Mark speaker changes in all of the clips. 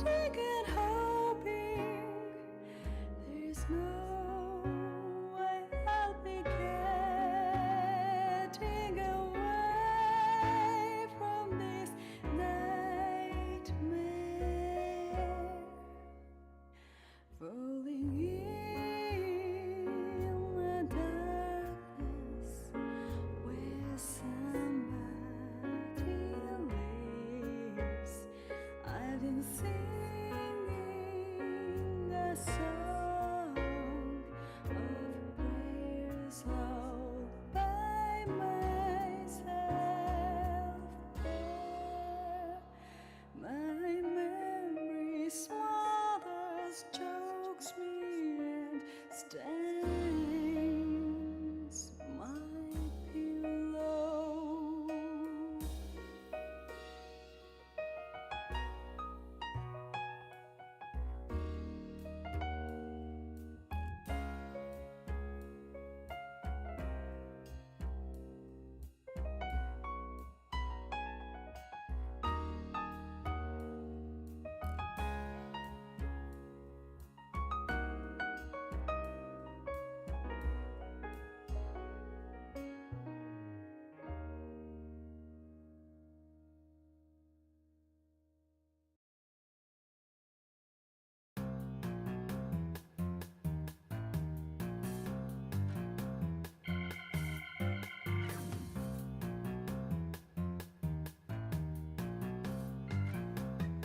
Speaker 1: and hoping there's no way I'll be getting away from this nightmare. Falling in the darkness where somebody lives. I've been singing a song of prayers all by myself. There, my memory smothers, chokes me, and stains my pillow.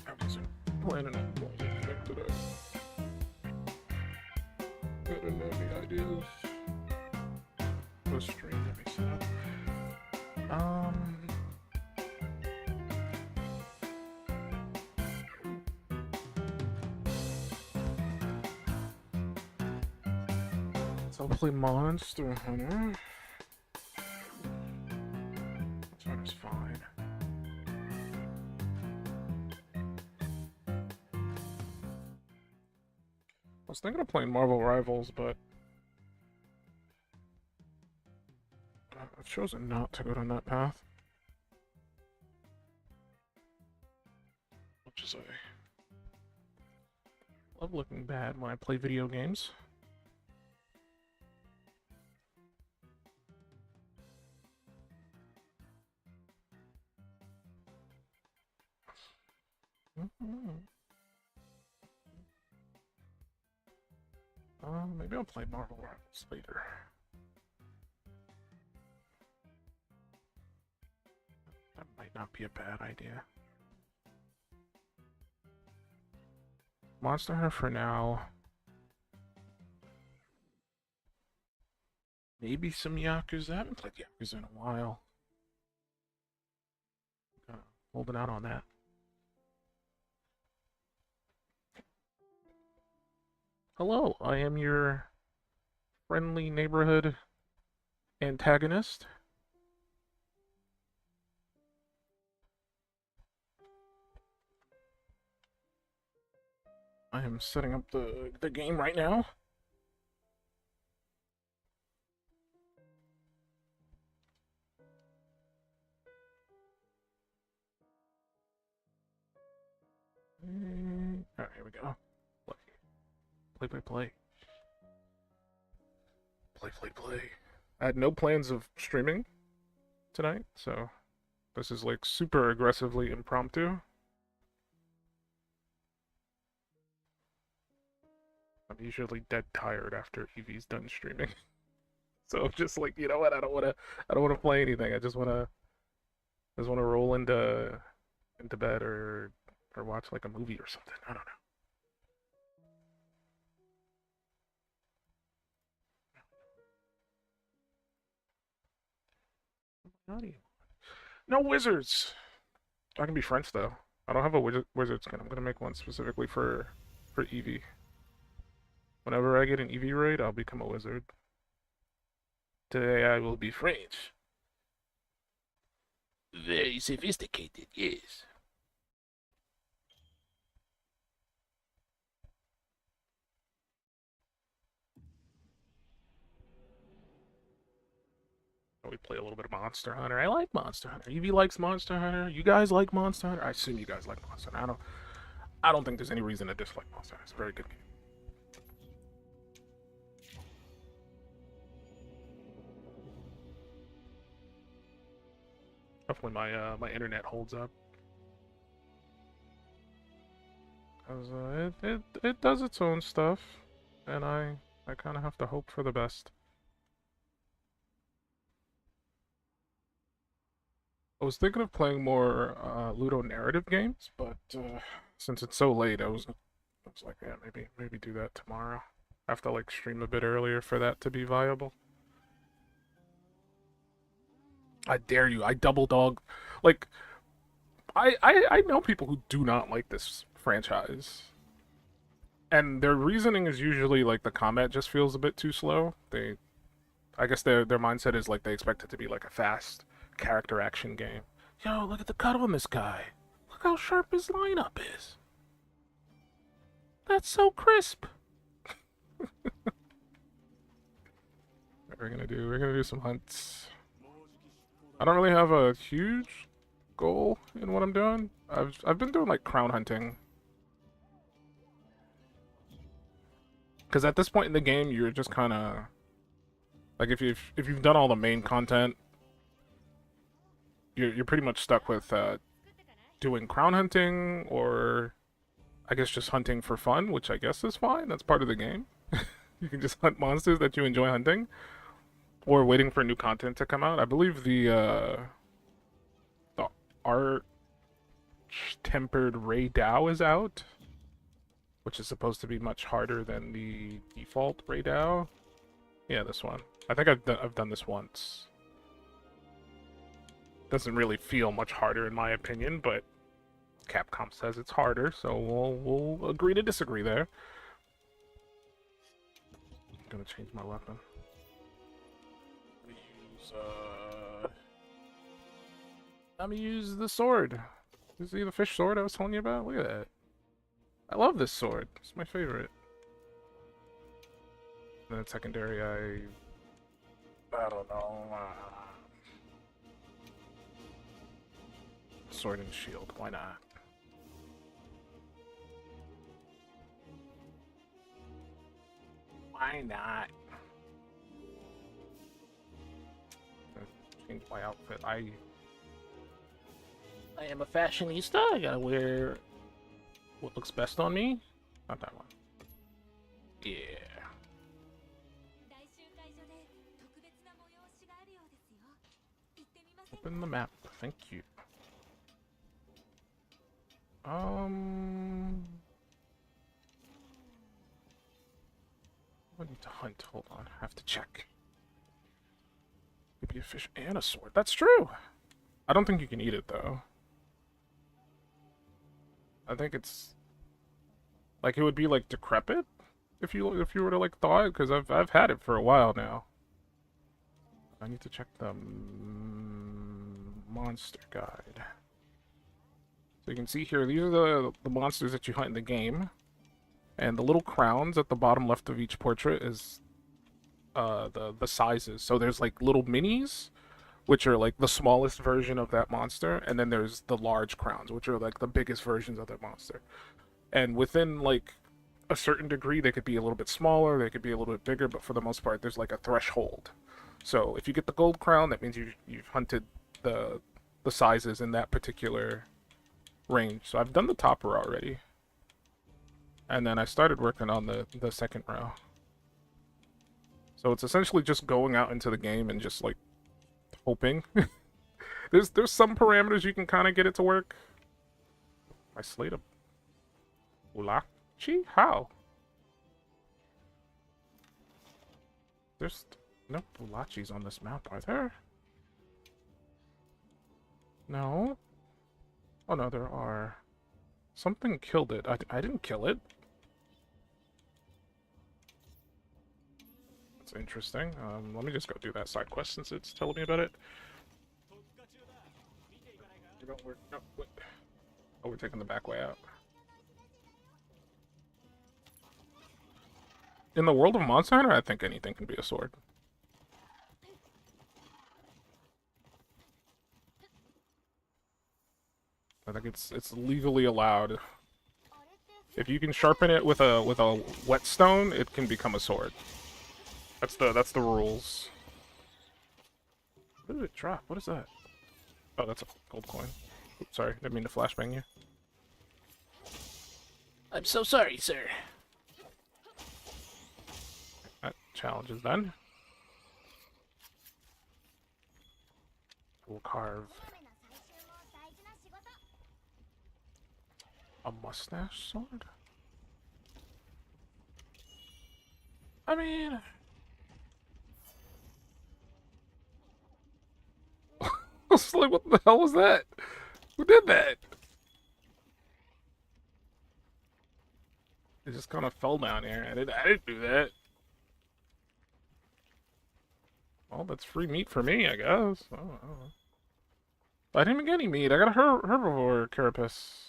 Speaker 2: I wasn't planning on playing anything today. I didn't have any ideas. The stream that we set up. So I'll play Monster Hunter. Monster Hunter's fine. I was thinking of playing Marvel Rivals, but I've chosen not to go down that path. Much as I love looking bad when I play video games. Maybe I'll play Marvel Rivals later. That might not be a bad idea. Monster Hunter for now. Maybe some Yakuza. I haven't played Yakuza in a while. Holding out on that. Hello, I am your friendly neighborhood antagonist. I am setting up the game right now. Alright, here we go. Play. Play. I had no plans of streaming tonight, so this is like super aggressively impromptu. I'm usually dead tired after Evie's done streaming. So just like, you know what, I don't wanna play anything. I just wanna roll into bed or watch like a movie or something. I don't know. No wizards. I can be French though. I don't have a wizard skin. I'm gonna make one specifically for Evie. Whenever I get an Evie raid, I'll become a wizard. Today I will be French. Very sophisticated, yes. We play a little bit of Monster Hunter. I like Monster Hunter. Evie likes Monster Hunter. You guys like Monster Hunter? I assume you guys like Monster Hunter. I don't think there's any reason to dislike Monster Hunter. It's a very good game. Hopefully my internet holds up. 'Cause it does its own stuff, and I kind of have to hope for the best. I was thinking of playing more Ludo narrative games, but since it's so late, I was like, yeah, maybe do that tomorrow. I have to like stream a bit earlier for that to be viable. I dare you! I double dog, like I know people who do not like this franchise, and their reasoning is usually like the combat just feels a bit too slow. I guess their mindset is like they expect it to be like a fast character action game. Yo, look at the cut on this guy. Look how sharp his lineup is. That's so crisp. We're gonna do some hunts. I don't really have a huge goal in what I'm doing. I've been doing like crown hunting. Because at this point in the game, you're just kind of like if you've done all the main content, you're pretty much stuck with doing crown hunting, or I guess just hunting for fun, which I guess is fine. That's part of the game. You can just hunt monsters that you enjoy hunting, or waiting for new content to come out. I believe the Arch-Tempered Ray Dow is out, which is supposed to be much harder than the default Ray Dow. Yeah, this one. I think I've done this once. Doesn't really feel much harder in my opinion, but Capcom says it's harder, so we'll agree to disagree there. I'm gonna change my weapon. I'm gonna use the sword. You see the fish sword I was telling you about? Look at that. I love this sword. It's my favorite. And then secondary, I don't know. Sword and shield. Why not? Why not? Change my outfit. I am a fashionista. I gotta wear what looks best on me. Not that one. Yeah. Open the map. Thank you. I need to hunt. Hold on. I have to check. Maybe a fish and a sword. That's true. I don't think you can eat it though. I think it's like it would be like decrepit if you were to like thaw it, because I've had it for a while now. I need to check the monster guide. So you can see here, these are the monsters that you hunt in the game, and the little crowns at the bottom left of each portrait is the sizes. So there's like little minis, which are like the smallest version of that monster, and then there's the large crowns, which are like the biggest versions of that monster. And within like a certain degree, they could be a little bit smaller, they could be a little bit bigger, but for the most part, there's like a threshold. So if you get the gold crown, that means you've hunted the sizes in that particular range. So I've done the top row already, and then I started working on the second row. So it's essentially just going out into the game and just like hoping. there's some parameters you can kind of get it to work. I slayed a Bulachi? How? There's no Bulachis on this map, are there? No. Oh no, there are. Something killed it. I didn't kill it. That's interesting. Let me just go do that side quest since it's telling me about it. No, wait. Oh, we're taking the back way out. In the world of Monster Hunter, I think anything can be a sword. I think it's legally allowed If you can sharpen it with a whetstone, it can become a sword. That's the rules. What did it drop? What is that? Oh, that's a gold coin. Oops, sorry, didn't mean to flashbang you. I'm so sorry, sir. That challenge is done. We'll carve a mustache sword? I mean... I was like, what the hell was that? Who did that? It just kind of fell down here. I didn't do that. Well, that's free meat for me, I guess. I don't know. I didn't even get any meat. I got a herbivore carapace.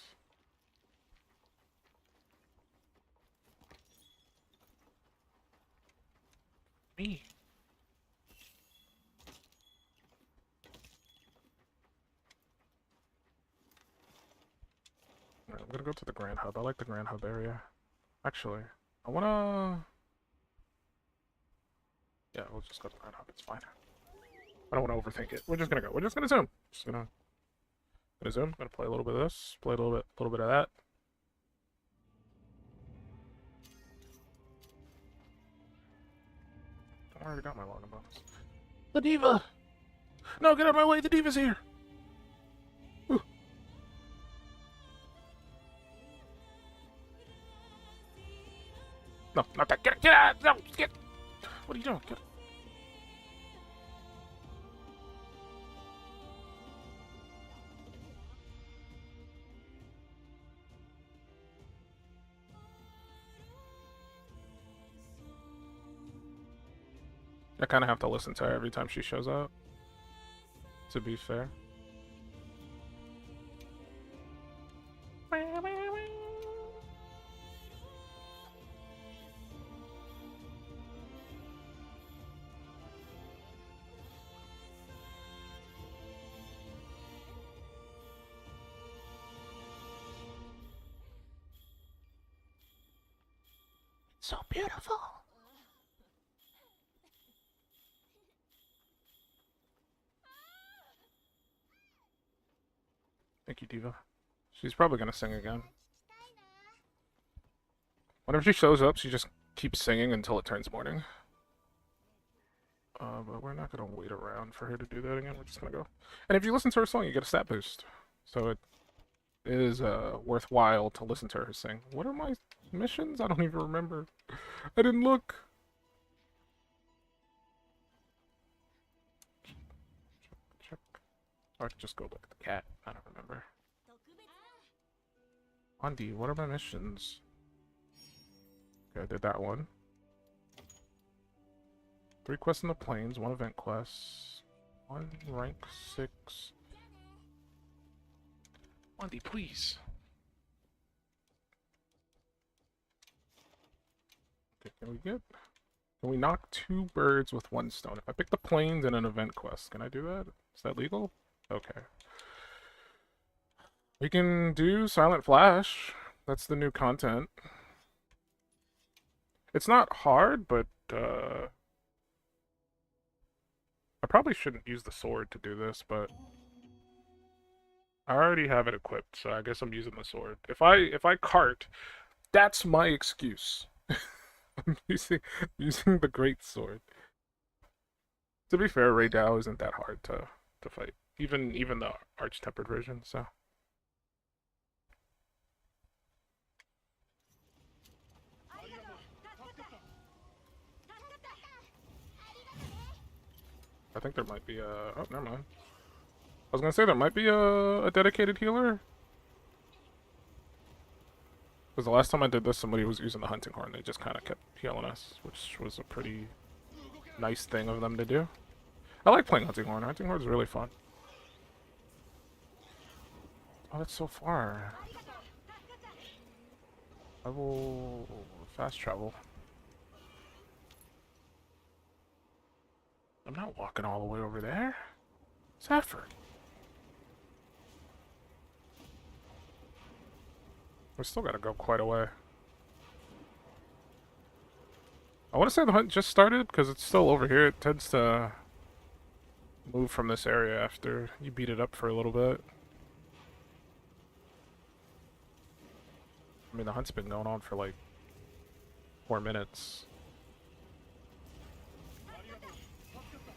Speaker 2: Me. Alright, I'm gonna go to the Grand Hub. I like the Grand Hub area. Actually, I wanna... Yeah, we'll just go to the Grand Hub. It's fine. I don't want to overthink it. We're just gonna go. We're just gonna zoom. Just gonna zoom. Gonna play a little bit of this. Play a little bit of that. I already got my login bonus. The diva! No, get out of my way! The diva's here! Ooh. No, not that. Get out! No, get! What are you doing? Get... I kind of have to listen to her every time she shows up, to be fair. So beautiful. Thank you, Diva. She's probably gonna sing again. Whenever she shows up, she just keeps singing until it turns morning. But we're not gonna wait around for her to do that again. We're just gonna go. And if you listen to her song, you get a stat boost. So it is worthwhile to listen to her sing. What are my missions? I don't even remember. I didn't look. Check. Or just go look at the cat. I don't remember. Andy, what are my missions? Okay, I did that one. 3 quests in the plains, 1 event quest, 1 rank 6. Andy, please. Okay, can we knock 2 birds with 1 stone? If I pick the plains and an event quest, can I do that? Is that legal? Okay. We can do Silent Flash. That's the new content. It's not hard, but I probably shouldn't use the sword to do this, but I already have it equipped, so I guess I'm using the sword. If I cart, that's my excuse. I'm using the great sword. To be fair, Rey Dao isn't that hard to fight, even the arch-tempered version. So I think there might be a... Oh, never mind. I was gonna say there might be a dedicated healer. Because the last time I did this, somebody was using the hunting horn. They just kind of kept healing us, which was a pretty nice thing of them to do. I like playing hunting horn. Hunting horn is really fun. Oh, that's so far. I will fast travel. I'm not walking all the way over there. Safford. We still gotta go quite a way. I want to say the hunt just started, because it's still over here. It tends to move from this area after you beat it up for a little bit. I mean, the hunt's been going on for like 4 minutes.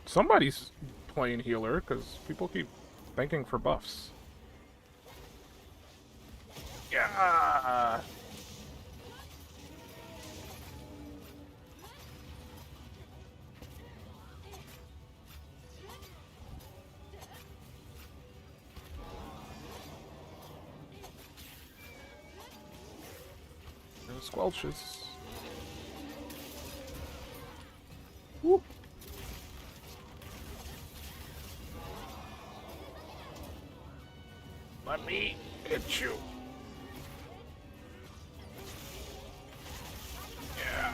Speaker 2: Somebody's playing healer, because people keep thanking for buffs. Yeah. No squelches. Whoop. Let me hit you. Yeah.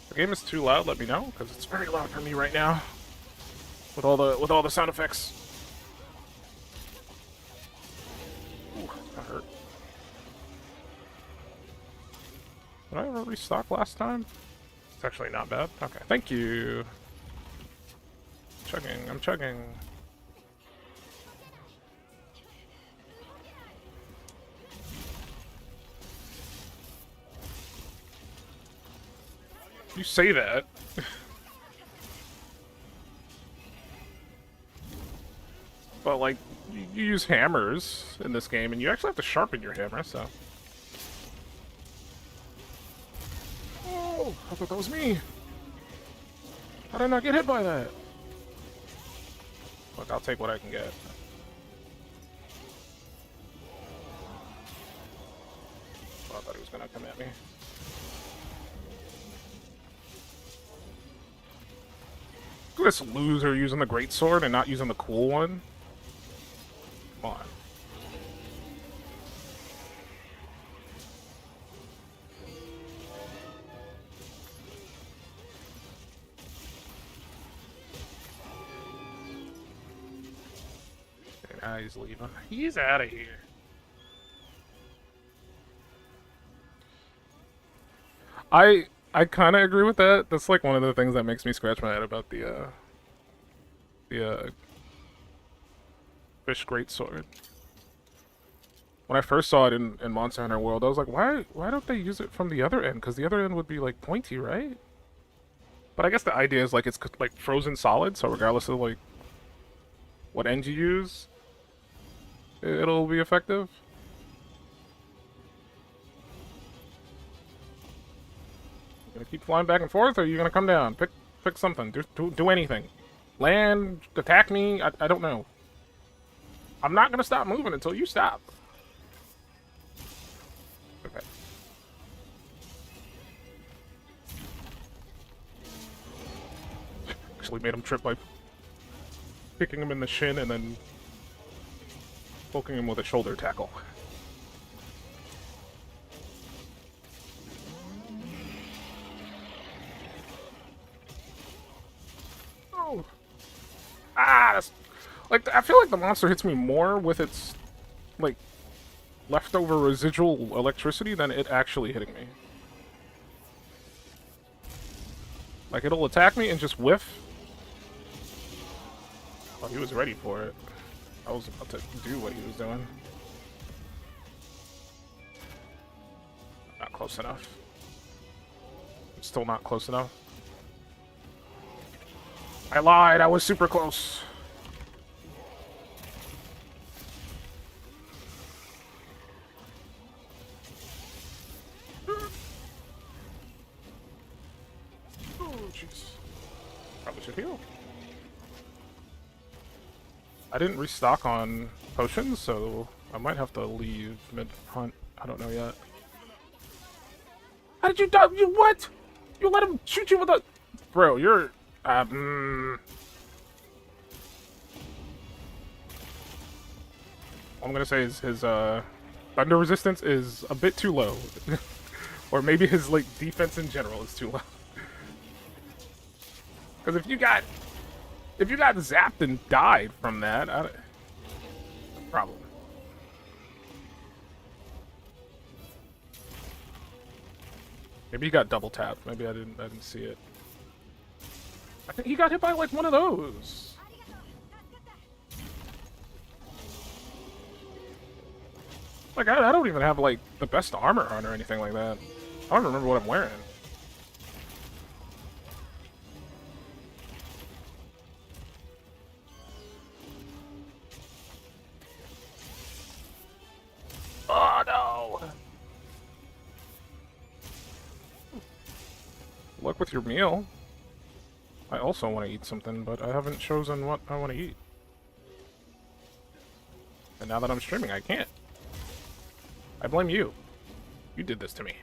Speaker 2: The game is too loud, let me know, because it's very loud for me right now. With all the sound effects. Ooh, that hurt. Did I ever restock last time? It's actually not bad. Okay, thank you. Chugging, I'm chugging. You say that. But, like, you use hammers in this game, and you actually have to sharpen your hammer, so... Oh, I thought that was me. How did I not get hit by that? Look, I'll take what I can get. Oh, I thought he was gonna come at me. Look at this loser using the greatsword and not using the cool one. Come on. Okay, now he's leaving. He's out of here. I kind of agree with that. That's like one of the things that makes me scratch my head about the fish greatsword. When I first saw it in Monster Hunter World, I was like, why don't they use it from the other end? Because the other end would be like pointy, right? But I guess the idea is like it's like frozen solid, so regardless of like what end you use, it'll be effective. Gonna keep flying back and forth, or are you gonna come down? Pick something. Do anything. Land, attack me. I don't know. I'm not gonna stop moving until you stop. Okay. Actually made him trip by kicking him in the shin and then poking him with a shoulder tackle. Ah, that's, like, I feel like the monster hits me more with its, like, leftover residual electricity than it actually hitting me. Like, it'll attack me and just whiff. Oh, he was ready for it. I was about to do what he was doing. Not close enough. Still not close enough. I lied, I was super close. Oh, jeez. Probably should heal. I didn't restock on potions, so I might have to leave mid-hunt. I don't know yet. How did you die? You what? You let him shoot you with a... Bro, you're... I'm gonna say his thunder resistance is a bit too low. Or maybe his, like, defense in general is too low. Because if you got zapped and died from that, problem. Maybe he got double tapped. Maybe I didn't see it. I think he got hit by like one of those. Like I don't even have like the best armor on or anything like that. I don't remember what I'm wearing. Oh no! Luck with your meal. I also want to eat something, but I haven't chosen what I want to eat. And now that I'm streaming, I can't. I blame you. You did this to me.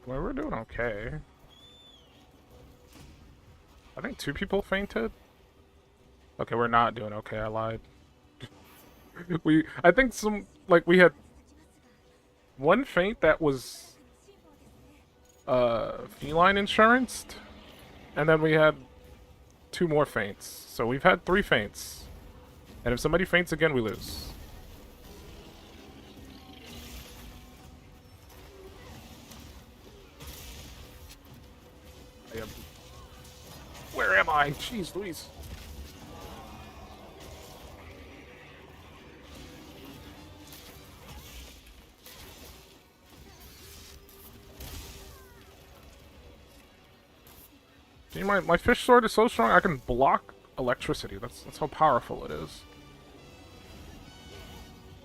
Speaker 2: Well, we're doing okay. I think 2 people fainted. Okay, we're not doing okay, I lied. I think we had 1 faint that was, feline insuranced, and then we had 2 more faints. So we've had 3 faints. And if somebody faints again, we lose. Where am I? Jeez Louise. See, my fish sword is so strong I can block electricity. That's how powerful it is.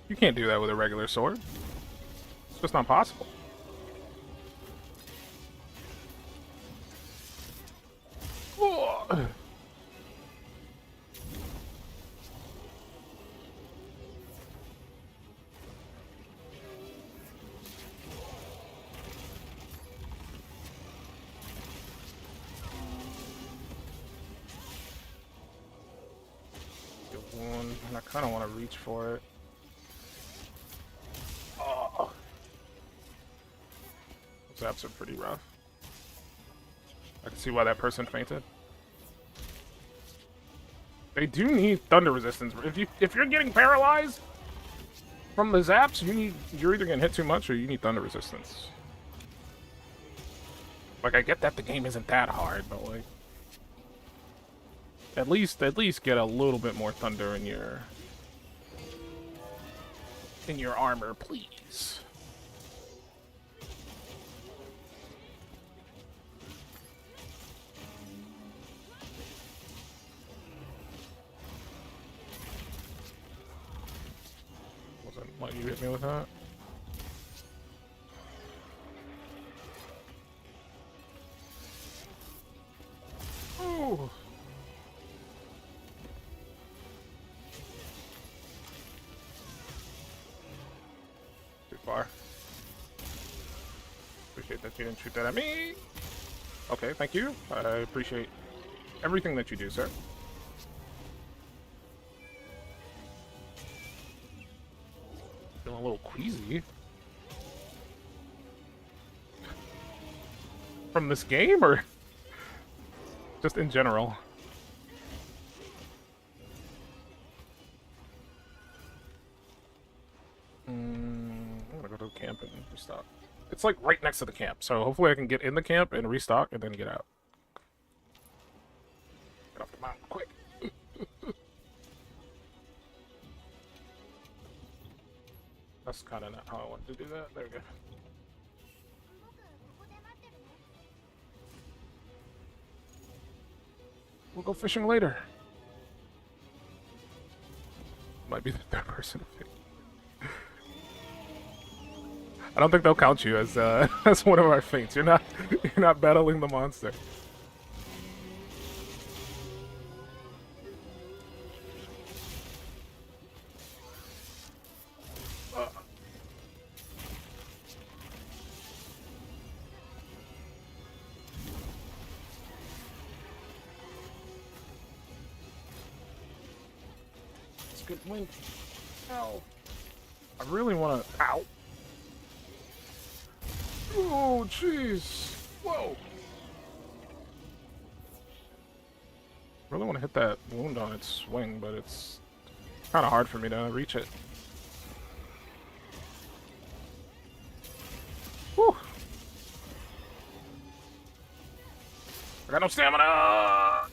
Speaker 2: You can't do that with a regular sword. It's just not possible. And I kind of want to reach for it. Oh. Those apps are pretty rough. I can see why that person fainted. They do need thunder resistance. If you're getting paralyzed from the zaps, you're either getting hit too much or you need thunder resistance. Like, I get that the game isn't that hard, but like at least get a little bit more thunder in your armor, please. Wasn't letting you hit me with that. Ooh. Too far. Appreciate that you didn't shoot that at me. Okay, thank you. I appreciate everything that you do, sir. Feeling a little queasy. From this game, or just in general? I'm gonna go to the camp and restock. It's like right next to the camp, so hopefully I can get in the camp and restock and then get out. Get off the mountain quick. That's kind of not how I wanted to do that. There we go. We'll go fishing later. Might be the 3rd person. I don't think they'll count you as as one of our faints. You're not battling the monster. fucking win. Ow. I really want to. Ow. Oh, jeez. Whoa. Really want to hit that wound on its swing, but it's kind of hard for me to reach it. Whew. I got no stamina!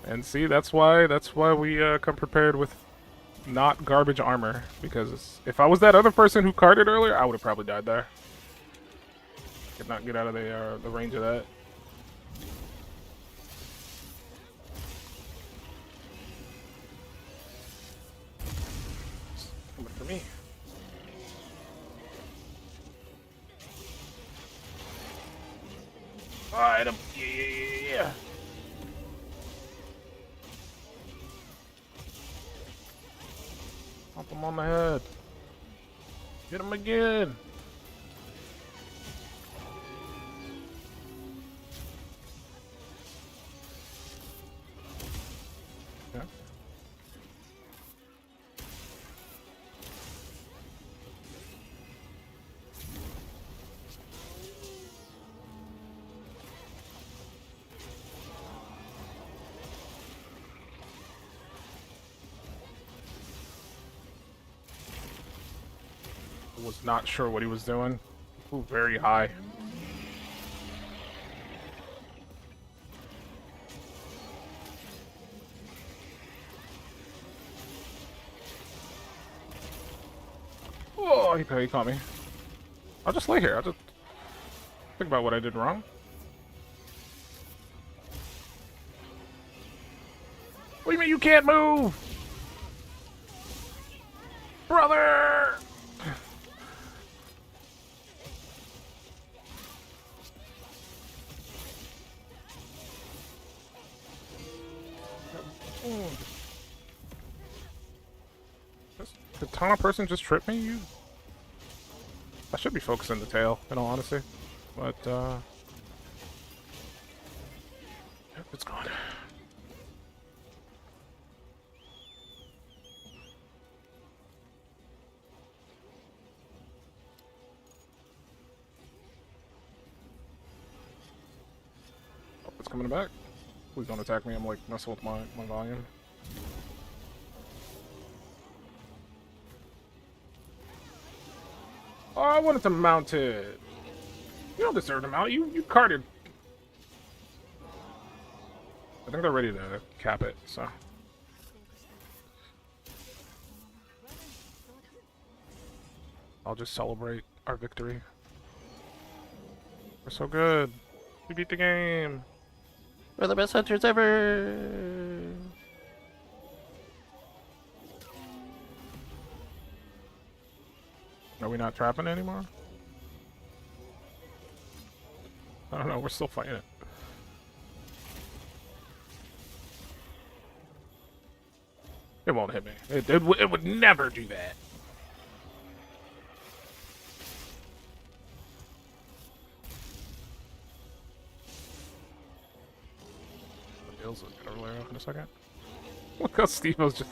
Speaker 2: And see, that's why we come prepared with not garbage armor, because if I was that other person who carded earlier, I would have probably died there. Could not get out of the range of that. It's coming for me. Oh, hit him. Yeah. Pop him on the head. Hit him again. Yeah. Was not sure what he was doing. Flew very high. Oh, he caught me. I'll just lay here. I'll just think about what I did wrong. What do you mean you can't move? Brother! Did Tana person just trip me? You? I should be focusing the tail, in all honesty. But, yep, it's gone. Oh, it's coming back. Please don't attack me. I'm like messing with my volume. Oh, I wanted to mount it. You don't deserve to mount it. You carded. I think they're ready to cap it, so. I'll just celebrate our victory. We're so good. We beat the game.
Speaker 3: We're the best hunters ever!
Speaker 2: Are we not trapping anymore? I don't know, we're still fighting it. It won't hit me. It would never do that. The Bills is gonna roll off in a second. Look how Steve-O's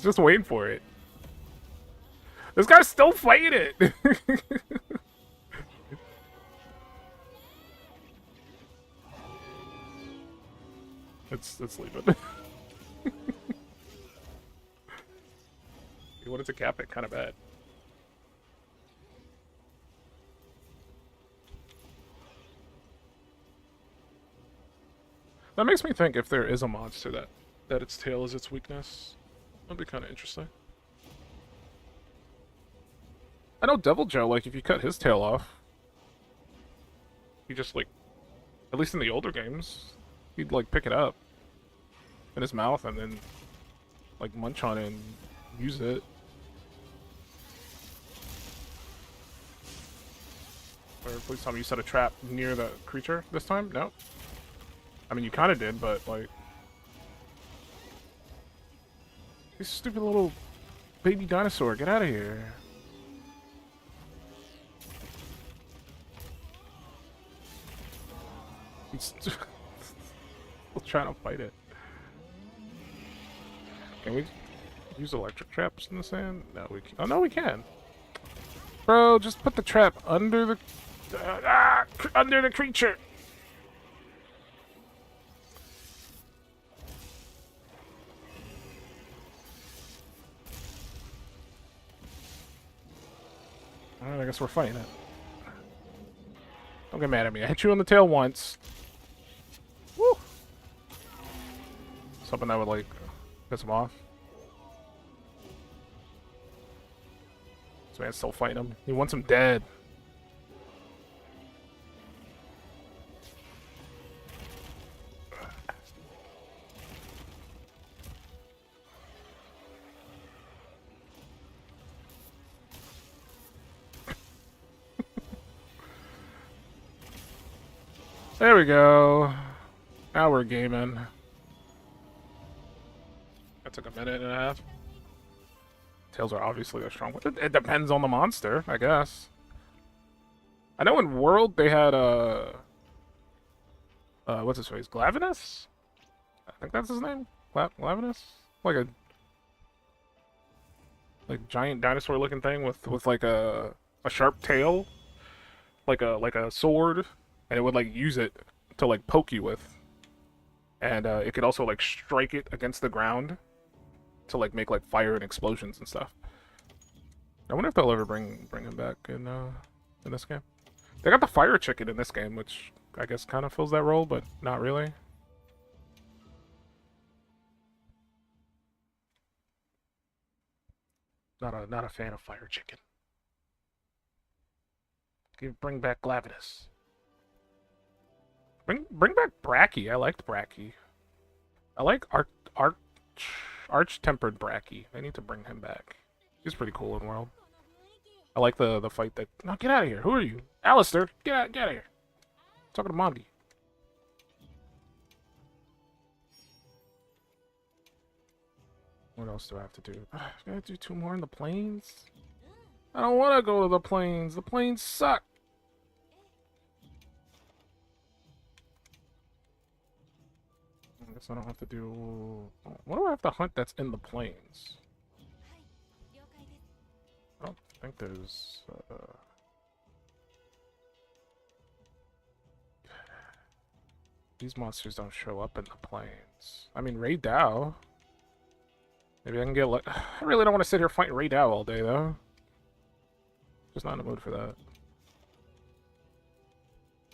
Speaker 2: just waiting for it. This guy's still fighting it! Let's leave it. He wanted to cap it kind of bad. That makes me think if there is a monster that its tail is its weakness. That'd be kind of interesting. I know Devil Joe, like, if you cut his tail off, he just, like, at least in the older games, he'd, like, pick it up in his mouth and then, like, munch on it and use it. Or please tell me you set a trap near the creature this time? No? I mean, you kind of did, but, like... You stupid little baby dinosaur, get out of here. Still trying to fight it. Can we use electric traps in the sand? No, we can. Oh, no, we can. Bro, just put the trap under the... under the creature! Alright, I guess we're fighting it. Don't get mad at me. I hit you on the tail once. Woo! Something that would, like, piss him off. This man's still fighting him. He wants him dead. There we go. Now we're gaming. That took a minute and a half. Tails are obviously a strong one. It depends on the monster, I guess. I know in World they had what's his face? Glavenus? I think that's his name. Glavenus? Like giant dinosaur looking thing with like a sharp tail. Like a sword. And it would, like, use it to, like, poke you with. And, it could also, like, strike it against the ground to, like, make, like, fire and explosions and stuff. I wonder if they'll ever bring him back in this game. They got the fire chicken in this game, which I guess kind of fills that role, but not really. Not a fan of fire chicken. Bring back Glavenus. Bring back Bracky. I liked Bracky. I like Arch-tempered Bracky. I need to bring him back. He's pretty cool in World. I like the fight that... No, get out of here. Who are you? Alistair, get out of here. I'm talking to Momdi. What else do I have to do? I gotta do 2 more in the plains? I don't want to go to the plains. The plains suck. I guess I don't have to do... What do I have to hunt that's in the plains? I don't think there's... These monsters don't show up in the plains. I mean, Ray Dow. Maybe I can get... I really don't want to sit here fighting Ray Dow all day, though. Just not in the mood for that.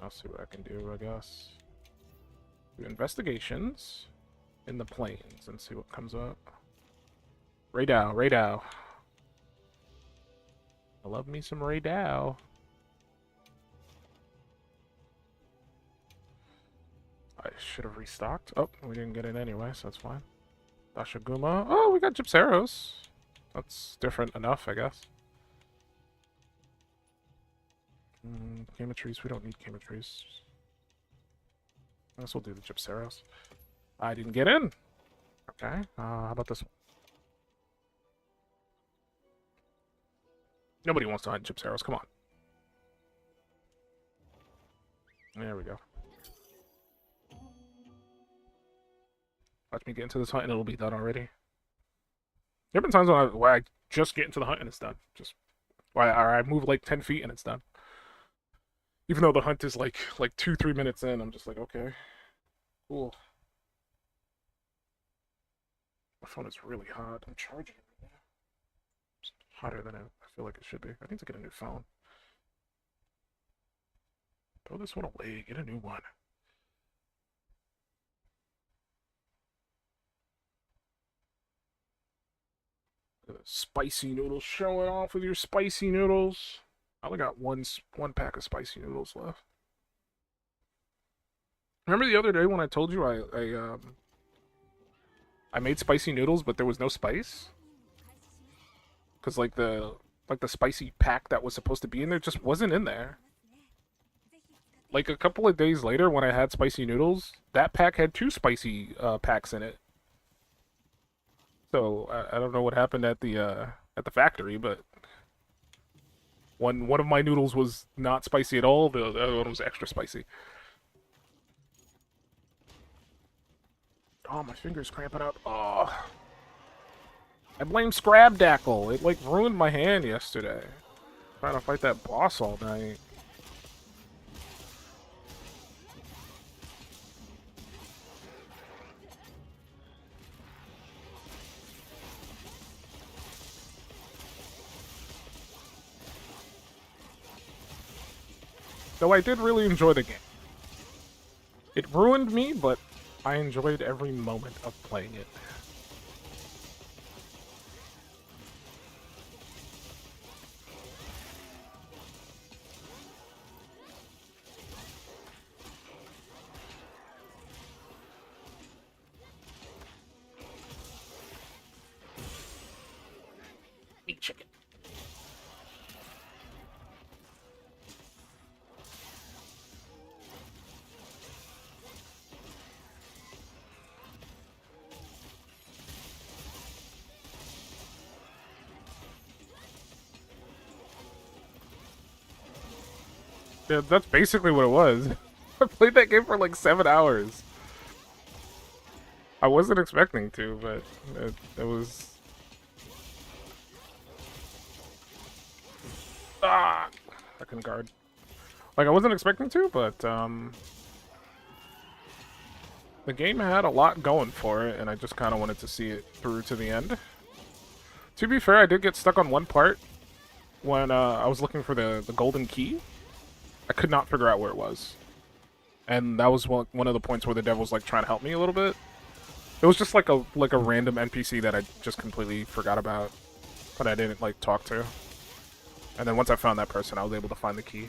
Speaker 2: I'll see what I can do, I guess. Do investigations in the plains and see what comes up. Ray Dow, Ray Dow. I love me some Ray Dow. I should have restocked. Oh, we didn't get it anyway, so that's fine. Dashaguma. Oh, we got Gypceros. That's different enough, I guess. Camatries, we don't need Camatries. I guess we'll do the Gypceros. I didn't get in. Okay, how about this one? Nobody wants to hunt Gypceros, come on. There we go. Watch me get into this hunt and it'll be done already. There have been times when I just get into the hunt and it's done. Just, or I move like 10 feet and it's done. Even though the hunt is like 2-3 minutes in, I'm just like, okay, cool. My phone is really hot. I'm charging it right now. It's hotter than I feel like it should be. I need to get a new phone. Throw this one away. Get a new one. Spicy noodles showing off with your spicy noodles. I only got one pack of spicy noodles left. Remember the other day when I told you I made spicy noodles, but there was no spice? Because like the spicy pack that was supposed to be in there just wasn't in there. Like a couple of days later when I had spicy noodles, that pack had 2 spicy packs in it. So I don't know what happened at the factory, but one of my noodles was not spicy at all. The other one was extra spicy. Oh, my finger's cramping up. Oh. I blame Scrabdackle. It, like, ruined my hand yesterday. Trying to fight that boss all night. Though I did really enjoy the game. It ruined me, but I enjoyed every moment of playing it. Meat chicken. Yeah, that's basically what it was. I played that game for like 7 hours. I wasn't expecting to, but it was... Ah! I couldn't guard. Like, I wasn't expecting to, but, the game had a lot going for it, and I just kind of wanted to see it through to the end. To be fair, I did get stuck on one part when, I was looking for the golden key. I could not figure out where it was. And that was one of the points where the devil's, like, trying to help me a little bit. It was just like a random NPC that I just completely forgot about, but I didn't, like, talk to. And then once I found that person, I was able to find the key.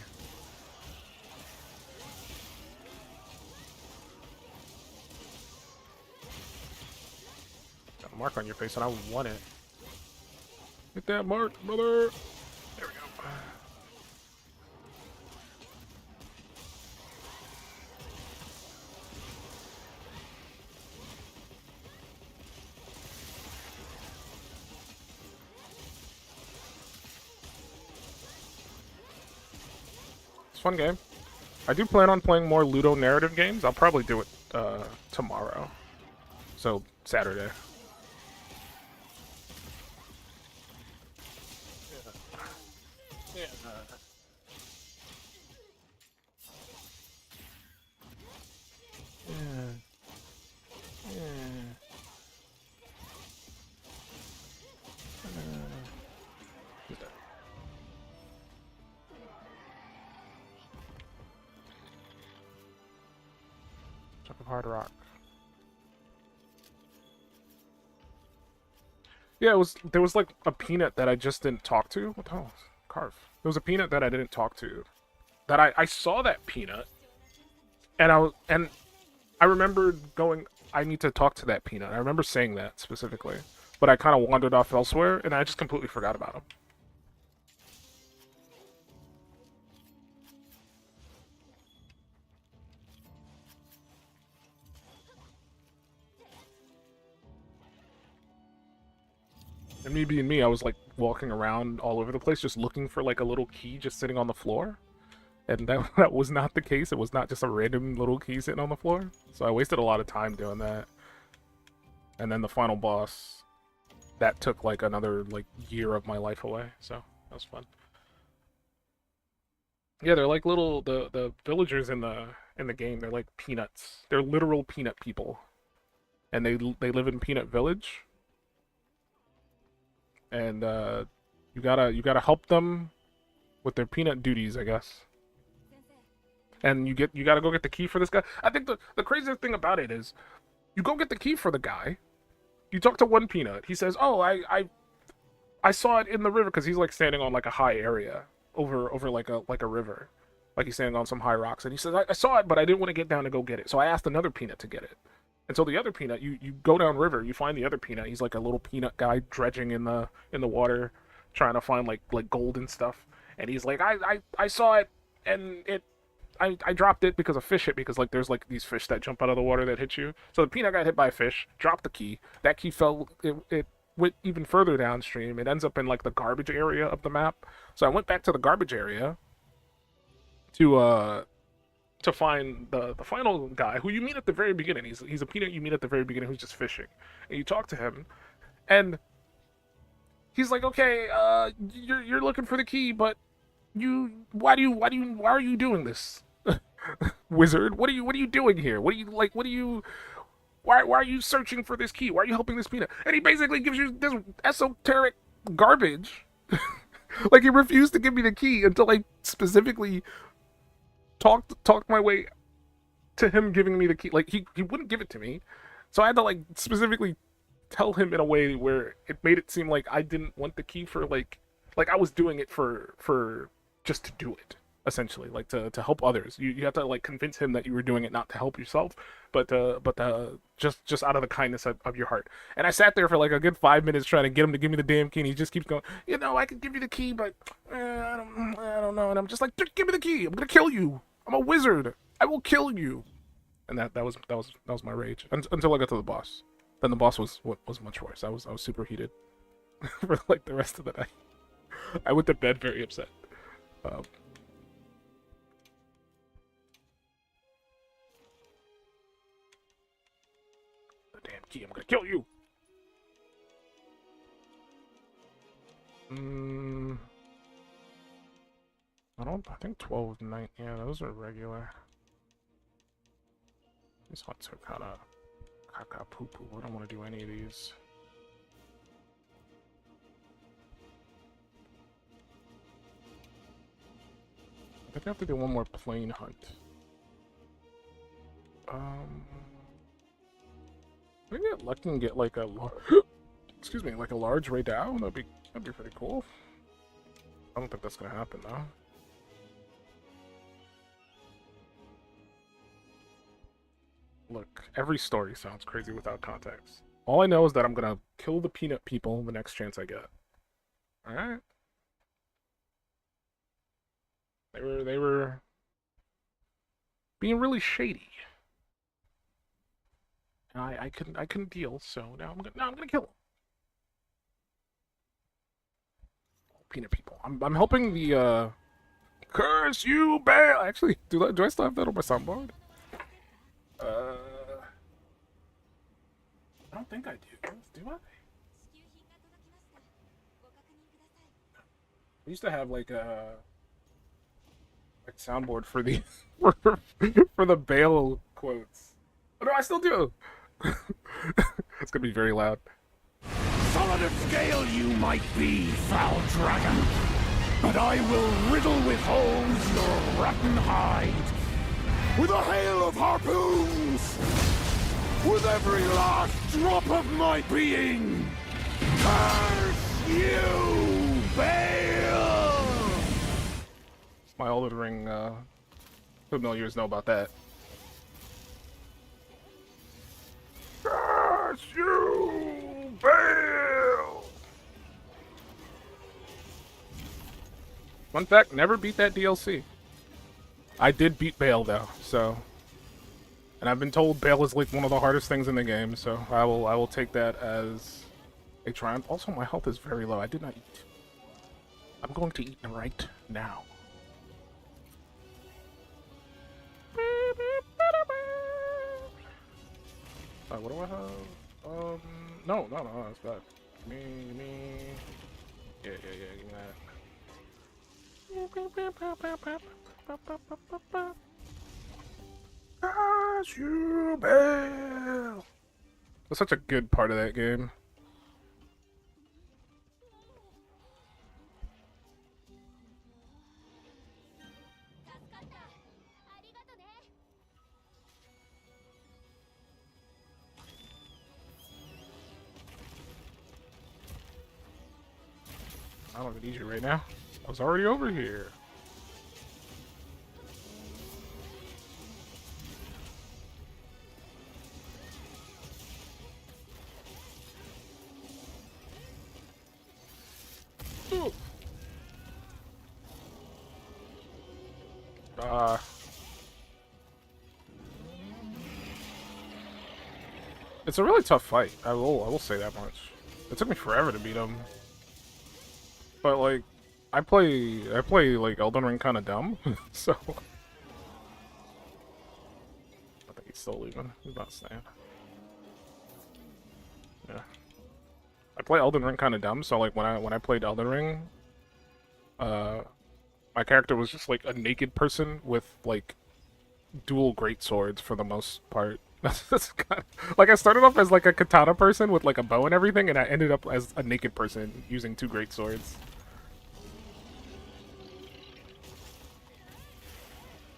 Speaker 2: Got a mark on your face, and I want it. Hit that mark, brother! There we go. Fun game. I do plan on playing more Ludo narrative games. I'll probably do it tomorrow. So, Saturday. Yeah. Chunk of hard rock. Yeah, there was like a peanut that I just didn't talk to. What the hell? Carve. There was a peanut that I didn't talk to. That I saw that peanut, and I remember going, I need to talk to that peanut. I remember saying that specifically, but I kind of wandered off elsewhere, and I just completely forgot about him. And me being me, I was like walking around all over the place, just looking for like a little key just sitting on the floor. And that was not the case. It was not just a random little key sitting on the floor. So I wasted a lot of time doing that. And then the final boss, that took like another like year of my life away. So that was fun. Yeah, they're like little the villagers in the game. They're like peanuts. They're literal peanut people, and they live in Peanut Village. And you gotta help them with their peanut duties, I guess. And you gotta go get the key for this guy. I think the craziest thing about it is, you go get the key for the guy. You talk to one peanut. He says, "Oh, I saw it in the river," because he's like standing on like a high area over like a river, like he's standing on some high rocks. And he says, "I saw it, but I didn't want to get down to go get it." So I asked another peanut to get it. And so the other peanut, you go down river, you find the other peanut. He's like a little peanut guy dredging in the water, trying to find like gold and stuff. And he's like, I saw it, and I dropped it because a fish hit me, because like there's like these fish that jump out of the water that hit you. So the peanut got hit by a fish, dropped the key. That key fell. It went even further downstream. It ends up in like the garbage area of the map. So I went back to the garbage area to to find the final guy who you meet at the very beginning. He's a peanut you meet at the very beginning who's just fishing, and you talk to him, and he's like, okay, you're looking for the key, but why are you doing this, wizard? What are you doing here? Why are you searching for this key? Why are you helping this peanut? And he basically gives you this esoteric garbage. Like, he refused to give me the key until I specifically talked my way to him giving me the key. Like, he wouldn't give it to me, so I had to like specifically tell him in a way where it made it seem like I didn't want the key for like I was doing it for just to do it, essentially, like to help others. You have to like convince him that you were doing it not to help yourself, but just out of the kindness of your heart. And I sat there for like a good 5 minutes trying to get him to give me the damn key, and he just keeps going, I could give you the key, but I don't know. And I'm just like, just give me the key. I'm gonna kill you. I'm a wizard. I will kill you. And that was my rage until I got to the boss. Then the boss was much worse. I was super heated for like the rest of the night. I went to bed very upset. The damn key! I'm gonna kill you. I think 12 9. Yeah, those are regular. These hunts are kind of caca poo poo. I don't want to do any of these. I think I have to do one more plain hunt. I can get lucky and get like a excuse me, like a large Ray Dow. That'd be pretty cool. I don't think that's gonna happen though. Look, every story sounds crazy without context. All I know is that I'm gonna kill the peanut people the next chance I get. Alright? They were being really shady. And I couldn't deal, so now I'm gonna kill them. Peanut people. I'm helping the curse you, Bale. Actually, do I still have that on my soundboard? I don't think I do. Do I? I used to have like a soundboard for the for the Bale quotes. Oh no, I still do. It's gonna be very loud.
Speaker 4: Solid of scale you might be, foul dragon, but I will riddle with holes your rotten hide with a hail of harpoons, with every last drop of my being. Curse you, Bale!
Speaker 2: My Elden Ring familiars know about that. Curse you, Bale! Fun fact, never beat that DLC. I did beat Bale though, so, and I've been told Bale is like one of the hardest things in the game, so I will take that as a triumph. Also, my health is very low. I did not eat. I'm going to eat right now. What do I have? No, that's bad. Me. Yeah, give me that. As you Bale. That's such a good part of that game. I don't even need you right now. I was already over here. It's a really tough fight. I will say that much. It took me forever to beat him. But like, I play like Elden Ring kind of dumb, so he's still leaving. He's not staying. Yeah. I play Elden Ring kind of dumb, so like when I played Elden Ring, my character was just like a naked person with like dual great swords for the most part. That's kind of, like I started off as like a katana person with like a bow and everything, and I ended up as a naked person using 2 great swords.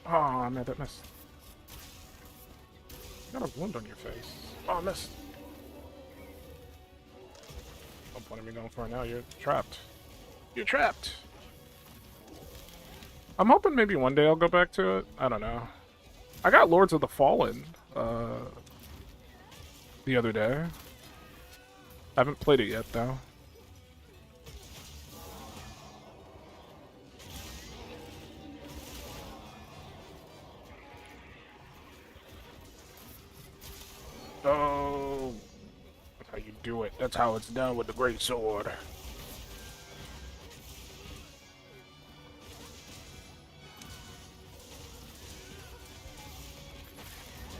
Speaker 2: Oh man, that missed. You got a wound on your face. Oh, I missed. What are you going for now? You're trapped. You're trapped. I'm hoping maybe one day I'll go back to it. I don't know. I got Lords of the Fallen the other day. I haven't played it yet though. Oh, that's how you do it. That's how it's done with the great sword.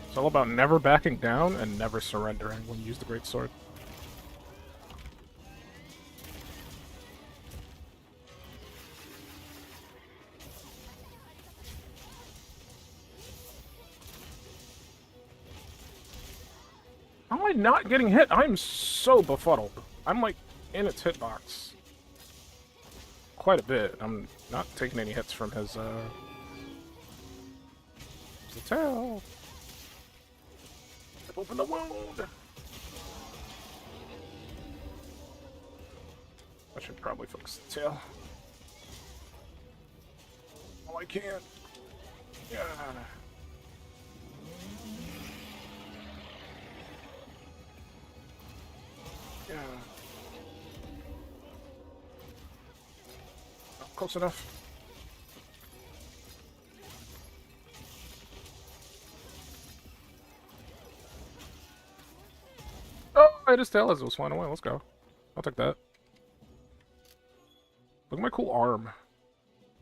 Speaker 2: It's all about never backing down and never surrendering when you use the great sword. How am I not getting hit? I'm so befuddled. I'm like in its hitbox quite a bit. I'm not taking any hits from his tail. Open the wound. I should probably focus the tail. Oh, I can't. Yeah. Yeah. Not close enough. Oh, I just tail as it was flying away. Let's go. I'll take that. Look at my cool arm.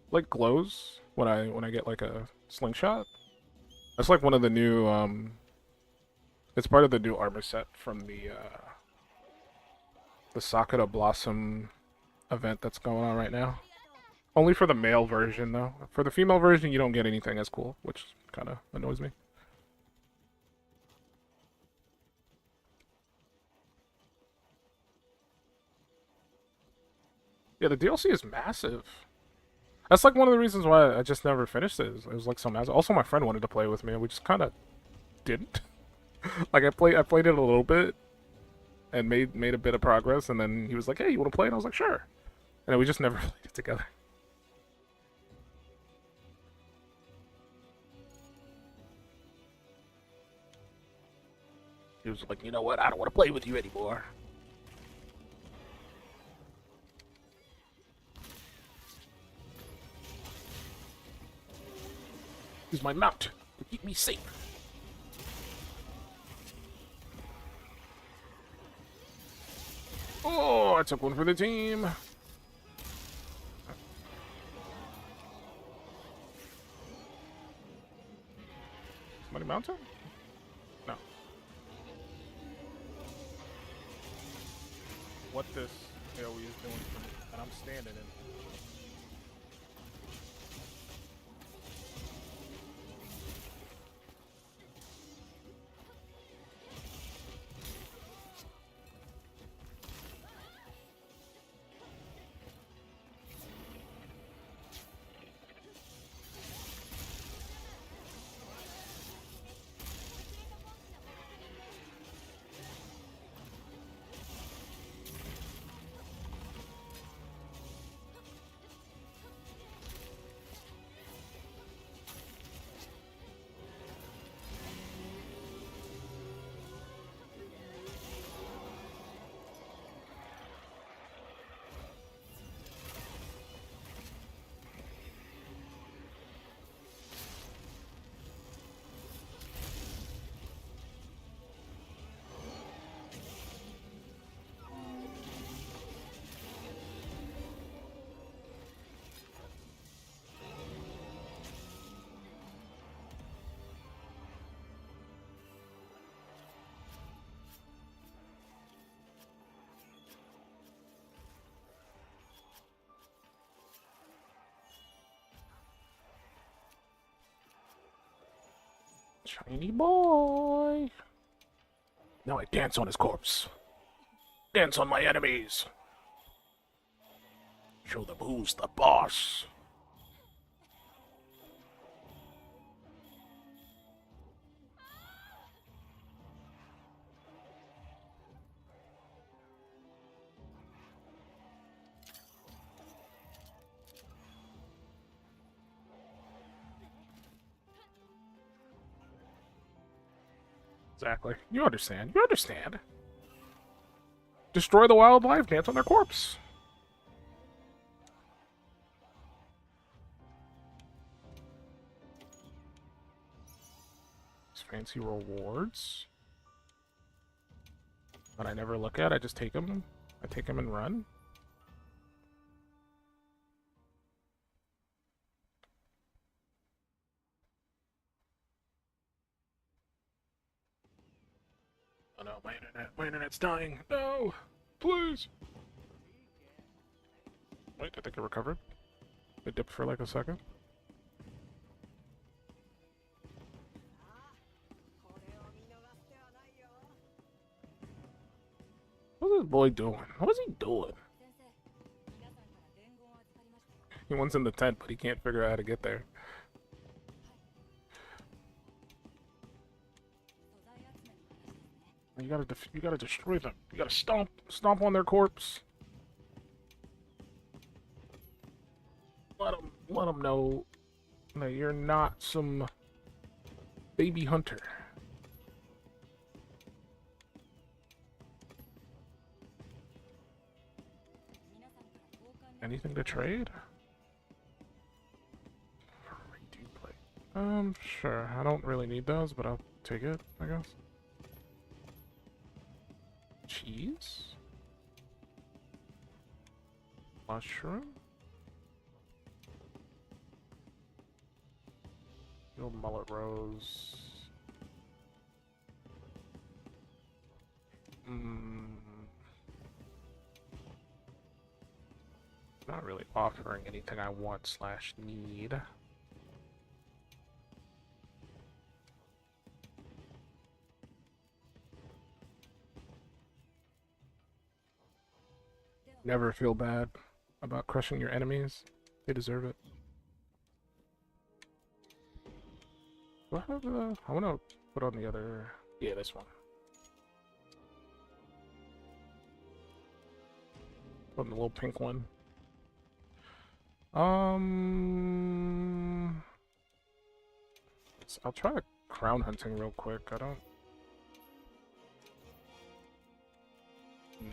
Speaker 2: Like glows when I get like a slingshot. That's like one of the new it's part of the new armor set from the Sakura Blossom event that's going on right now. Only for the male version though. For the female version you don't get anything as cool, which kind of annoys me. Yeah, the DLC is massive. That's like one of the reasons why I just never finished it. It was like so massive. Also, my friend wanted to play with me, and we just kind of didn't. Like I played it a little bit, and made a bit of progress, and then he was like, "Hey, you want to play?" And I was like, "Sure." And then we just never played it together. He was like, "You know what? I don't want to play with you anymore." Use my mount to keep me safe. Oh, I took one for the team. Somebody mount him? No. What this AoE is doing for me, and I'm standing in. Shiny boy. Now I dance on his corpse. Dance on my enemies. Show them who's the boss. Exactly. You understand. You understand. Destroy the wildlife, dance on their corpse. These fancy rewards that I never look at. I just take them. I take them and run. Oh no, my internet's dying. No, please. Wait, I think it recovered. It dipped for like a second. What's this boy doing? What is he doing? He wants in the tent, but he can't figure out how to get there. You gotta destroy them. You gotta stomp on their corpse. Let them know that you're not some baby hunter. Anything to trade? Redo plate. Sure. I don't really need those, but I'll take it, I guess. Cheese? Mushroom? No mullet rose. Not really offering anything I want / need. Never feel bad about crushing your enemies. They deserve it. Do I have the... I want to put on the other... Yeah, this one. Put on the little pink one. I'll try crown hunting real quick. I don't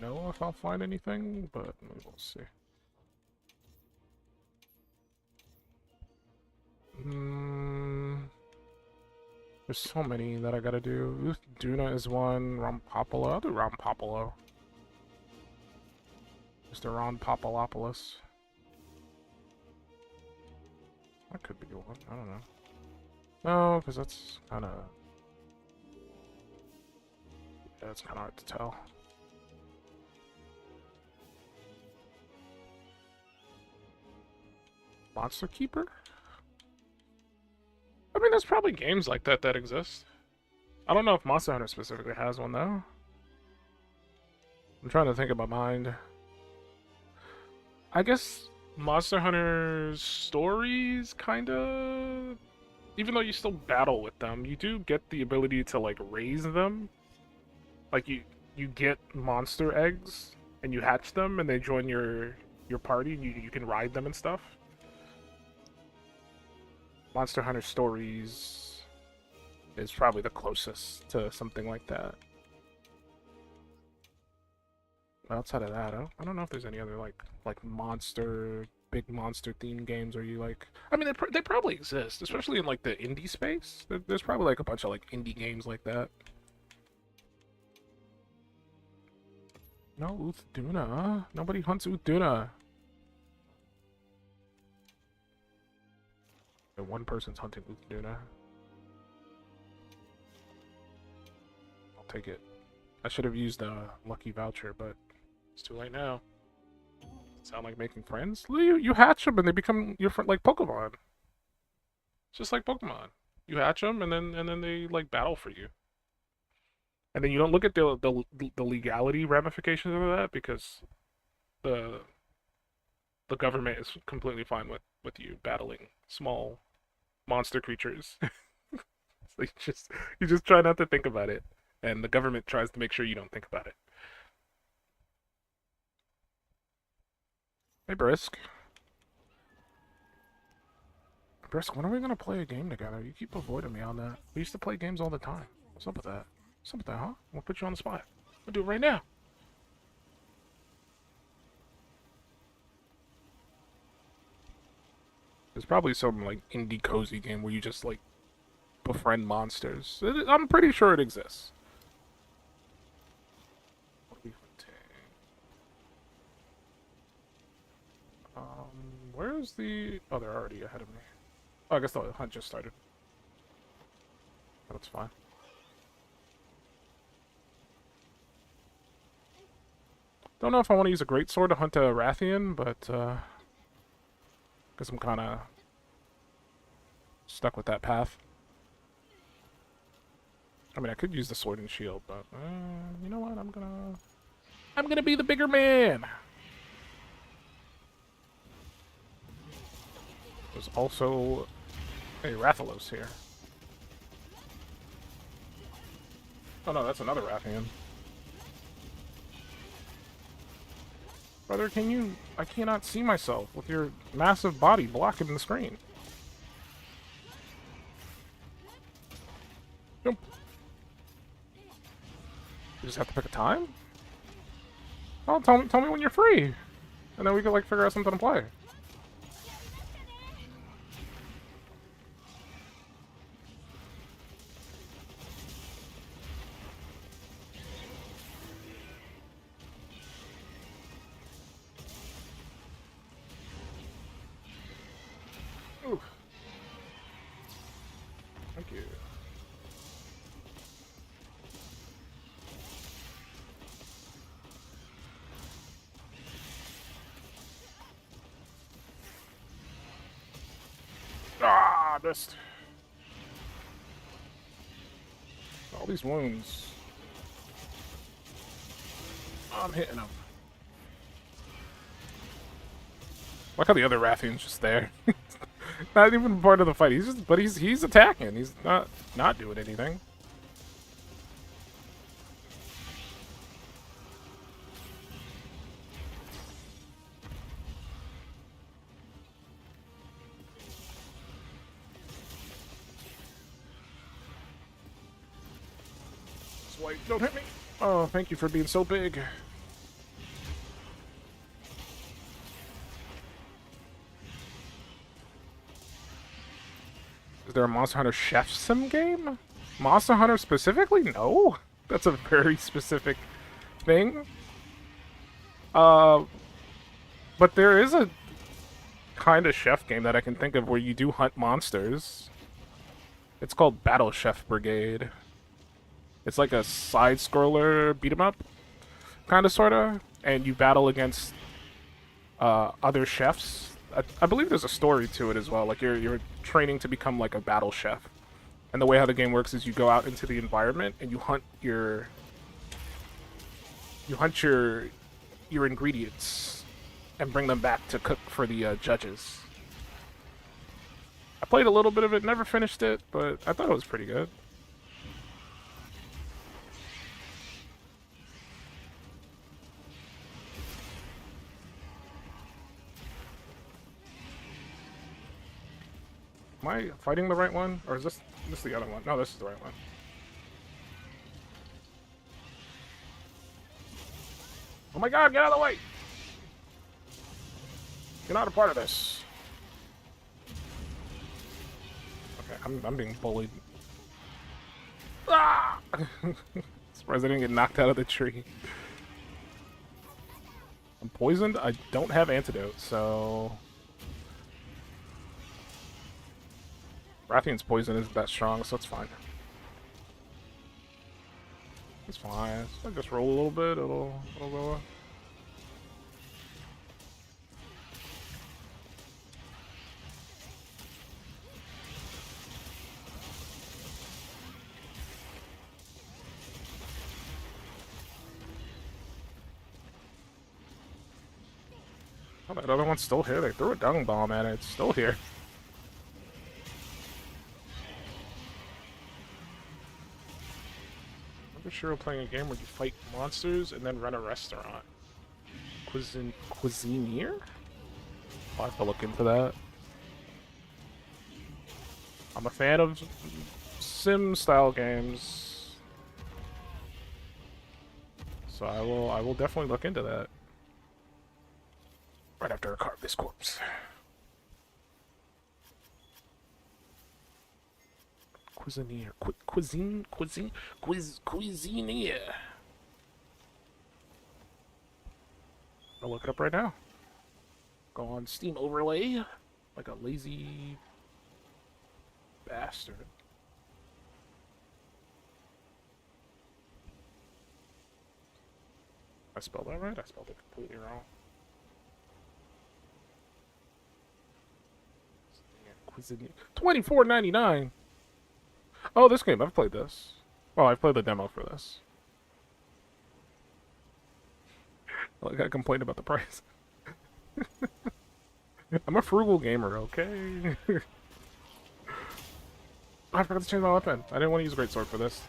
Speaker 2: know if I'll find anything, but we will see. There's so many that I gotta do. Duna is one. Rompopolo. I'll do Rompopolo. Mr. Ron Popolopoulos. That could be one. I don't know. No, because that's kind of... Yeah, it's kind of hard to tell. Monster Keeper? I mean, there's probably games like that that exist. I don't know if Monster Hunter specifically has one, though. I'm trying to think in my mind. I guess Monster Hunter's stories, kind of... Even though you still battle with them, you do get the ability to, like, raise them. Like, you get monster eggs, and you hatch them, and they join your party, and you can ride them and stuff. Monster Hunter Stories is probably the closest to something like that. But outside of that, I don't know if there's any other, like big monster themed games where you, like... I mean, they probably exist, especially in, like, the indie space. There's probably, like, a bunch of, like, indie games like that. No Uthduna. Nobody hunts Uthduna. And one person's hunting Uthduna. I'll take it. I should have used a lucky voucher, but it's too late now. Sound like making friends? You hatch them and they become your friend, like Pokemon. It's just like Pokemon. You hatch them, and then they like battle for you. And then you don't look at the legality ramifications of that because the the government is completely fine with you battling small monster creatures. So you just try not to think about it, and the government tries to make sure you don't think about it. Hey, Brisk. Brisk, when are we gonna play a game together? You keep avoiding me on that. We used to play games all the time. What's up with that? What's up with that, huh? We'll put you on the spot. We'll do it right now. There's probably some like indie cozy game where you just like befriend monsters. I'm pretty sure it exists. What are we hunting? Where's the... Oh, they're already ahead of me. Oh, I guess the hunt just started. That's fine. Don't know if I want to use a greatsword to hunt a Rathian, but guess I'm kind of stuck with that path. I mean, I could use the sword and shield, but you know what? I'm gonna be the bigger man. There's also a Rathalos here. Oh no, that's another Rathian. Brother, can you... I cannot see myself with your massive body blocking the screen. Nope. You just have to pick a time? Oh, tell me when you're free. And then we can, like, figure out something to play. Oof. Thank you. Ah, missed. All these wounds. I'm hitting them. Look how the other Rathian's just there. Not even part of the fight. He's attacking. He's not doing anything. Swipe, don't hit me. Oh, thank you for being so big. Is there a Monster Hunter Chef Sim game? Monster Hunter specifically? No. That's a very specific thing. But there is a kind of chef game that I can think of where you do hunt monsters. It's called Battle Chef Brigade. It's like a side-scroller beat-em-up, kind of, sort of, and you battle against other chefs. I believe there's a story to it as well. Like you're training to become like a battle chef, and the way how the game works is you go out into the environment and you hunt your ingredients and bring them back to cook for the judges. I played a little bit of it, never finished it, but I thought it was pretty good. Am I fighting the right one? Or is this the other one? No, this is the right one. Oh my god, get out of the way! You're not a part of this. Okay, I'm being bullied. Ah! Surprised I didn't get knocked out of the tree. I'm poisoned? I don't have antidote, so... Rathian's poison isn't that strong, so it's fine. It's fine. So I just roll a little bit, it'll go up. Oh, that other one's still here. They threw a dung bomb at it. It's still here. I'm sure we're playing a game where you fight monsters and then run a restaurant. Cuisineer? I'll have to look into that. I'm a fan of sim-style games, so I will definitely look into that. Right after I carve this corpse. Cuisineer. Cuisineer. I'll look it up right now. Go on Steam Overlay. Like a lazy bastard. I spelled that right? I spelled it completely wrong. Cuisineer. $24.99. Oh, this game. I've played this. Well, I've played the demo for this. Like I complained about the price. I'm a frugal gamer, okay? I forgot to change my weapon. I didn't want to use a greatsword for this.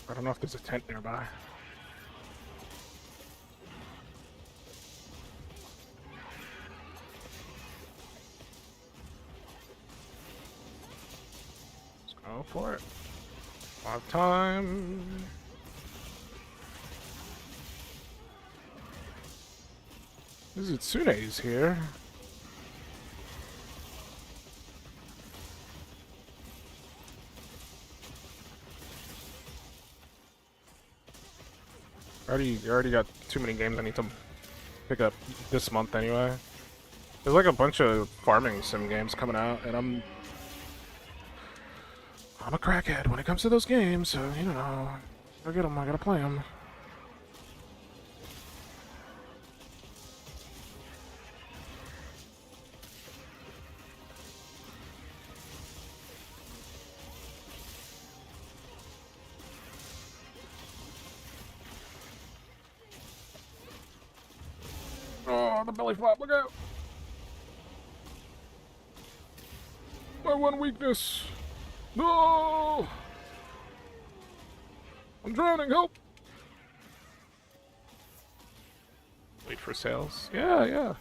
Speaker 2: I don't know if there's a tent nearby. Let's go for it. Have time. Tsune's here. I already got too many games I need to pick up this month anyway. There's like a bunch of farming sim games coming out, and I'm a crackhead when it comes to those games, so you know, I get them, I gotta play them. Oh, the belly flop, look out! My one weakness! No! I'm drowning, help! Wait for sales. Yeah, yeah.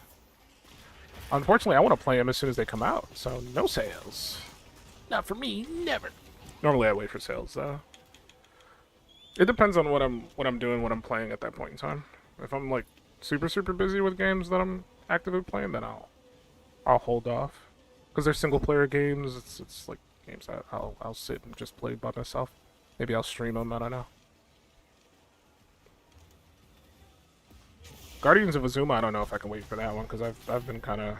Speaker 2: Unfortunately, I want to play them as soon as they come out, so no sales. Not for me, never. Normally I wait for sales, though. It depends on what I'm doing, what I'm playing at that point in time. If I'm like super busy with games that I'm actively playing, then I'll hold off. Because they're single player games, it's like games that I'll sit and just play by myself. Maybe I'll stream them, I don't know. Guardians of Azuma, I don't know if I can wait for that one, because I've been kind of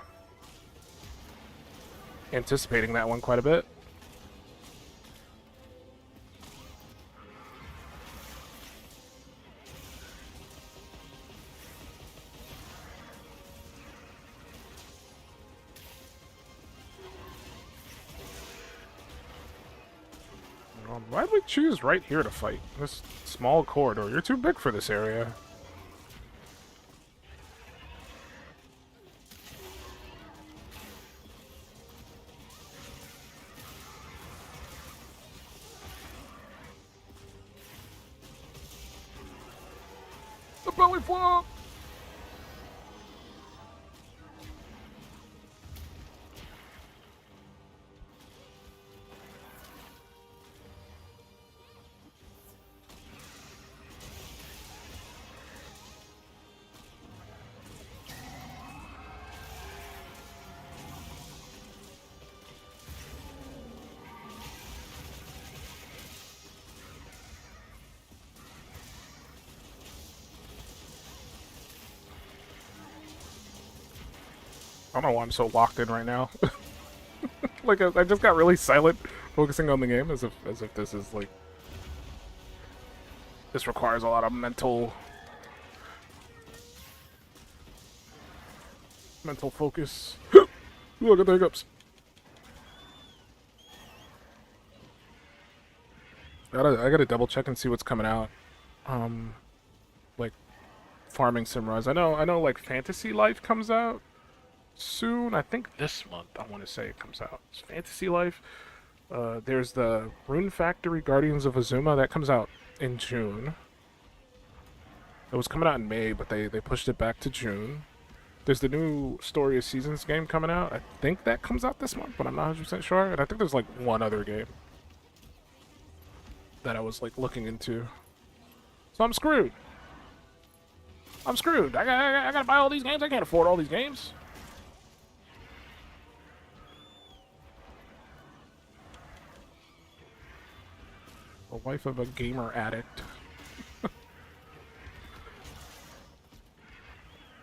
Speaker 2: anticipating that one quite a bit. Why did we choose right here to fight? This small corridor. You're too big for this area. The belly flop! I don't know why I'm so locked in right now. Like I just got really silent, focusing on the game, as if this is like this requires a lot of mental focus. Look at the hiccups. I gotta double check and see what's coming out. Like Farming Sim Rise. I know like Fantasy Life comes out soon. I think this month I want to say it comes out. It's Fantasy Life. There's the Rune Factory Guardians of Azuma that comes out in June. It was coming out in May, but they pushed it back to June. There's the new Story of Seasons game coming out. I think that comes out this month, but I'm not 100% sure. And I think there's like one other game that I was like looking into. So I'm screwed. I'm screwed. I gotta buy all these games. I can't afford all these games. The wife of a gamer addict.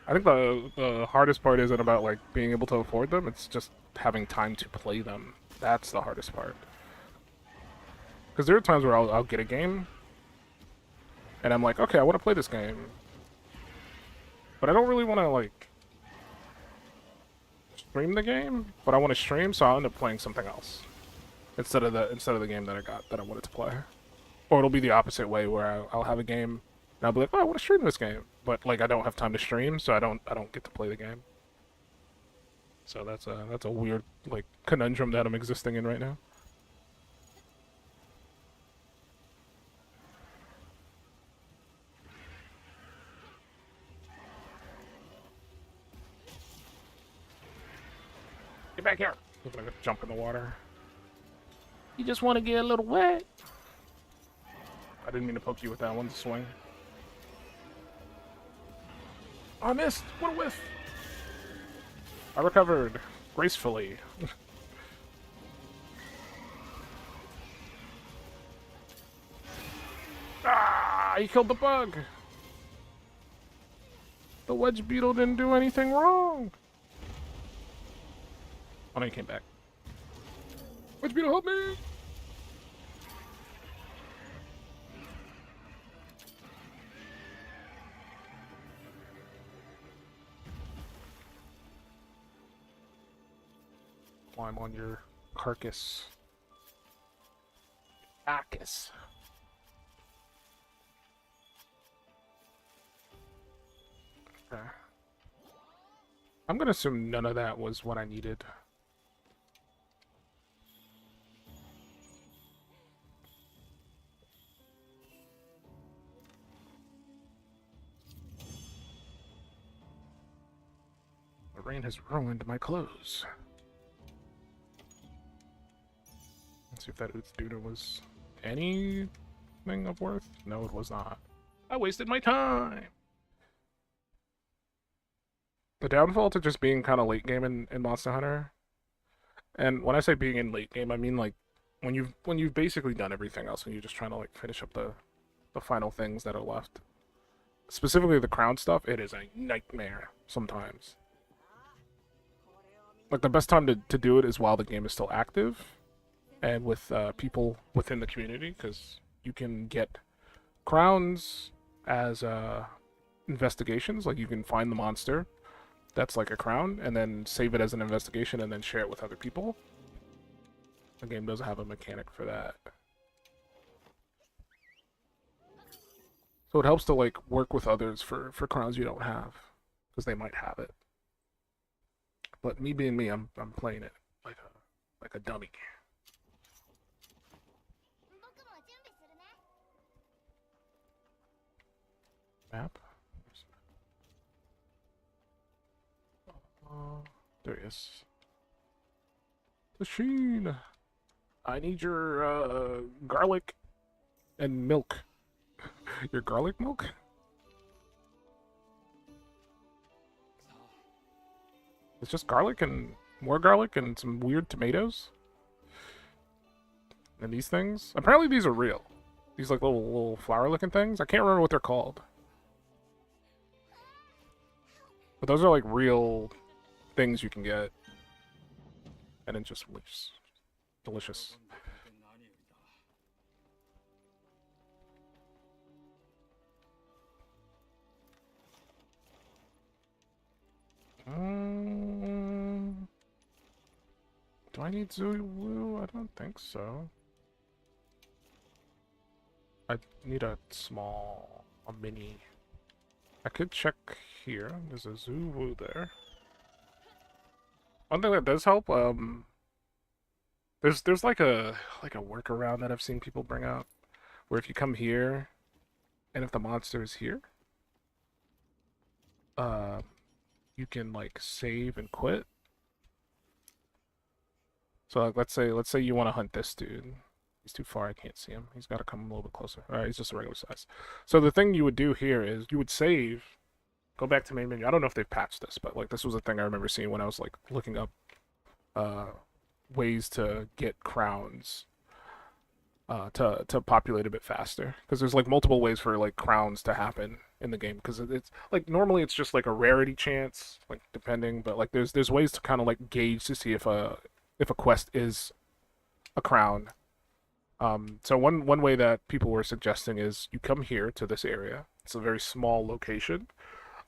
Speaker 2: I think the hardest part isn't about like being able to afford them. It's just having time to play them. That's the hardest part. Because there are times where I'll get a game, and I'm like, okay, I want to play this game, but I don't really want to like stream the game. But I want to stream, so I'll end up playing something else instead of the game that I wanted to play. Or it'll be the opposite way where I'll have a game and I'll be like, oh, I want to stream this game, but like I don't have time to stream, so I don't get to play the game. So that's a weird like conundrum that I'm existing in right now. Get back here! I'm gonna jump in the water.
Speaker 3: You just want to get a little wet.
Speaker 2: I didn't mean to poke you with that one swing. Oh, I missed! What a whiff! I recovered gracefully. Ah! He killed the bug! The wedge beetle didn't do anything wrong! Oh no, he came back. Wedge beetle, help me! Climb on your carcass. Carcass. Okay. I'm gonna assume none of that was what I needed. The rain has ruined my clothes. Let's see if that Utsduda was anything of worth. No, it was not. I wasted my time! The downfall to just being kind of late game in Monster Hunter, and when I say being in late game, I mean like when you've basically done everything else and you're just trying to like finish up the final things that are left. Specifically the crown stuff, it is a nightmare sometimes. Like the best time to do it is while the game is still active, and with people within the community, because you can get crowns as investigations. Like you can find the monster that's like a crown and then save it as an investigation and then share it with other people. The game doesn't have a mechanic for that. So it helps to like work with others for crowns you don't have, because they might have it. But me being me, I'm playing it like a dummy. Map? There he is. Tasheen! I need your garlic and milk. Your garlic milk? It's just garlic and more garlic and some weird tomatoes. And these things? Apparently these are real. These like little flower looking things. I can't remember what they're called. But those are like real things you can get. And it's just delicious. Do I need Zulu? I don't think so. I need a mini. I could check here. There's a Zuwu there. One thing that does help, there's like a workaround that I've seen people bring up, where if you come here, and if the monster is here, you can like save and quit. So like, let's say you want to hunt this dude. He's too far, I can't see him. He's got to come a little bit closer. All right, he's just a regular size. So the thing you would do here is you would save, go back to main menu. I don't know if they've patched this, but like this was a thing I remember seeing when I was like looking up ways to get crowns to populate a bit faster, because there's like multiple ways for like crowns to happen in the game, because it's like normally it's just like a rarity chance, like depending, but like there's ways to kind of like gauge to see if a quest is a crown. So one way that people were suggesting is you come here to this area. It's a very small location.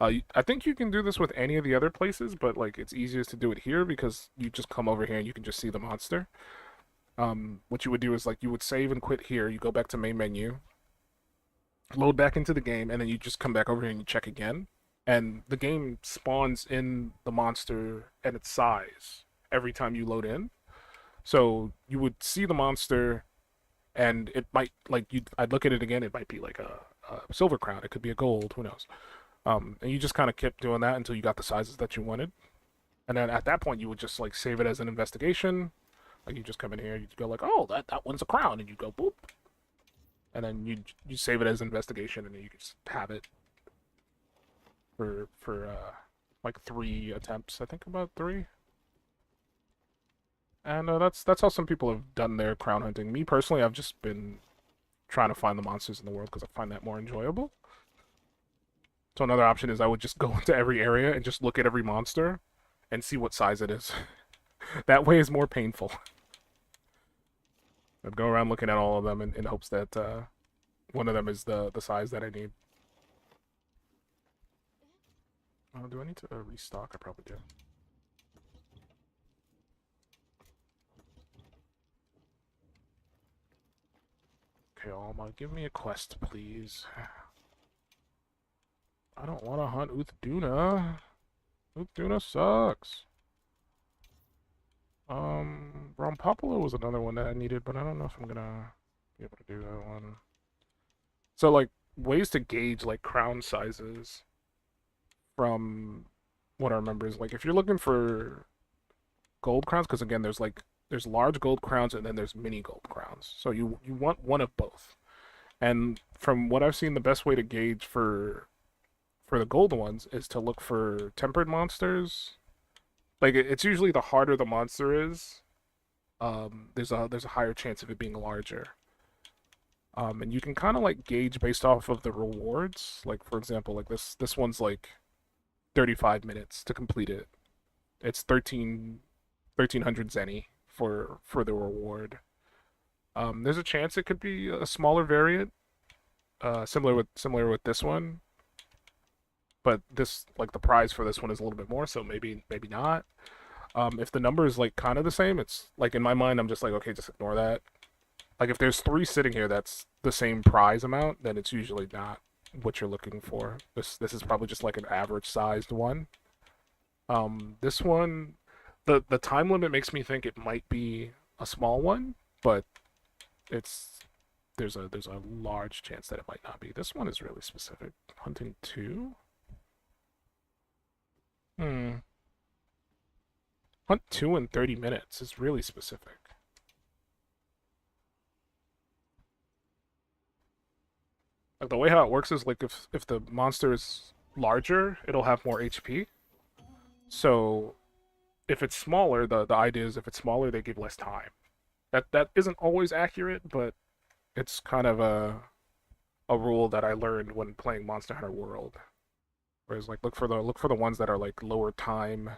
Speaker 2: I think you can do this with any of the other places, but like it's easiest to do it here because you just come over here and you can just see the monster. What you would do is like you would save and quit here. You go back to main menu, load back into the game, and then you just come back over here and you check again. And the game spawns in the monster and its size every time you load in. So you would see the monster, and it might like I'd look at it again. It might be like a silver crown. It could be a gold. Who knows? And you just kind of kept doing that until you got the sizes that you wanted. And then at that point, you would just like save it as an investigation. Like you just come in here, you go like, oh, that one's a crown, and you go boop. And then you save it as an investigation, and then you just have it for like 3 attempts. I think about 3. And that's how some people have done their crown hunting. Me personally, I've just been trying to find the monsters in the world because I find that more enjoyable. So another option is I would just go into every area and just look at every monster and see what size it is. That way is more painful. I'd go around looking at all of them in hopes that one of them is the size that I need. Oh, do I need to restock? I probably do. Okay, Alma, give me a quest, please. I don't want to hunt Uthduna. Uthduna sucks. Rompopolo was another one that I needed, but I don't know if I'm gonna be able to do that one. So, like, ways to gauge, like, crown sizes from what I remember is, like, if you're looking for gold crowns, because, again, there's large gold crowns and then there's mini gold crowns. So you want one of both. And from what I've seen, the best way to gauge for the gold ones is to look for tempered monsters. Like, it's usually the harder the monster is, there's a higher chance of it being larger. And you can kind of like gauge based off of the rewards. Like, for example, like this one's like 35 minutes to complete it. It's 1300 zenny for the reward. There's a chance it could be a smaller variant, similar with this one. But this, like, the prize for this one is a little bit more, so maybe not. If the number is like kind of the same, it's like in my mind I'm just like, okay, just ignore that. Like if there's 3 sitting here that's the same prize amount, then it's usually not what you're looking for. This is probably just like an average sized one. This one, the time limit makes me think it might be a small one, but there's a large chance that it might not be. This one is really specific. Hunting 2? Hunt 2 in 30 minutes is really specific. Like, the way how it works is, like, if the monster is larger, it'll have more HP. So, if it's smaller, the idea is if it's smaller, they give less time. That isn't always accurate, but it's kind of a rule that I learned when playing Monster Hunter World. Whereas, like, look for the ones that are like lower time,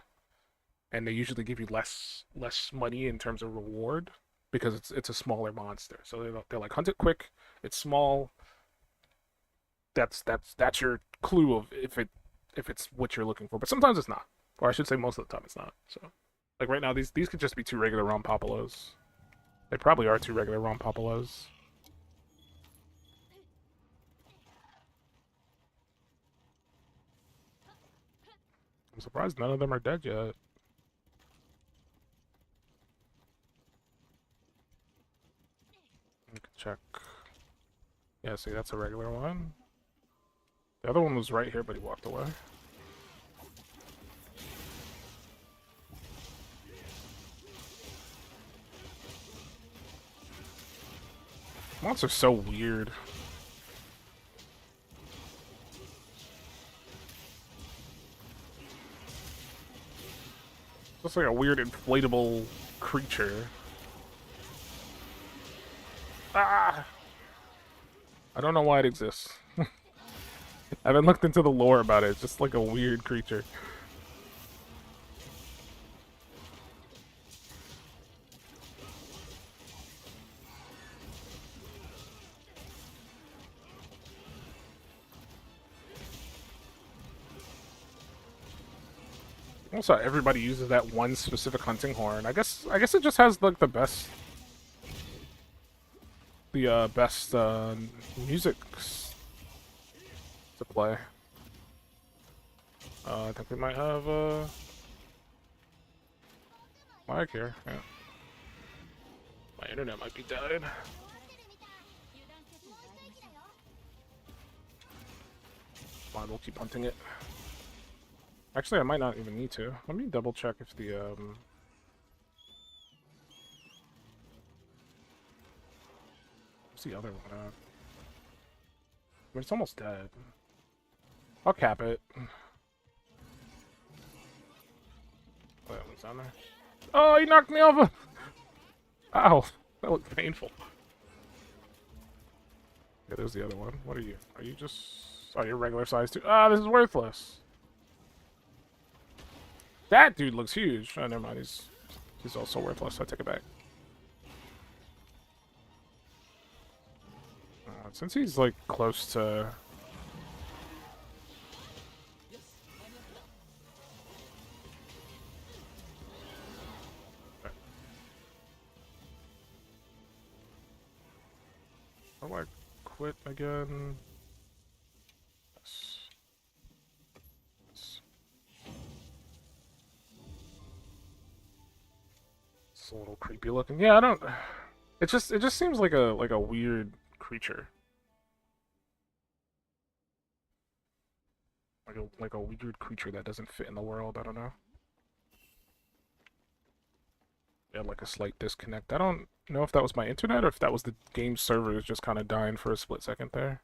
Speaker 2: and they usually give you less money in terms of reward because it's a smaller monster. So they're like, hunt it quick. It's small. That's your clue of if it's what you're looking for. But sometimes it's not, or I should say most of the time it's not. So, like right now, these could just be 2 regular Rompopolos. They probably are 2 regular Rompopolos. I'm surprised none of them are dead yet. We can check. Yeah, see, that's a regular one. The other one was right here, but he walked away. Monster's so weird. Just like a weird inflatable creature. Ah! I don't know why it exists. I haven't looked into the lore about it. It's just like a weird creature. Also, everybody uses that one specific hunting horn. I guess it just has like the best music to play. I think we might have lag here. Yeah. My internet might be dead. Fine, we'll keep hunting it. Actually, I might not even need to. Let me double check if the what's the other one at? I mean, it's almost dead. I'll cap it. Oh, that one's down there. Oh, he knocked me off! Ow, that looked painful. Yeah, there's the other one. What are you? Are you just... Oh, you're regular size too. Ah, this is worthless. That dude looks huge. Oh, never mind. He's also worthless. I take it back. Since he's like close to... How do I quit again? Yes. Yes. It's a little creepy looking. Yeah, I don't... It just seems like a weird creature. Like a weird creature that doesn't fit in the world. I don't know. Yeah, like a slight disconnect. I don't know if that was my internet or if that was the game servers just kind of dying for a split second there.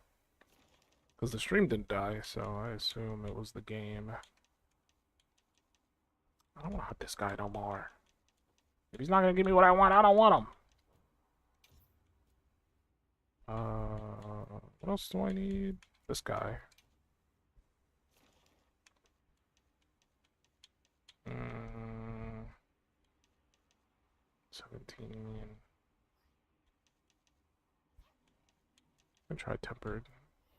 Speaker 2: Because the stream didn't die, so I assume it was the game. I don't want to hunt this guy no more. If he's not going to give me what I want, I don't want him. What else do I need? This guy. 17. I try tempered.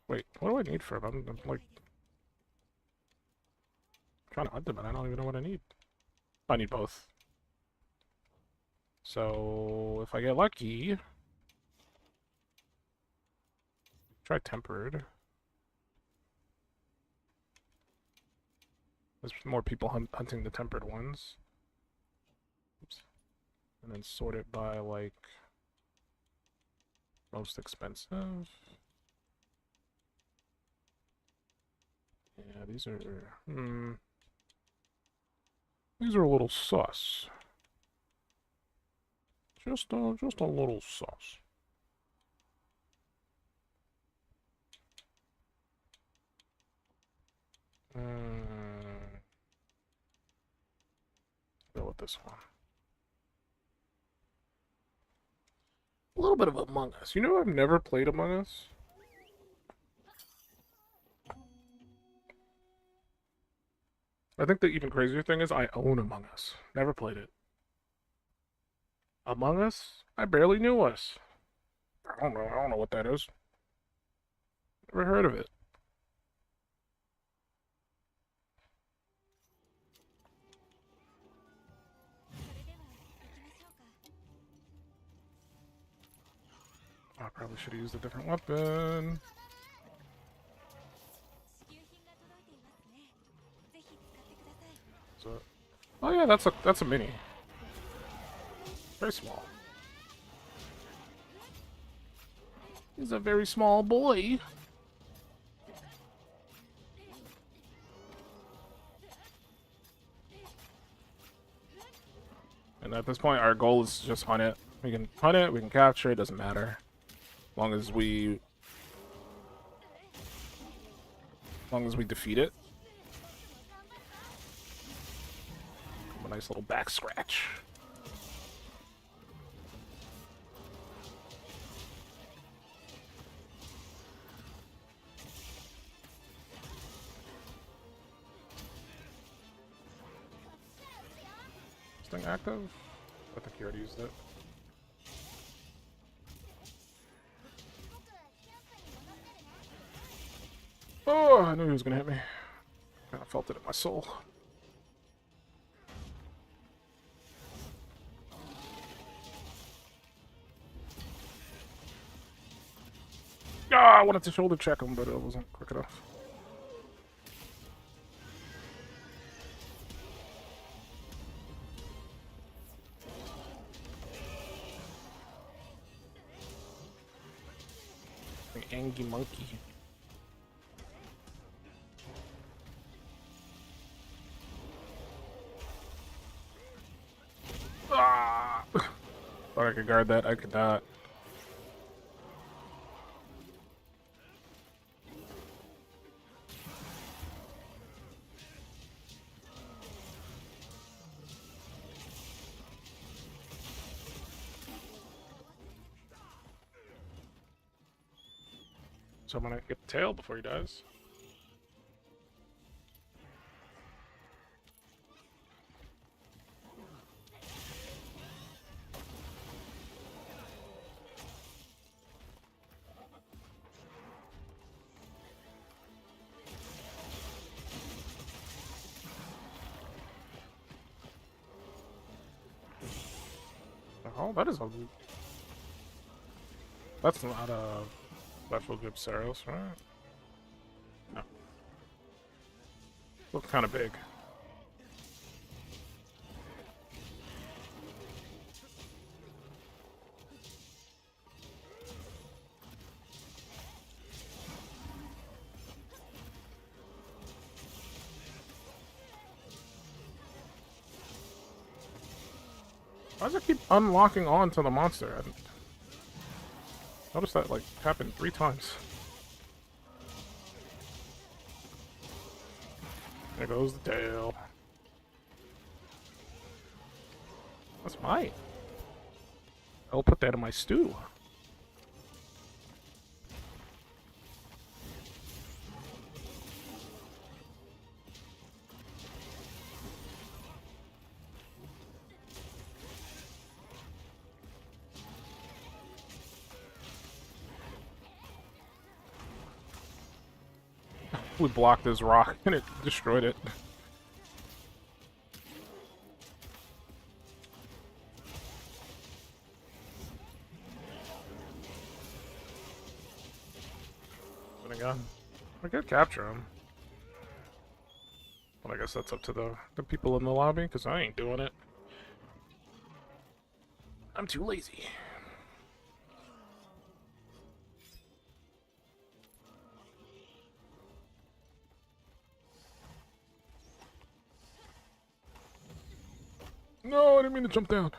Speaker 2: Wait, what do I need for him? I'm like trying to hunt him, and I don't even know what I need. I need both. So if I get lucky, try tempered. There's more people hunting the tempered ones. Oops. And then sort it by, like, most expensive. Yeah, these are... These are a little sus. Just a little sus. Go with this one. A little bit of Among Us. You know, I've never played Among Us. I think the even crazier thing is I own Among Us. Never played it. Among Us? I barely knew us. I don't know what that is. Never heard of it. I probably should have used a different weapon. that? Oh yeah, that's a mini. Very small.
Speaker 3: He's a very small boy.
Speaker 2: And at this point, our goal is to just hunt it. We can hunt it, we can capture it, doesn't matter. As long as we defeat it. A nice little back scratch. This thing active? I think he already used it. Oh, I knew he was gonna hit me. I felt it in my soul. Ah, I wanted to shoulder check him, but it wasn't quick enough. The Angie monkey. Ah! Thought I could guard that. I could not. So I'm gonna get the tail before he dies. Oh, that is a... That's not a... Left will give Saros, right? No. Looks kind of big. Why does it keep unlocking onto the monster? I noticed that, like, happened 3 times. There goes the tail. That's mine. I'll put that in my stew. We blocked his rock and it destroyed it. But again, we could capture him. But I guess that's up to the people in the lobby, because I ain't doing it. I'm too lazy. No, I didn't mean to jump down.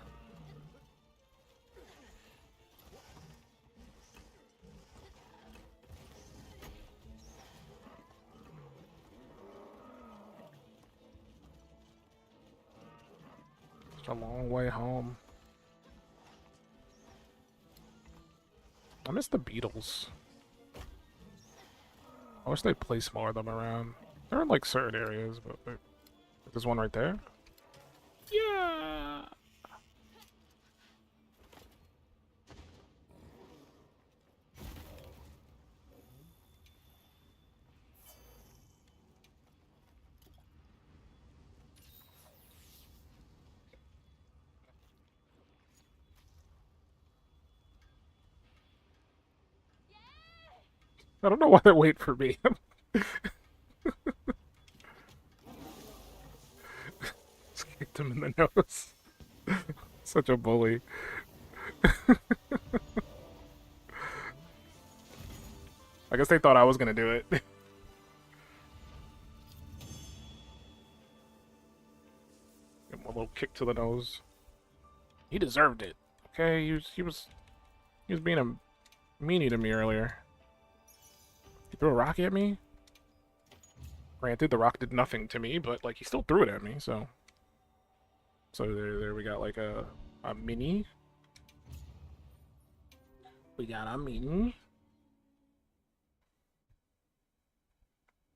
Speaker 2: It's a long way home. I miss the Beatles. I wish they'd place more of them around. They're in like certain areas, but there's one right there. Yeah. I don't know why they wait for me. popped him in the nose. Such a bully. I guess they thought I was gonna do it. Give him a little kick to the nose. He deserved it. Okay, he was being a meanie to me earlier. He threw a rock at me. Granted, the rock did nothing to me, but like he still threw it at me. So there we got like a mini. We got a mini.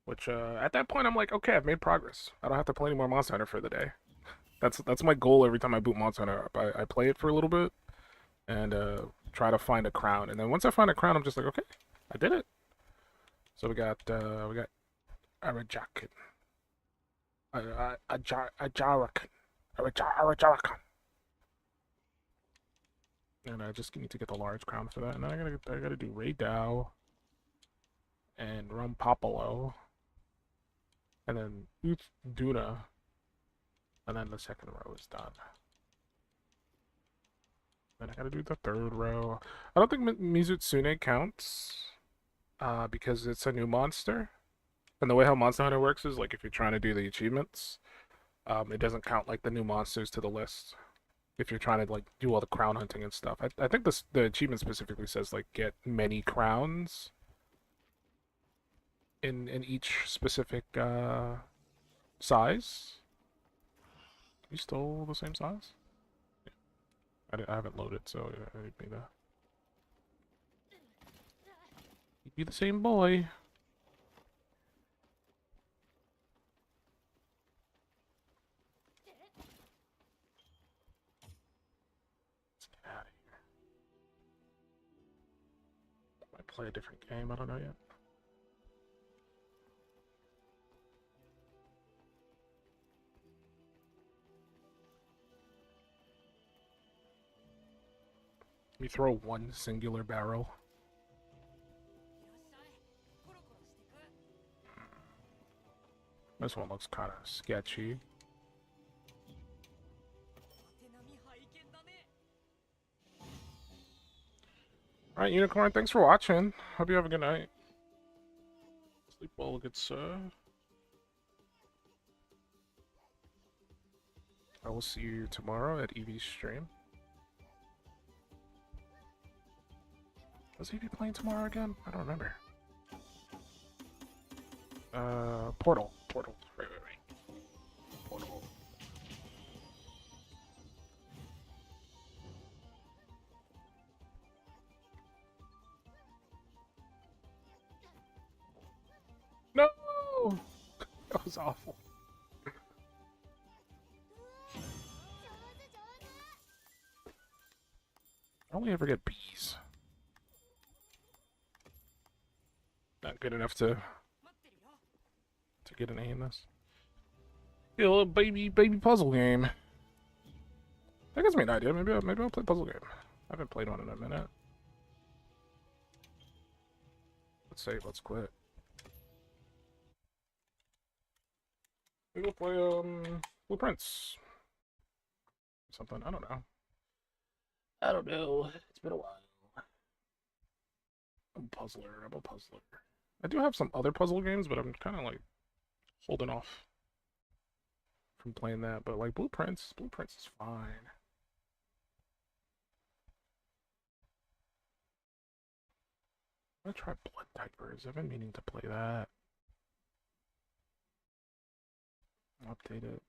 Speaker 2: Which at that point I'm like, okay, I've made progress. I don't have to play any more Monster Hunter for the day. That's my goal every time I boot Monster Hunter up. I play it for a little bit and try to find a crown, and then once I find a crown, I'm just like, okay, I did it. So we got Arajakan. Ajarakan. Arajarakan. And I just need to get the large crown for that. And then I gotta do Ray Dow and Rumpopolo. And then Uth Duna. And then the second row is done. Then I gotta do the third row. I don't think Mizutsune counts. Because it's a new monster. And the way how Monster Hunter works is like if you're trying to do the achievements, it doesn't count like the new monsters to the list. If you're trying to like do all the crown hunting and stuff. I think the achievement specifically says like get many crowns in each specific size. You still the same size? Yeah. I haven't loaded, so I need me to be the same boy. Let's get out of here. Might play a different game, I don't know yet. Let me throw one singular barrel. This one looks kind of sketchy. Alright, Unicorn, thanks for watching. Hope you have a good night. Sleep well, good sir. I will see you tomorrow at Eevee's stream. Was Eevee playing tomorrow again? I don't remember. Portal. Right. Portal. No! That was awful. I only ever get B's. Not good enough to get an A in this. Yeah, a little baby puzzle game. That gives me an idea. Maybe I'll play puzzle game. I haven't played one in a minute. Let's save. Let's quit. Maybe we'll play Blueprints. Something. I don't know. It's been a while. I'm a puzzler. I do have some other puzzle games, but I'm kind of like holding off from playing that. But like Blueprints is fine. I'm gonna try Blood Diapers. I've been meaning to play that. Update it.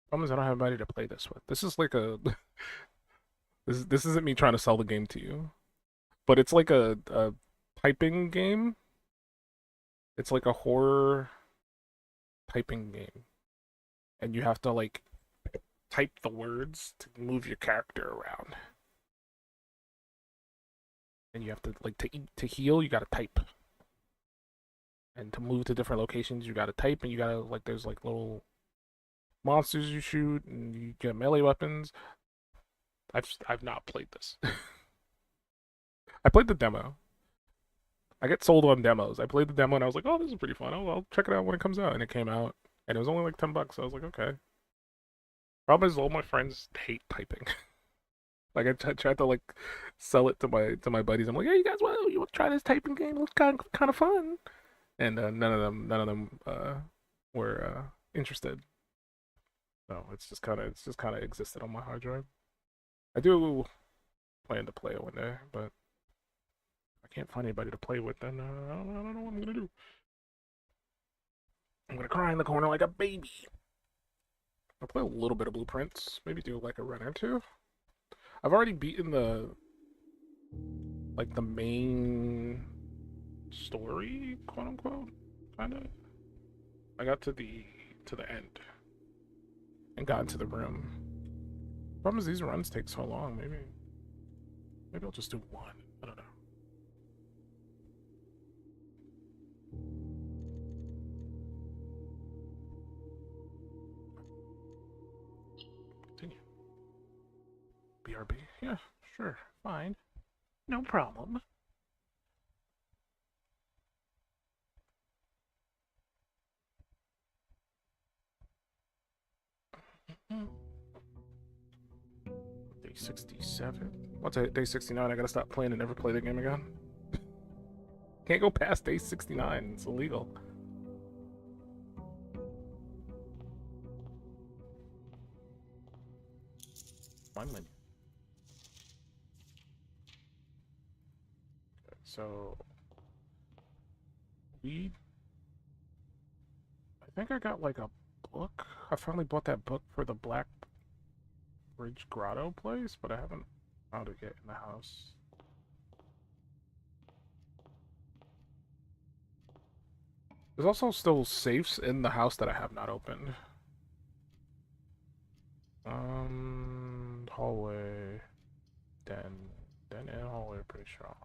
Speaker 2: Problem is I don't have anybody to play this with. This is like a this isn't me trying to sell the game to you, but it's like a typing game. It's like a horror typing game, and you have to like type the words to move your character around, and you have to like to heal you gotta type, and to move to different locations you gotta type, and you gotta like there's like little monsters you shoot, and you get melee weapons. I've not played this. I played the demo. I get sold on demos. I played the demo and I was like, oh, this is pretty fun. I'll check it out when it comes out. And it came out. And it was only like $10. So I was like, okay. Problem is, all my friends hate typing. Like I tried to like sell it to my buddies. I'm like, hey, you want to try this typing game? It looks kind of fun. And none of them were interested. So it's just kind of existed on my hard drive. I do plan to play it one day, but I can't find anybody to play with. Then I don't know what I'm gonna do. I'm gonna cry in the corner like a baby. I'll play a little bit of Blueprints. Maybe do like a run or two. I've already beaten the main story, quote unquote, kind of. I got to the end and got into the room. Problem is these runs take so long. Maybe I'll just do one. I don't know. Continue. BRB? Yeah, sure, fine. No problem. Day 67? What's day 69? I gotta stop playing and never play the game again? Can't go past day 69. It's illegal. Finally. Okay, so I think I got like a book. I finally bought that book for the Black Bridge Grotto place, but I haven't found it yet in the house. There's also still safes in the house that I have not opened. Hallway, den and hallway are pretty strong.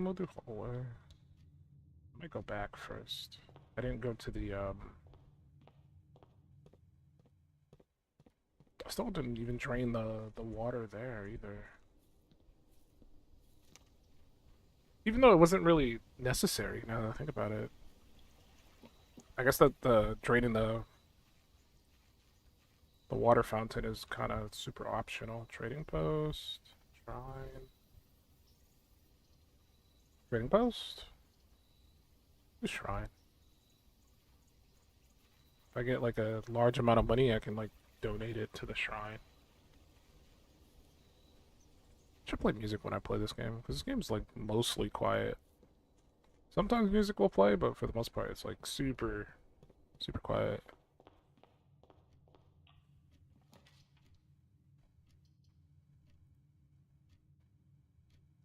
Speaker 2: We'll do hallway. I might go back first. I didn't go to the I still didn't even drain the water there either. Even though it wasn't really necessary, now that I think about it. I guess that the draining the water fountain is kind of super optional. Trading post, shrine, trading post, the shrine. If I get like a large amount of money, I can like donate it to the shrine. Should play music when I play this game, because this game's like mostly quiet. Sometimes music will play, but for the most part it's like super quiet.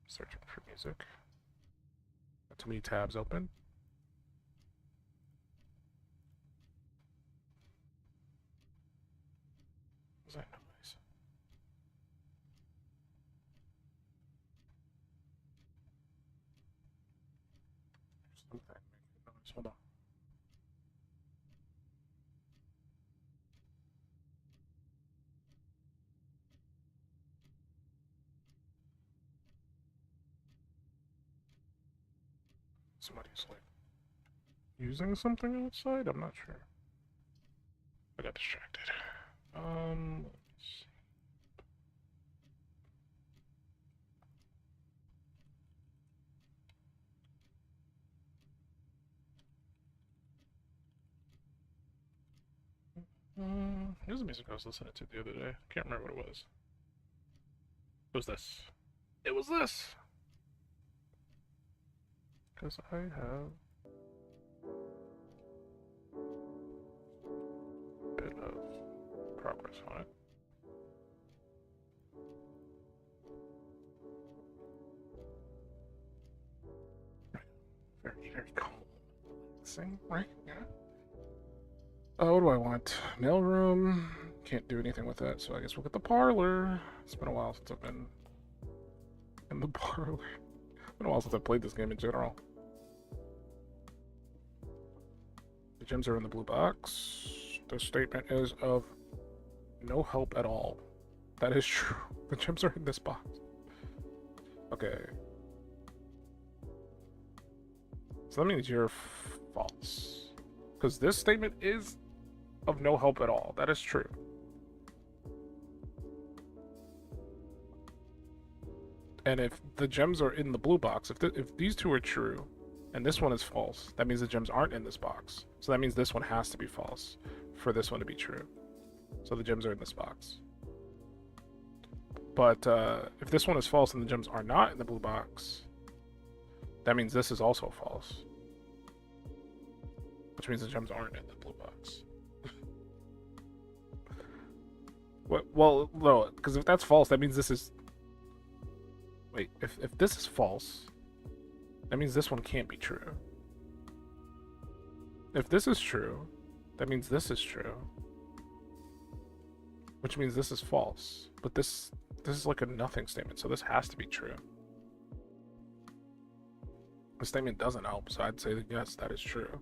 Speaker 2: Searching for music. Got too many tabs open. Is that noise? Something making noise. Hold on. Somebody's like using something outside? I'm not sure. I got distracted. Let's see. Here's the music I was listening to the other day. I can't remember what it was. It was this. It was this! Because I have a bit of progress on it. Very cool. Sing, right? Yeah. What do I want? Mailroom. Can't do anything with that, so I guess we'll get the parlor. It's been a while since I've been in the parlor. It's been a while since I've played this game in general. The gems are in the blue box. The statement is of no help at all. That is true. The gems are in this box. Okay. So that means you're false. Because this statement is of no help at all. That is true. And if the gems are in the blue box, if these two are true, and this one is false, that means the gems aren't in this box. So that means this one has to be false for this one to be true. So the gems are in this box. But if this one is false and the gems are not in the blue box, that means this is also false. Which means the gems aren't in the blue box. Well, no, because if that's false, that means this is... Wait, if this is false, that means this one can't be true. If this is true, that means this is true. Which means this is false. But this is like a nothing statement, so this has to be true. The statement doesn't help, so I'd say that yes, that is true.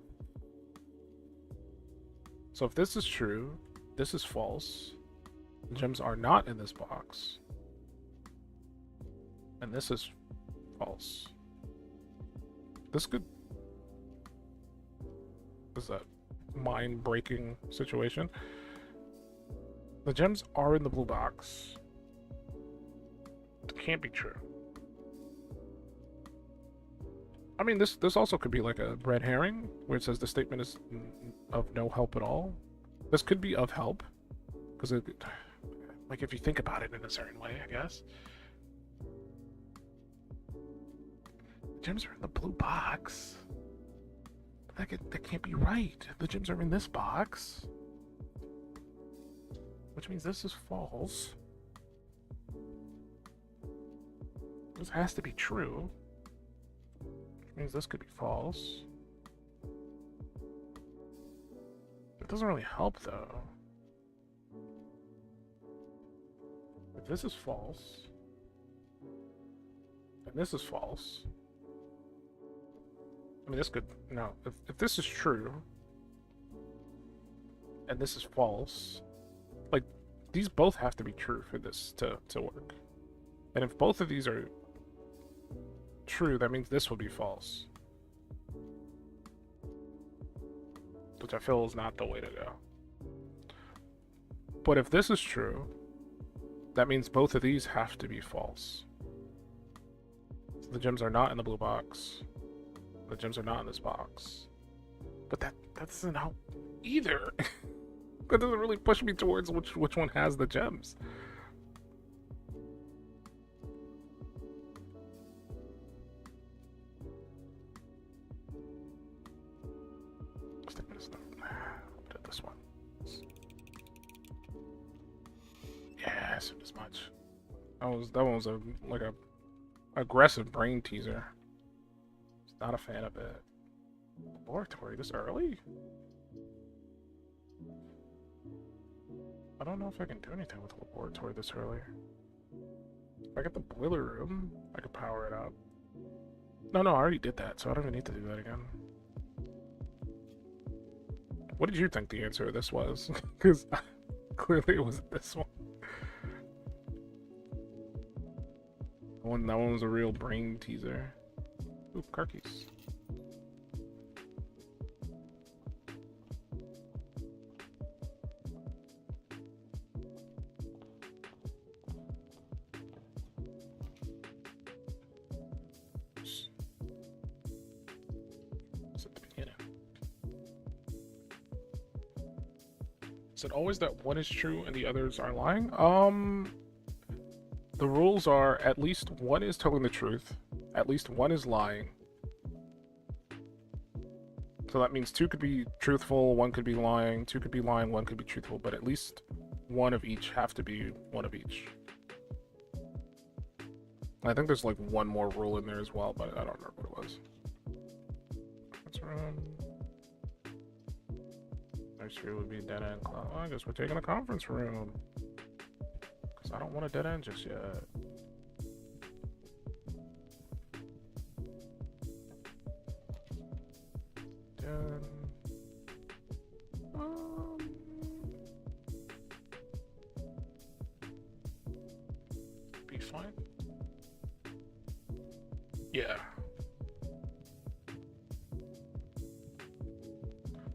Speaker 2: So if this is true, this is false. The gems are not in this box. And this is false. This could... Is that mind-breaking situation? The gems are in the blue box. It can't be true. I mean, this also could be like a red herring, where it says the statement is of no help at all. This could be of help, because it... Like, if you think about it in a certain way, I guess. The gems are in the blue box. That can't be right. The gems are in this box. Which means this is false. This has to be true. Which means this could be false. It doesn't really help, though. If this is false, and this is false, I mean, this could... No, if this is true, and this is false, like, these both have to be true for this to work. And if both of these are true, that means this would be false. Which I feel is not the way to go. But if this is true, that means both of these have to be false. So the gems are not in the blue box. The gems are not in this box. But that doesn't help either. That doesn't really push me towards which one has the gems. This one. Yeah, I assumed as much. That one was a aggressive brain teaser. Not a fan of it. Laboratory this early? I don't know if I can do anything with the laboratory this early. If I get the boiler room, I could power it up. No, I already did that, so I don't even need to do that again. What did you think the answer to this was? Because clearly it was this one. That one was a real brain teaser. Ooh, car keys. It's at the beginning. Is it always that one is true and the others are lying? The rules are at least one is telling the truth, at least one is lying. So that means two could be truthful, one could be lying, two could be lying, one could be truthful, but at least one of each have to be one of each. I think there's like one more rule in there as well, but I don't remember what it was. Conference room. Next year would be dead end cloud. Oh, I guess we're taking a conference room. Because I don't want a dead end just yet. Dead. Be fine. Yeah.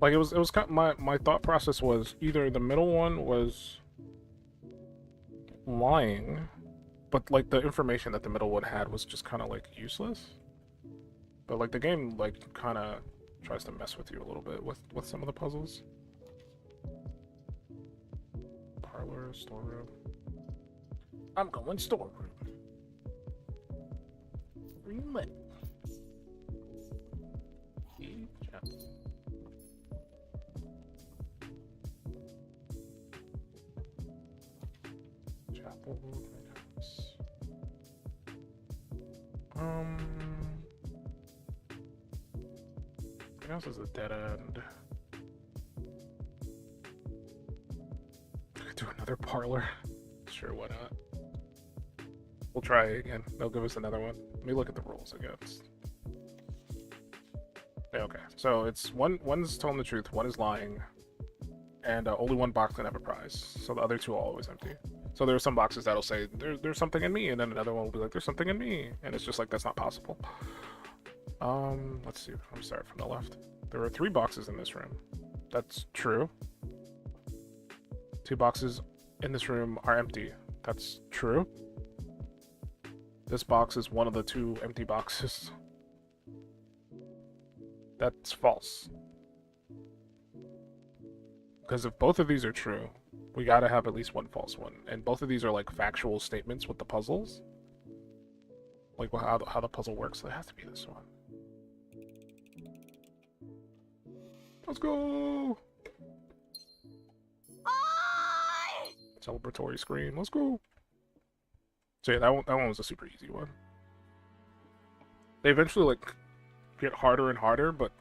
Speaker 2: Like it was kind of, my thought process was either the middle one was lying, but like the information that the middle one had was just kind of like useless. But like the game like kind of tries to mess with you a little bit with some of the puzzles. Parlor, storeroom. I'm going storeroom. Relit. Chapel. What else is a dead end? Do another parlor. Sure, why not? We'll try it again. They'll give us another one. Let me look at the rules again. Yeah, okay, so it's one's telling the truth, one is lying, and only one box can have a prize. So the other two are always empty. So there are some boxes that'll say there's something in me, and then another one will be like there's something in me, and it's just like that's not possible. Let's see. Let me start from the left. There are 3 boxes in this room. That's true. 2 boxes in this room are empty. That's true. This box is one of the 2 empty boxes. That's false. Because if both of these are true, we gotta have at least one false one. And both of these are like factual statements with the puzzles. Like how the puzzle works, so it has to be this one. Let's go! Celebratory scream, let's go! So yeah, that one was a super easy one. They eventually like get harder and harder, but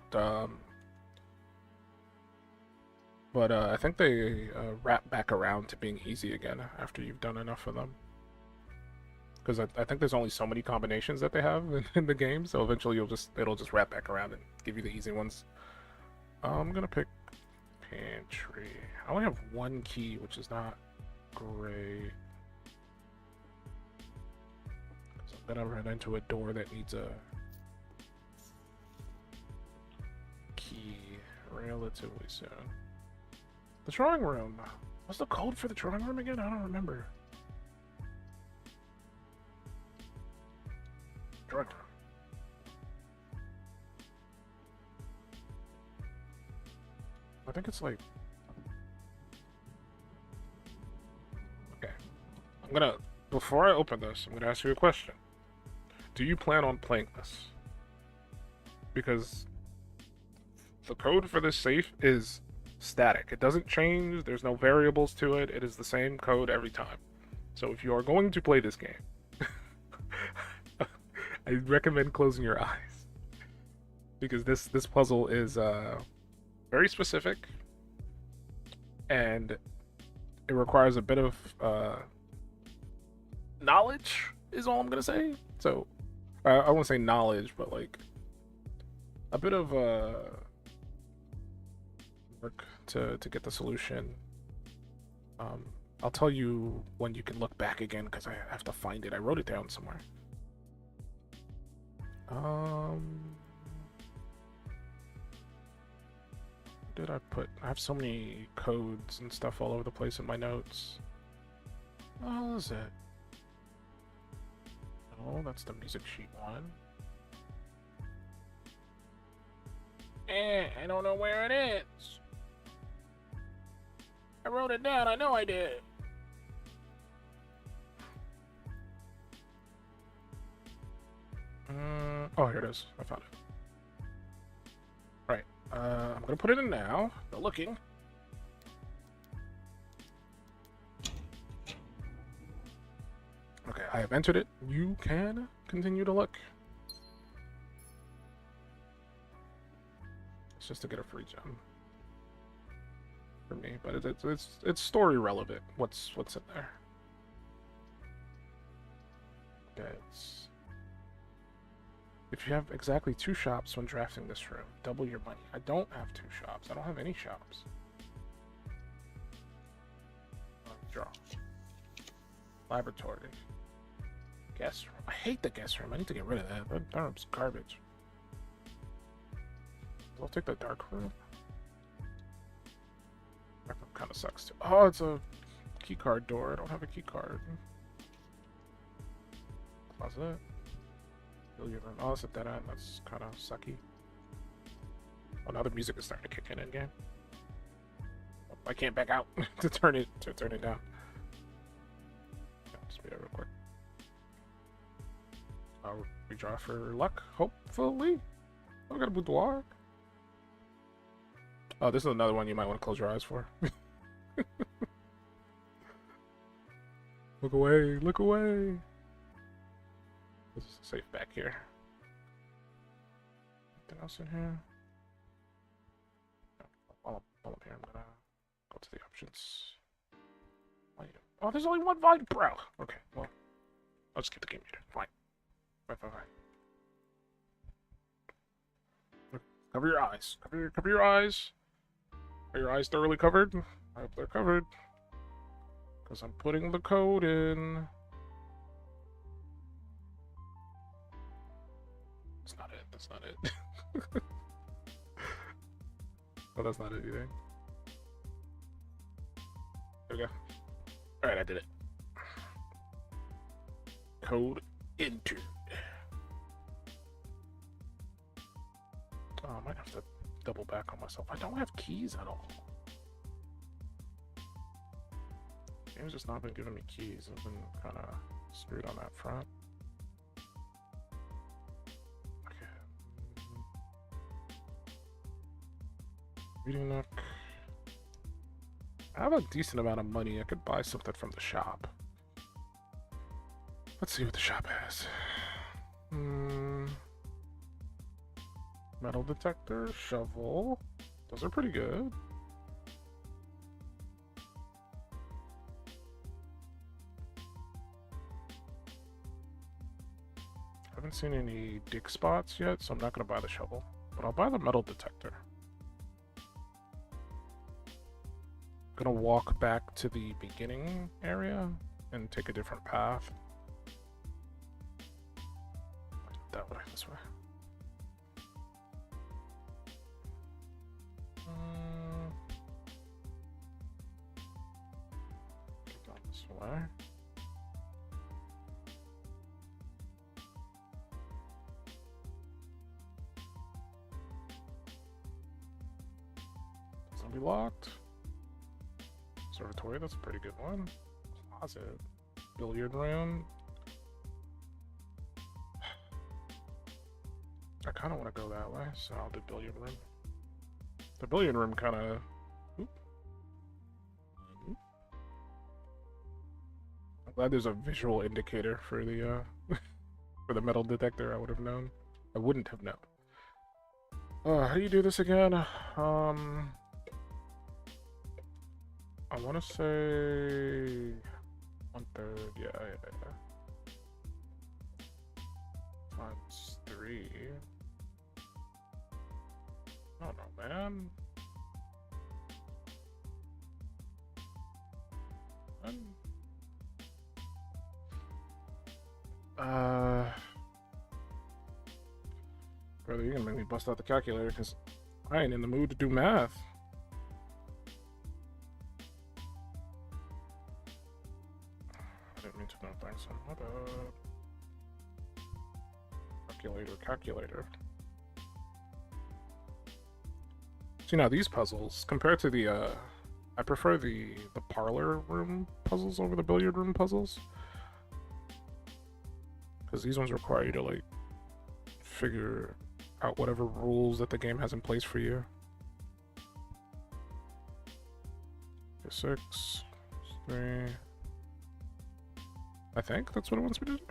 Speaker 2: I think they wrap back around to being easy again after you've done enough of them. Because I think there's only so many combinations that they have in the game, so eventually it'll just wrap back around and give you the easy ones. I'm gonna pick pantry. I only have 1 key, which is not great. So I'm gonna run into a door that needs a key relatively soon. The drawing room. What's the code for the drawing room again? I don't remember. Drawing room. I think it's like... Okay. Before I open this, I'm gonna ask you a question. Do you plan on playing this? Because the code for this safe is static. It doesn't change. There's no variables to it. It is the same code every time. So if you are going to play this game, I recommend closing your eyes, because this puzzle is very specific, and it requires a bit of knowledge is all I'm gonna say. So I won't say knowledge, but like a bit of work to get the solution. I'll tell you when you can look back again, because I have to find it. I wrote it down somewhere. Did I put? I have so many codes and stuff all over the place in my notes. Oh, is it? Oh, that's the music sheet one. I don't know where it is. I wrote it down. I know I did. Oh, here it is. I found it. Right. I'm gonna put it in now. No looking. Okay, I have entered it. You can continue to look. It's just to get a free gem for me, but it's story relevant. What's in there? Okay, if you have exactly 2 shops when drafting this room, double your money. I don't have 2 shops. I don't have any shops. Draw. Laboratory. Guest room. I hate the guest room. I need to get rid of that. That room's garbage. I'll take the dark room. kind of sucks too. Oh, it's a keycard door. I don't have a keycard. Closet. Billiard room. Oh, it's a dead end. That's kind of sucky. Oh, now the music is starting to kick in game. Oh, I can't back out to turn it down. Yeah, just be real quick. I'll redraw for luck, hopefully. Oh, we got a boudoir. Oh, this is another one you might want to close your eyes for. Look away, look away. This is safe back here. Anything else in here? While I'm here, I'm gonna go to the options. Oh, there's only one volume, bro. Okay, well, I'll just get the game muted. Fine. Fine. Look, cover your eyes. Cover your eyes. Are your eyes thoroughly covered? I hope they're covered. Because I'm putting the code in. That's not it. That's not it. Oh, that's not it either. There we go. Alright, I did it. Code entered. Oh, I might have to double back on myself. I don't have keys at all. Game's just not been giving me keys. I've been kind of screwed on that front. Okay. Reading nook. I have a decent amount of money. I could buy something from the shop. Let's see what the shop has. Metal detector, shovel. Those are pretty good. Haven't seen any dig spots yet, so I'm not going to buy the shovel. But I'll buy the metal detector. Gonna walk back to the beginning area and take a different path. That way, this way. Down this way. It's gonna be locked. Observatory, that's a pretty good one. Closet. Billiard room. I kind of want to go that way, so I'll do billiard room. The billiard room kind of... I'm glad there's a visual indicator for the for the metal detector. I would have known. I wouldn't have known. How do you do this again? I want to say 1/3. Yeah. Times 3. I don't know, man. Brother, you're gonna make me bust out the calculator because I ain't in the mood to do math. I didn't mean to know things. What calculator. See, now these puzzles, compared to the, I prefer the parlor room puzzles over the billiard room puzzles. Because these ones require you to, like, figure out whatever rules that the game has in place for you. 6, 3. I think that's what it wants me to do.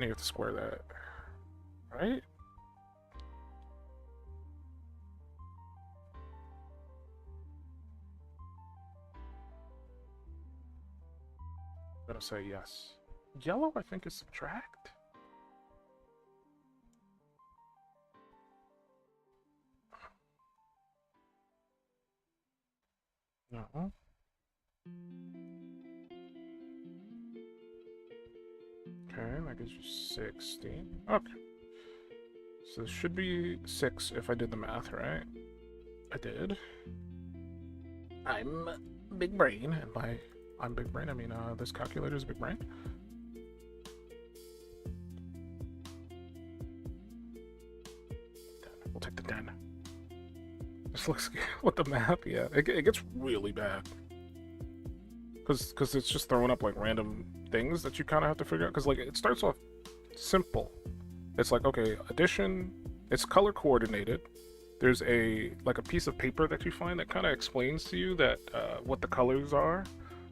Speaker 2: And you have to square that, right? I'm gonna say yes. Yellow, I think, is subtract. No. Okay, that gives you 60. Okay. So this should be 6 if I did the math right. I did. I'm big brain, and by I'm big brain, I mean this calculator is big brain. We'll take the 10. This looks with the map, yeah. It gets really bad. Because it's just throwing up like random things that you kind of have to figure out. Because like it starts off simple. It's like, okay, addition, it's color coordinated. There's a piece of paper that you find that kind of explains to you that what the colors are,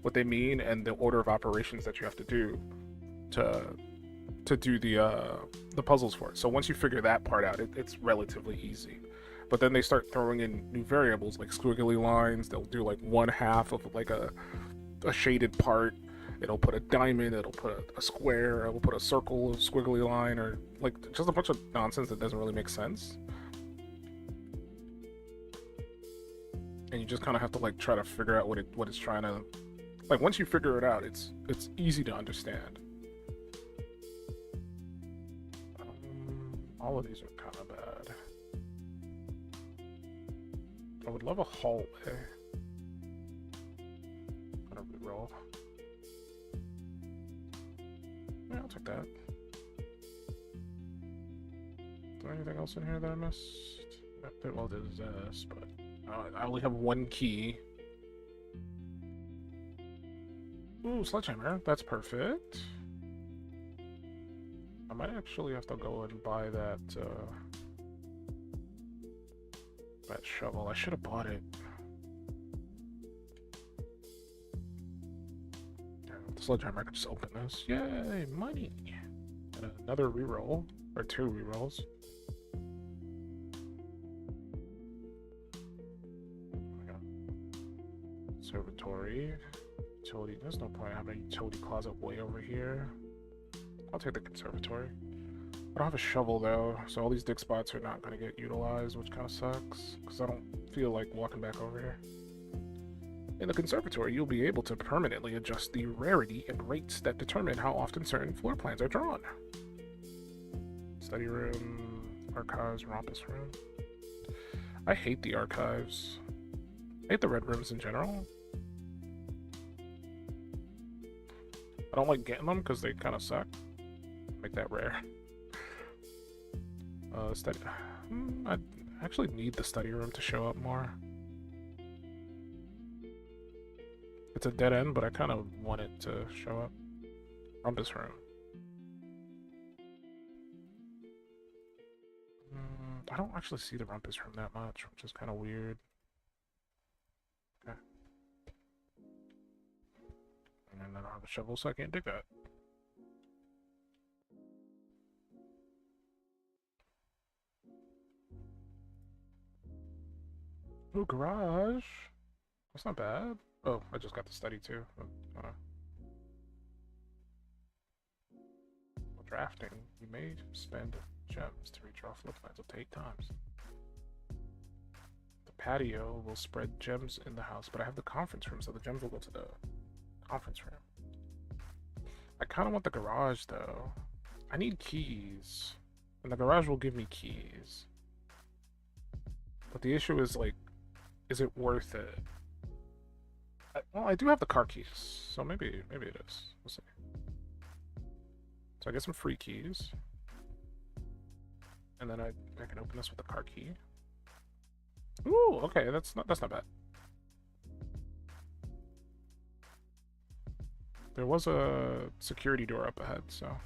Speaker 2: what they mean, and the order of operations that you have to do to do the puzzles for it. So once you figure that part out, it's relatively easy. But then they start throwing in new variables like squiggly lines. They'll do like one half of like a shaded part. It'll put a diamond, it'll put a square, it'll put a circle, a squiggly line, or like just a bunch of nonsense that doesn't really make sense. And you just kind of have to like try to figure out what it's trying to, like once you figure it out, it's easy to understand. All of these are kind of bad. I would love a hallway. I'm gonna reroll. Yeah, I'll take that. Is there anything else in here that I missed? Well, there's this, but I only have one key. Ooh, sledgehammer. That's perfect. I might actually have to go and buy that shovel. I should have bought it. The sledgehammer, I could just open this. Yay, money! And another reroll, or 2 rerolls. Conservatory. Utility. There's no point having a utility closet way over here. I'll take the conservatory. I don't have a shovel though, so all these dig spots are not going to get utilized, which kind of sucks, because I don't feel like walking back over here. In the conservatory, you'll be able to permanently adjust the rarity and rates that determine how often certain floor plans are drawn. Study room, archives, rompus room. I hate the archives. I hate the red rooms in general. I don't like getting them because they kind of suck. Make that rare. Study. I actually need the study room to show up more. It's a dead end, but I kind of want it to show up. Rumpus room. I don't actually see the rumpus room that much, which is kind of weird. Okay. And I don't have a shovel, so I can't dig that. Oh, garage. That's not bad. Oh, I just got the study too. Drafting. You may spend gems to redraw floor plans up to 8 times. The patio will spread gems in the house, but I have the conference room, so the gems will go to the conference room. I kind of want the garage though. I need keys, and the garage will give me keys. But the issue is like, is it worth it? Well, I do have the car keys, so maybe it is. We'll see. So I get some free keys, and then I can open this with the car key. Ooh, okay, that's not bad. There was a security door up ahead, so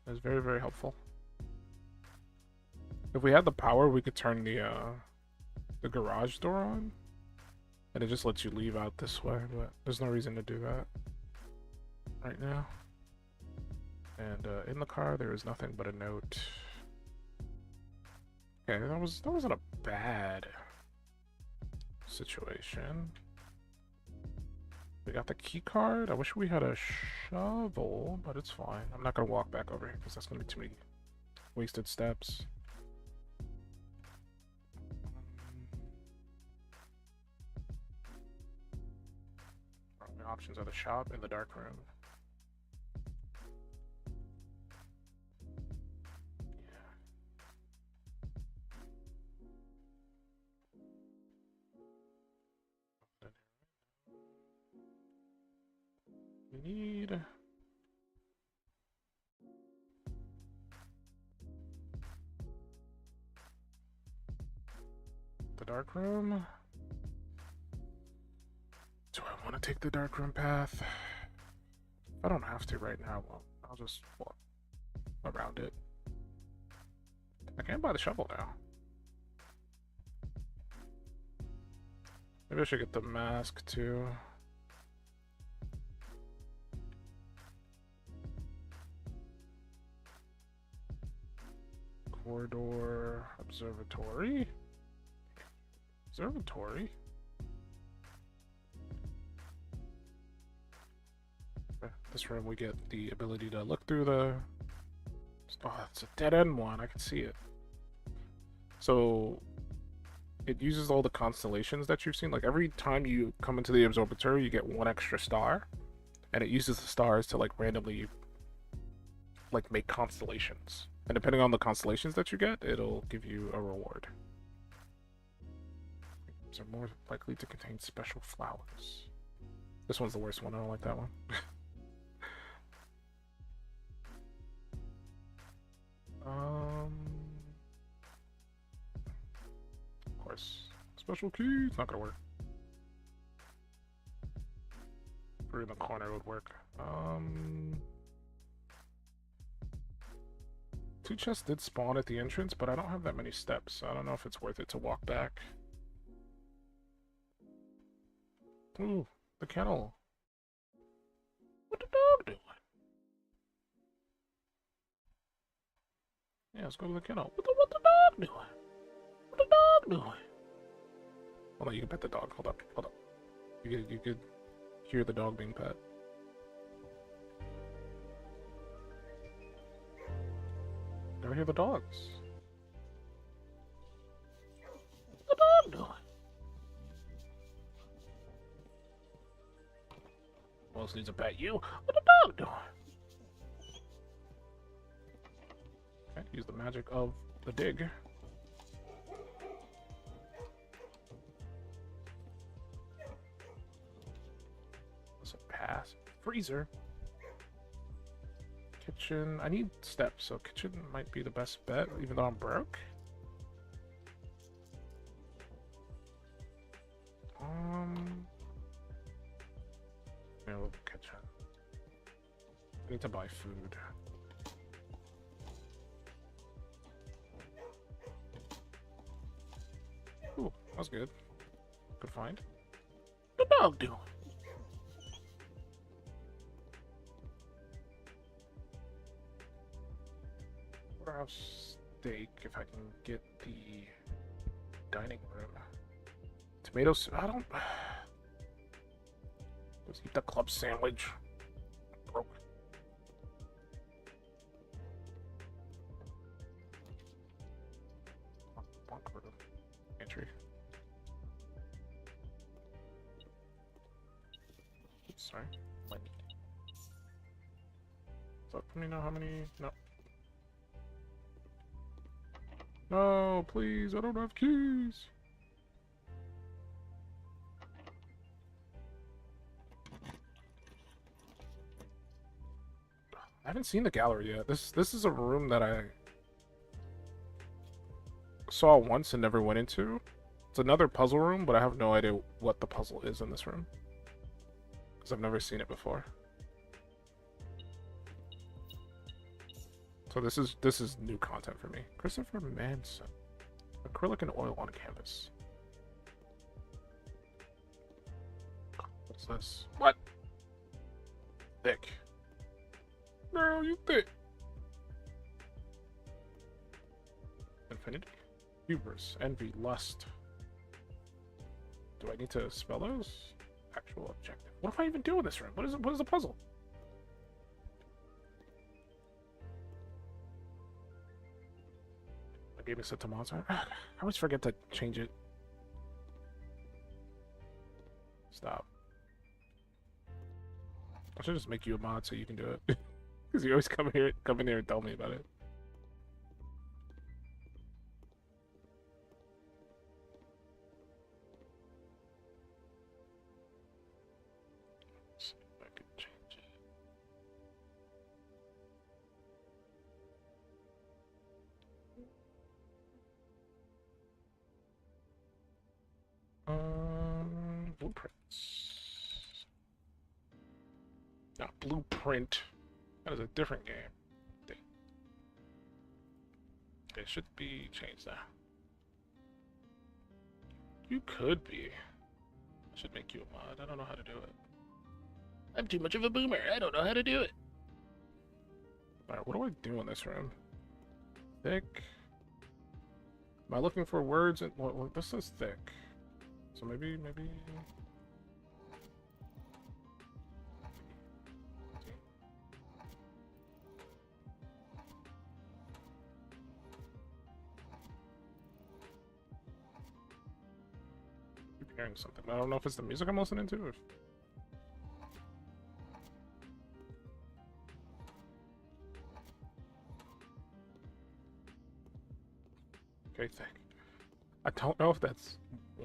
Speaker 2: it was very, very helpful. If we had the power, we could turn the garage door on, and it just lets you leave out this way, but there's no reason to do that right now. And in the car, there is nothing but a note. Okay, that wasn't a bad situation. We got the key card. I wish we had a shovel, but it's fine. I'm not gonna walk back over here because that's gonna be too many wasted steps. The options are the shop and the dark room. We need. The dark room. Do I want to take the dark room path? I don't have to right now. Well, I'll just walk around it. I can buy the shovel now. Maybe I should get the mask too. Corridor, observatory. Observatory. This room we get the ability to look through the. Oh, it's a dead end one. I can see it. So it uses all the constellations that you've seen. Like every time you come into the observatory, you get one extra star, and it uses the stars to like randomly like make constellations. And depending on the constellations that you get, it'll give you a reward. These are more likely to contain special flowers. This one's the worst one. I don't like that one. Of course, special key. It's not gonna work. Or in the corner would work. Two chests did spawn at the entrance, but I don't have that many steps, so I don't know if it's worth it to walk back. Ooh, the kennel. What the dog doing? Yeah, let's go to the kennel. What the dog doing? What the dog doing? Hold on, you can pet the dog. Hold up, hold up. You could hear the dog being pet. Never hear the dogs. What the dog doing? Who else needs to pet you? What the dog doing? Okay, use the magic of the dig. That's a pass. Freezer. Kitchen. I need steps, so kitchen might be the best bet, even though I'm broke. Yeah, we'll kitchen. I need to buy food. Ooh, that was good. Good find. What the dog doing? Porterhouse steak, if I can get the dining room. Tomatoes, I don't. Let's eat the club sandwich. Broke. Entry. Oops, sorry. Might need. So let me know how many. No. No, please, I don't have keys. I haven't seen the gallery yet. This is a room that I saw once and never went into. It's another puzzle room, but I have no idea what the puzzle is in this room, because I've never seen it before. So this is new content for me. Christopher Manson. Acrylic and oil on canvas. What's this? What? Thick. Girl, you thick. Infinity. Hubris. Envy. Lust. Do I need to spell those? Actual objective. What if I even do in this room? What is it? What is the puzzle? Gave us a tomato. I always forget to change it. Stop. I should just make you a mod so you can do it. Because you always come in here and tell me about it. Let's see if I can change it. Blueprints. Not Blueprint. That is a different game. They should be changed now. You could be. I should make you a mod. I don't know how to do it.
Speaker 3: I'm too much of a boomer. I don't know how to do it.
Speaker 2: Alright, what do I do in this room? Thick. Am I looking for words? Well, this is thick. So maybe. Keep hearing something. I don't know if it's the music I'm listening to. Or... Okay, thick. I don't know if that's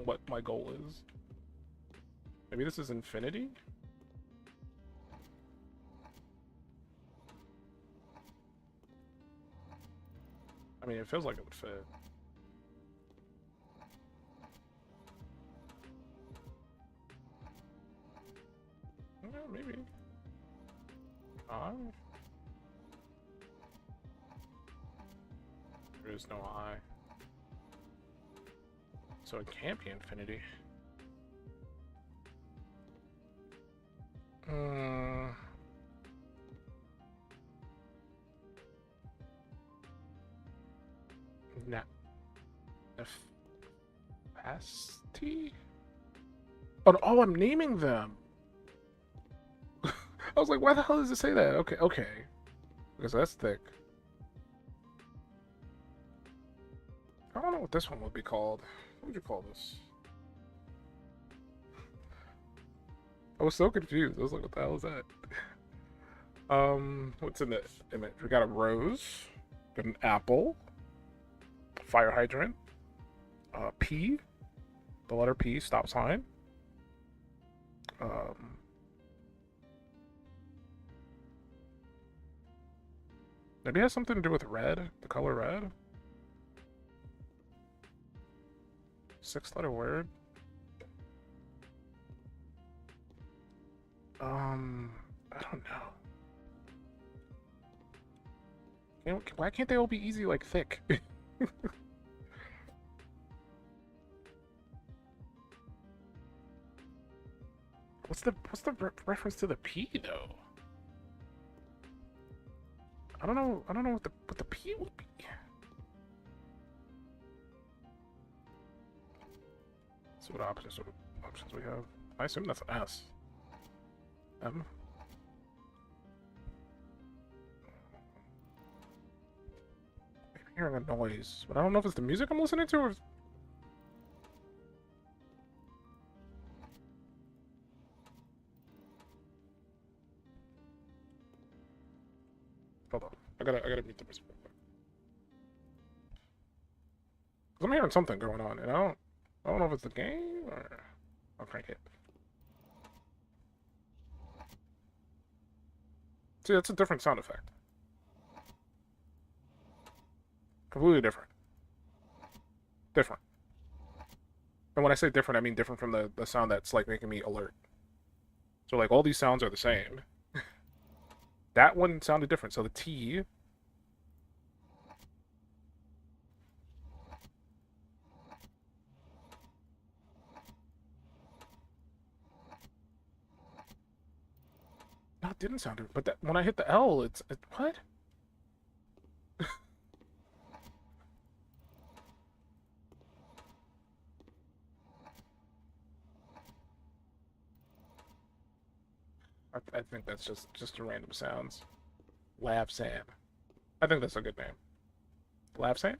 Speaker 2: what my goal is. Maybe this is infinity? I mean, it feels like it would fit. Yeah, maybe. There is no eye. So it can't be infinity. Nah. Capacity? Oh, I'm naming them. I was like, why the hell does it say that? Okay. Because that's thick. I don't know what this one would be called. What would you call this? I was so confused. I was like, what the hell is that? What's in the image? We got a rose, got an apple, fire hydrant, P, the letter P, stop sign. Maybe it has something to do with red, the color red. 6-letter word. I don't know. Why can't they all be easy like thick? What's the reference to the P though? I don't know what the P would be. Let's see what options we have. I assume that's an S. M. I'm hearing a noise, but I don't know if it's the music I'm listening to or. Hold on, I gotta mute the music. Cause I'm hearing something going on, and I don't know if it's the game or I'll crank it. See, that's a different sound effect. Completely different. Different. And when I say different, I mean different from the sound that's like making me alert. So like all these sounds are the same. That one sounded different. So the T. No, it didn't sound it. But that, when I hit the L, it's what? I think that's just a random sounds. Lapsan. I think that's a good name. Lapsan?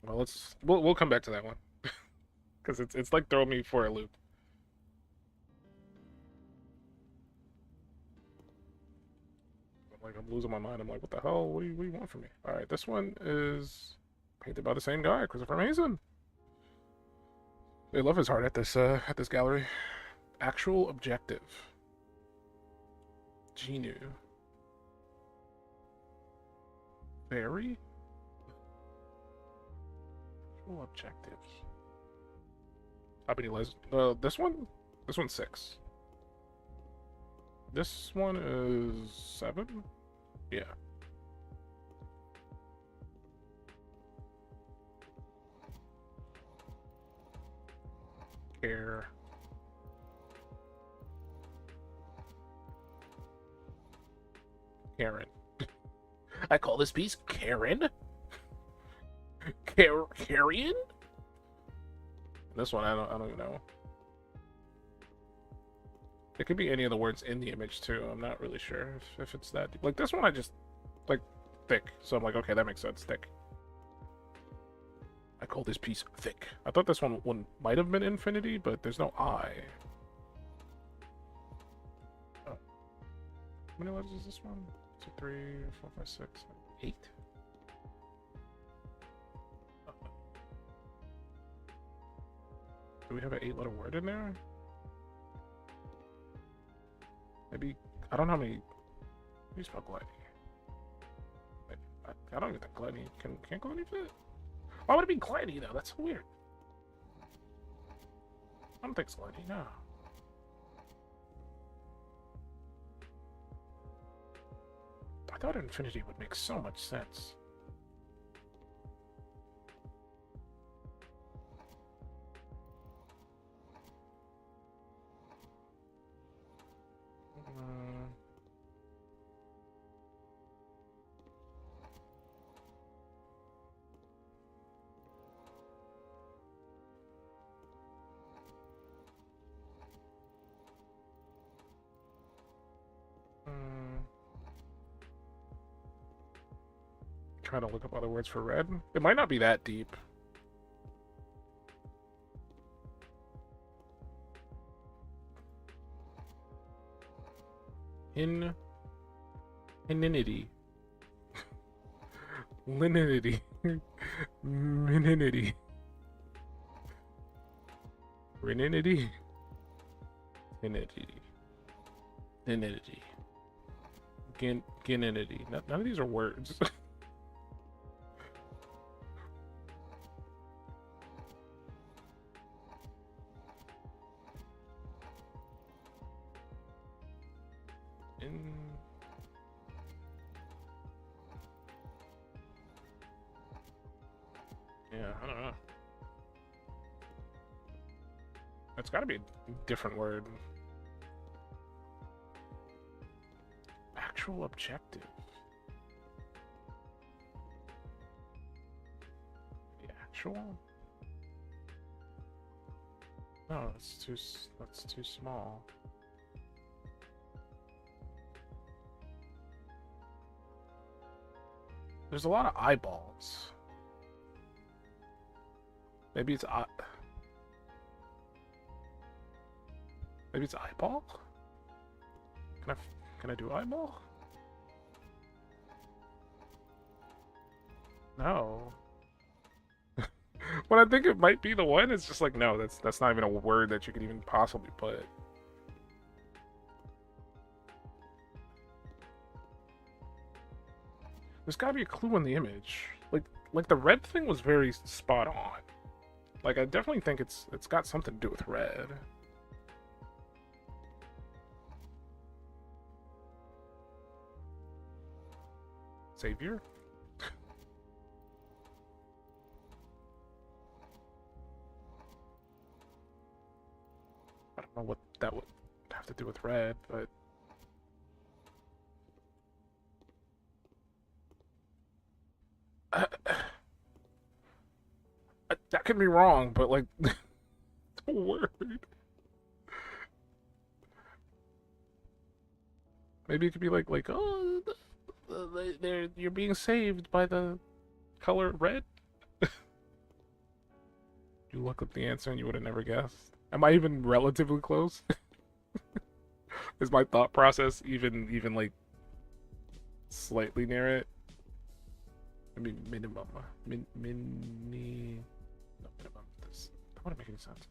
Speaker 2: Well, we'll come back to that one. Cuz it's like throwing me for a loop. Like I'm losing my mind. I'm like, what the hell? What do you want from me? All right, this one is painted by the same guy, Christopher Mason. They love his art at this gallery. Actual objective. Genu. Very. Actual objectives. How many les? This one? This one's 6. This one is 7? Yeah. Care. Karen.
Speaker 3: I call this piece Karen. Carrion?
Speaker 2: This one I don't even know. It could be any of the words in the image too. I'm not really sure if it's that deep. Like this one I just like thick. So I'm like, okay, that makes sense. Thick. I call this piece thick. I thought this one might have been infinity, but there's no I. Oh. How many letters is this one? 2, 3, 4, 5, 6, 8. Do we have an 8-letter word in there? Maybe, I don't know how many. How do you spell gluttony? I don't even think gluttony can gluttony fit? Why would it be gluttony though? That's so weird. I don't think it's gluttony, no. I thought infinity would make so much sense. Trying to look up other words for red. It might not be that deep. Hininity. Lininity. Mininity. Reninity. Hinity. Hinity. Gininity. None of these are words. Yeah, I don't know. It's gotta be a different word. Actual objective. The actual? No, that's too small. There's a lot of eyeballs. Maybe it's maybe it's eyeball? Can I do eyeball? No. When I think it might be the one, it's just like no, that's not even a word that you could even possibly put. There's gotta be a clue in the image. Like the red thing was very spot on. Like I definitely think it's got something to do with red. Savior? I don't know what that would have to do with red, but that could be wrong, but like it's a word. Maybe it could be like oh, you're being saved by the color red. You look up the answer and you would have never guessed. Am I even relatively close? Is my thought process even like slightly near it? I mean minimum. No, minimum. This that wouldn't make any sense.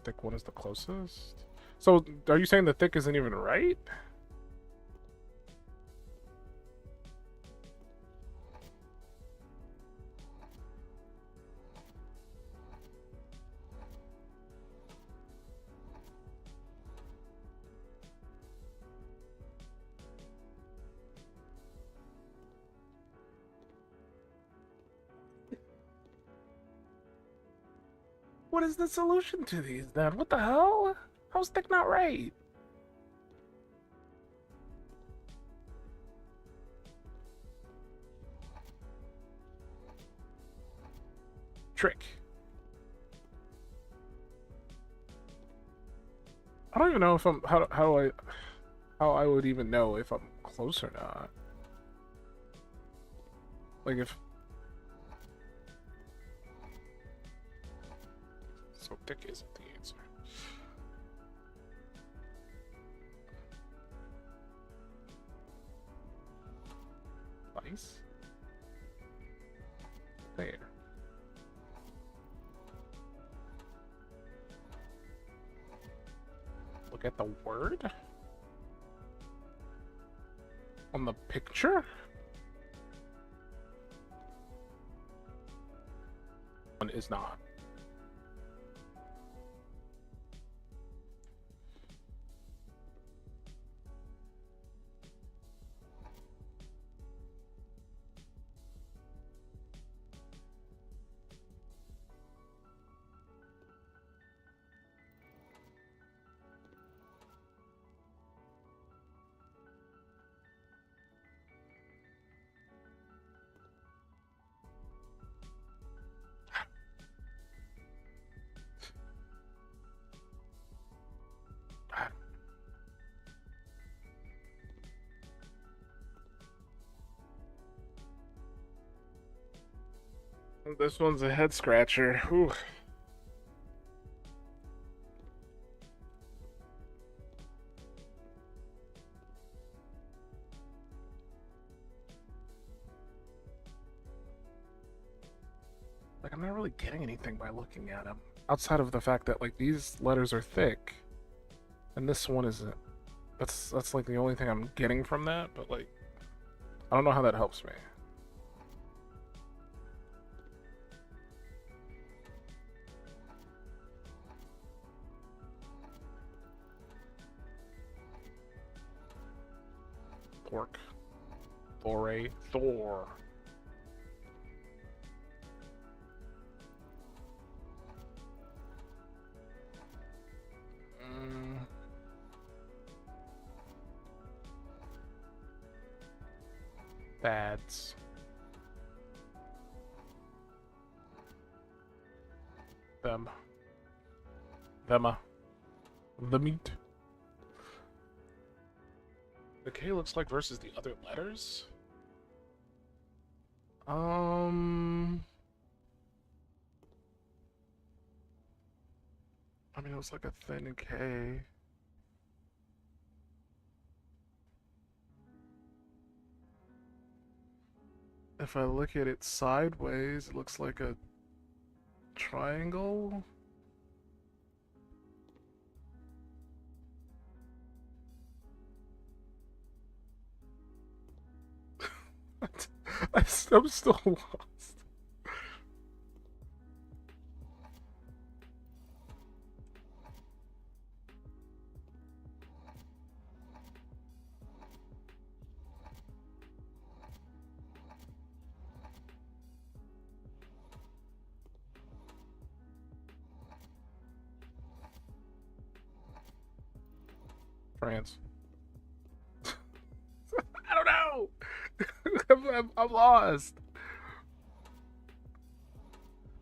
Speaker 2: thick one is the closest. So, are you saying the thick isn't even right? What is the solution to these then? What the hell? How's thick not right? Trick. I don't even know if I'm how I would even know if I'm close or not. Like if so thick isn't the answer. Nice. There. Look at the word on the picture. One is not. This one's a head scratcher. Ooh. Like, I'm not really getting anything by looking at them. Outside of the fact that, like, these letters are thick. And this one isn't. That's like the only thing I'm getting from that, but like I don't know how that helps me. Thork. Thor. Thor. Fads. Them. Thema. The meat. The K looks like versus the other letters? I mean, it was like a thin K. If I look at it sideways, it looks like a triangle. I'm still lost. France. I don't know. I'm lost.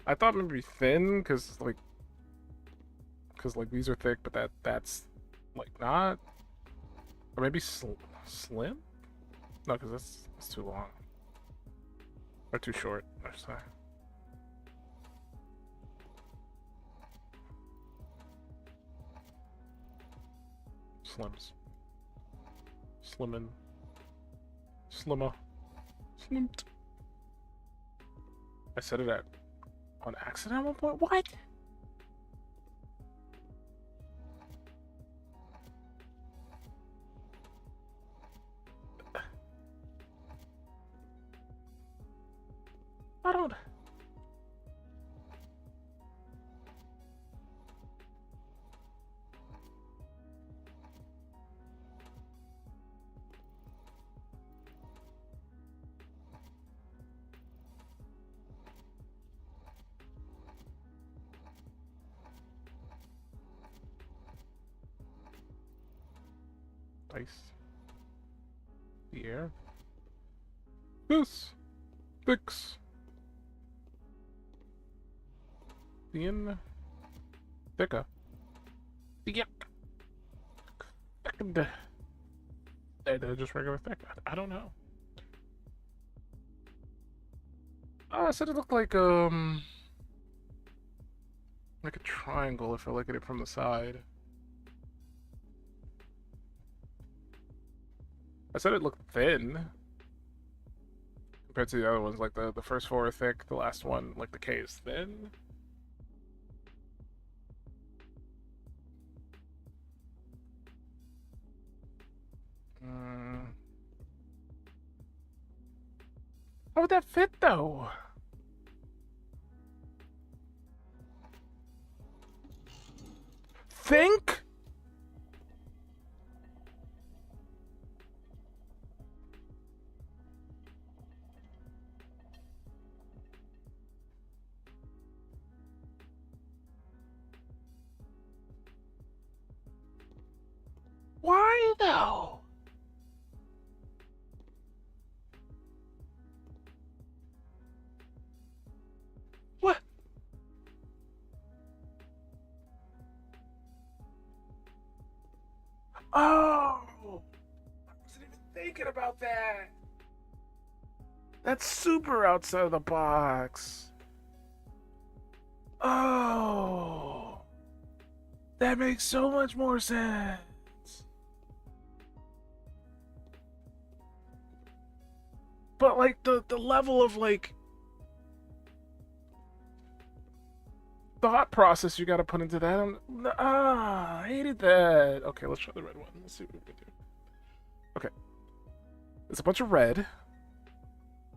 Speaker 2: I thought maybe thin, cause like these are thick, but that's like not, or maybe slim. No, cause that's too long or too short. I should say. Slims. Slimmin'. Slimmer. Slimped. I said it on accident at one point? What? I don't. Ice. The air. This. Fix. The in. Thicka. The yuck. Thickened. They're just regular thick. I don't know. I said it looked like a triangle if I look at it from the side. I said it looked thin compared to the other ones. Like the first four are thick, the last one, like the K, is thin. How would that fit though? Think? Why though? What? Oh, I wasn't even thinking about that. That's super outside of the box. Oh, that makes so much more sense. But like the level of like thought process you got to put into that. I hated that. Okay, let's try the red one. Let's see what we can do. Okay, there's a bunch of red.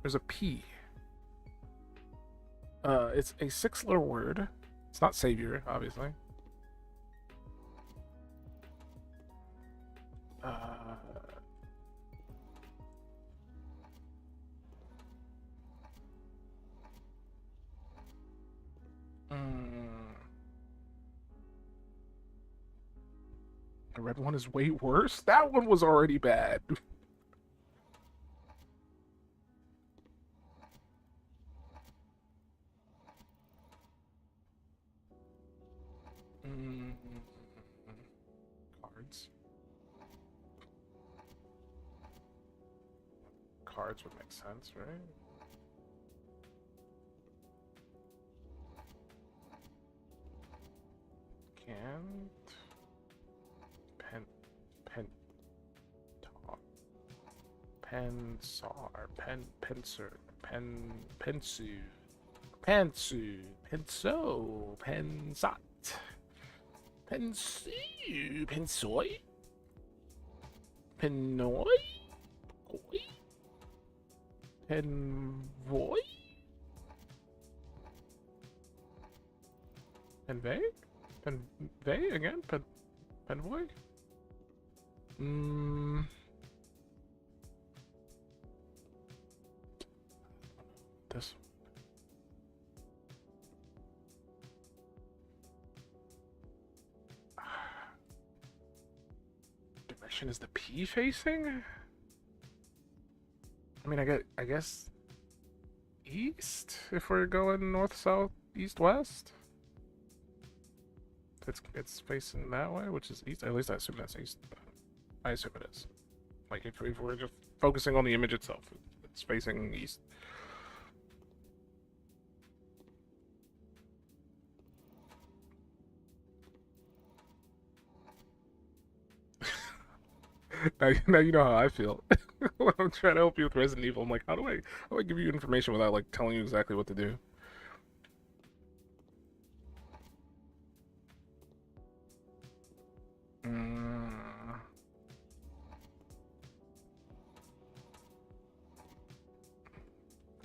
Speaker 2: There's a P. It's a 6-letter word. It's not savior, obviously. The red one is way worse. That one was already bad. Cards. Cards would make sense, right? Can't. Pensar, penser, pensu, penso, pensat, pensu, pensoi, penoi, koi, penvoy, penvey, penvey again, penvoy. This. Direction is the P facing? I mean, I guess east if we're going north, south, east, west. It's facing that way, which is east. At least I assume that's east. I assume it is. Like if we're just focusing on the image itself, it's facing east. Now you know how I feel when I'm trying to help you with Resident Evil. I'm like, how do I give you information without like telling you exactly what to do?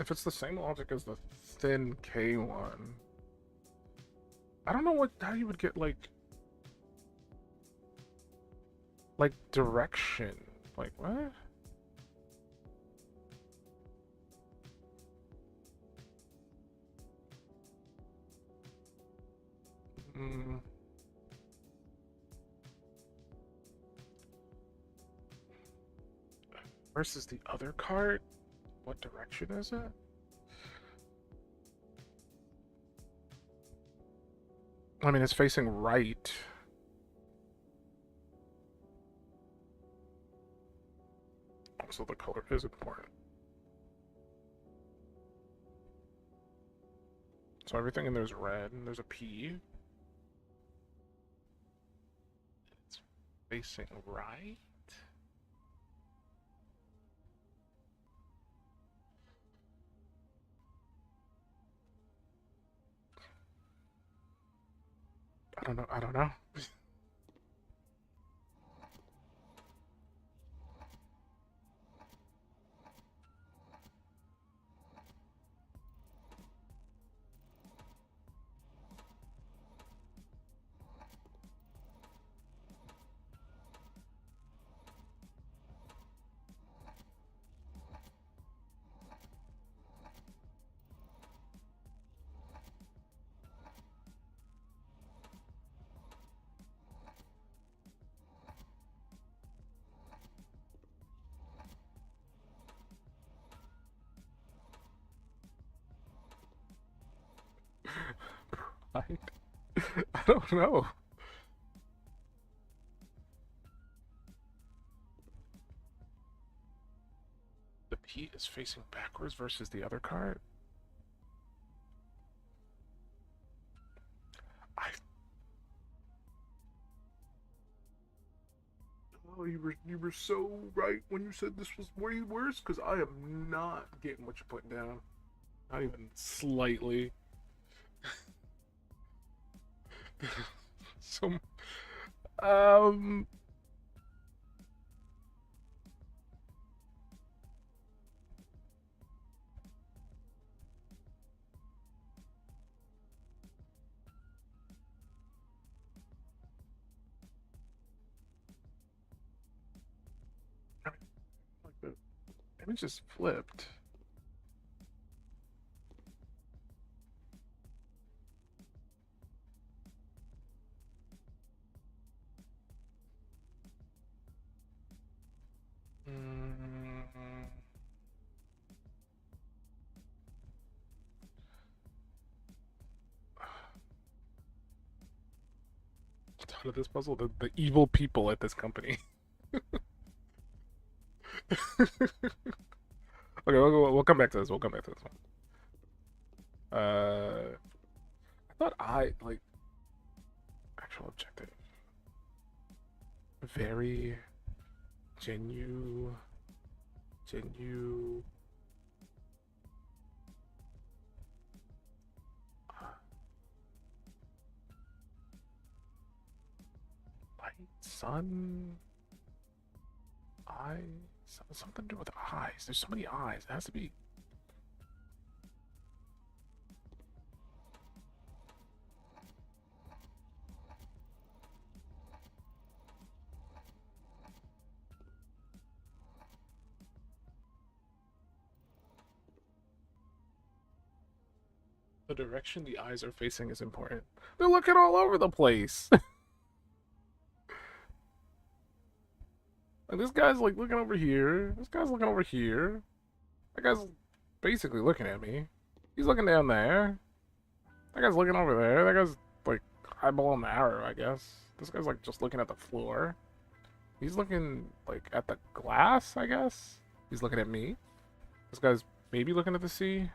Speaker 2: if it's the same logic as the thin K one, I don't know how you would get like direction. Like what? Mm. Versus the other cart? What direction is it? I mean, it's facing right. Also, the color is important. So everything in there's red, and there's a P. It's facing right. I don't know. I don't know. Right? I don't know. The P is facing backwards versus the other card. Oh, you were so right when you said this was way worse, because I am not getting what you're putting down. Not even slightly. So, like the image just flipped. Out of this puzzle, the evil people at this company. Okay, we'll come back to this. We'll come back to this one. I thought actual objective. Very genu. Light, sun, eye, something to do with eyes. There's so many eyes. It has to be. The direction the eyes are facing is important. They're looking all over the place. Like, this guy's like looking over here. This guy's looking over here. That guy's basically looking at me. He's looking down there. That guy's looking over there. That guy's like eyeballing the arrow, I guess. This guy's like just looking at the floor. He's looking like at the glass, I guess. He's looking at me. This guy's maybe looking at the C.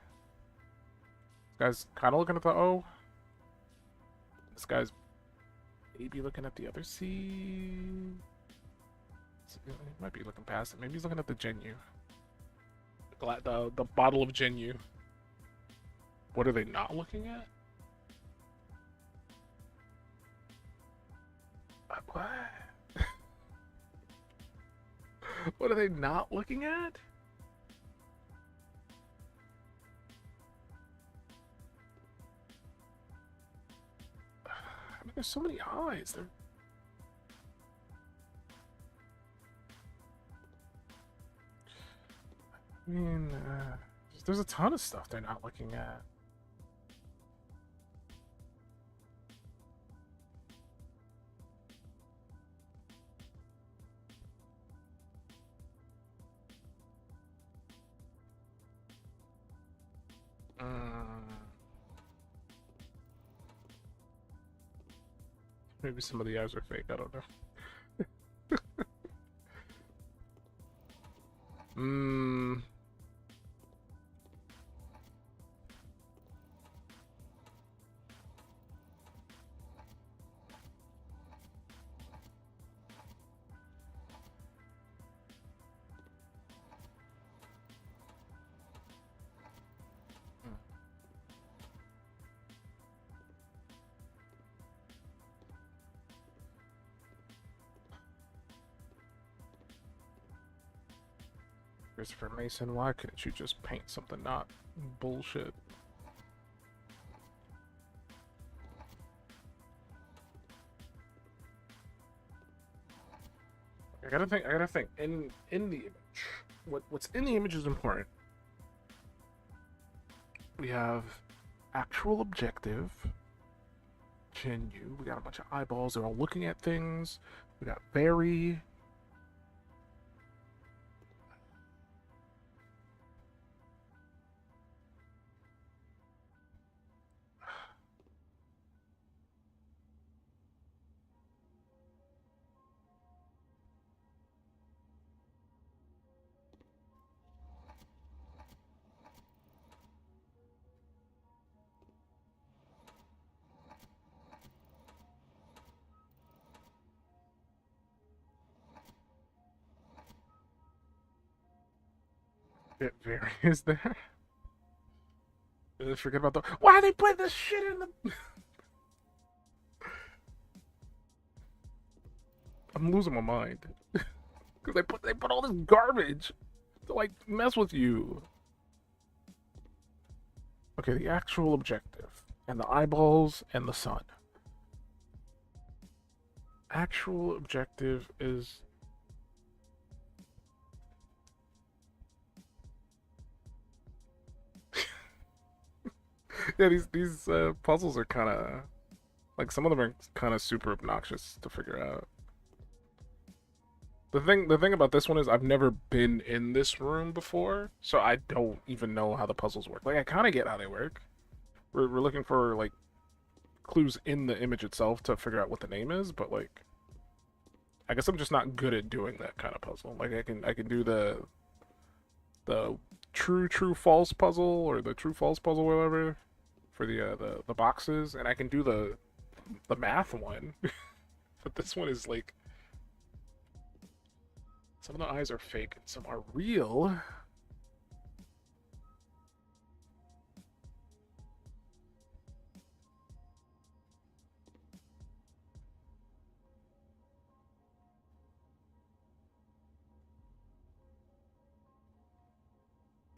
Speaker 2: This guy's kind of looking at the O. This guy's maybe looking at the other C. He might be looking past it. Maybe he's looking at the Genu. The bottle of Genu. What are they not looking at? What? What are they not looking at? mean, there's so many eyes. There. I mean, there's a ton of stuff they're not looking at. Maybe some of the eyes are fake. I don't know. Christopher Mason, why couldn't you just paint something not bullshit? I gotta think. In the image, what's in the image is important. We have actual objective, Jinyu. We got a bunch of eyeballs. They're all looking at things. We got Barry. It varies there. Did I forget about the? Why they put this shit in the? I'm losing my mind because they put all this garbage to like mess with you. Okay, the actual objective and the eyeballs and the sun. Actual objective is. Yeah, these puzzles are kind of like some of them are kind of super obnoxious to figure out. The thing about this one is I've never been in this room before, so I don't even know how the puzzles work. Like I kind of get how they work. We're looking for like clues in the image itself to figure out what the name is, but like I guess I'm just not good at doing that kind of puzzle. Like I can do the true false puzzle or the true false puzzle, whatever, for the boxes, and I can do the math one. But this one is like some of the eyes are fake and some are real.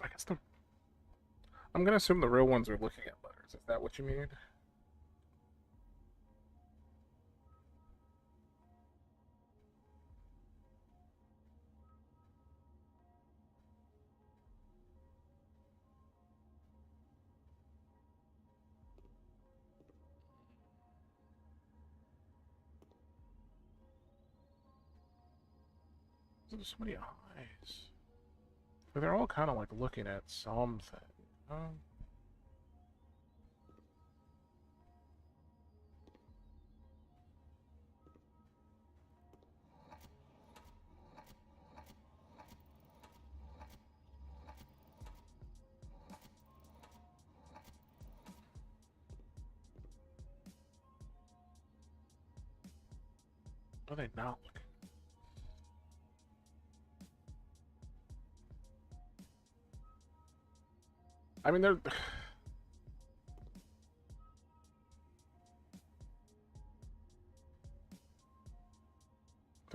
Speaker 2: I guess I'm gonna assume the real ones are looking at letters. Is that what you mean? There's so many eyes. But they're all kind of like looking at something. What are they not looking? I mean, they're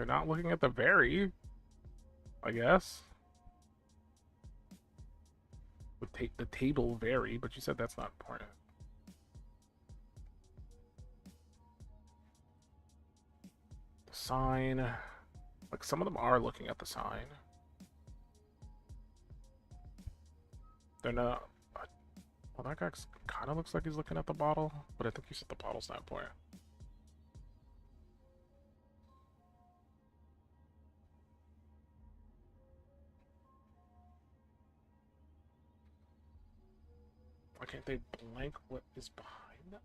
Speaker 2: not looking at the very, I guess. The table vary, but you said that's not important. Sign. Like, some of them are looking at the sign. They're not. Well, that guy kind of looks like he's looking at the bottle, but I think he's at the bottle standpoint. Why can't they blank what is behind them?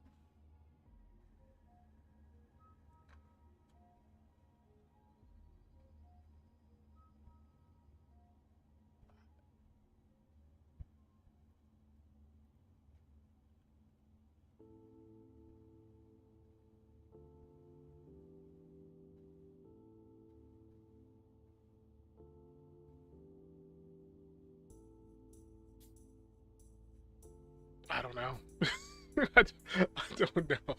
Speaker 2: I don't know. I don't know.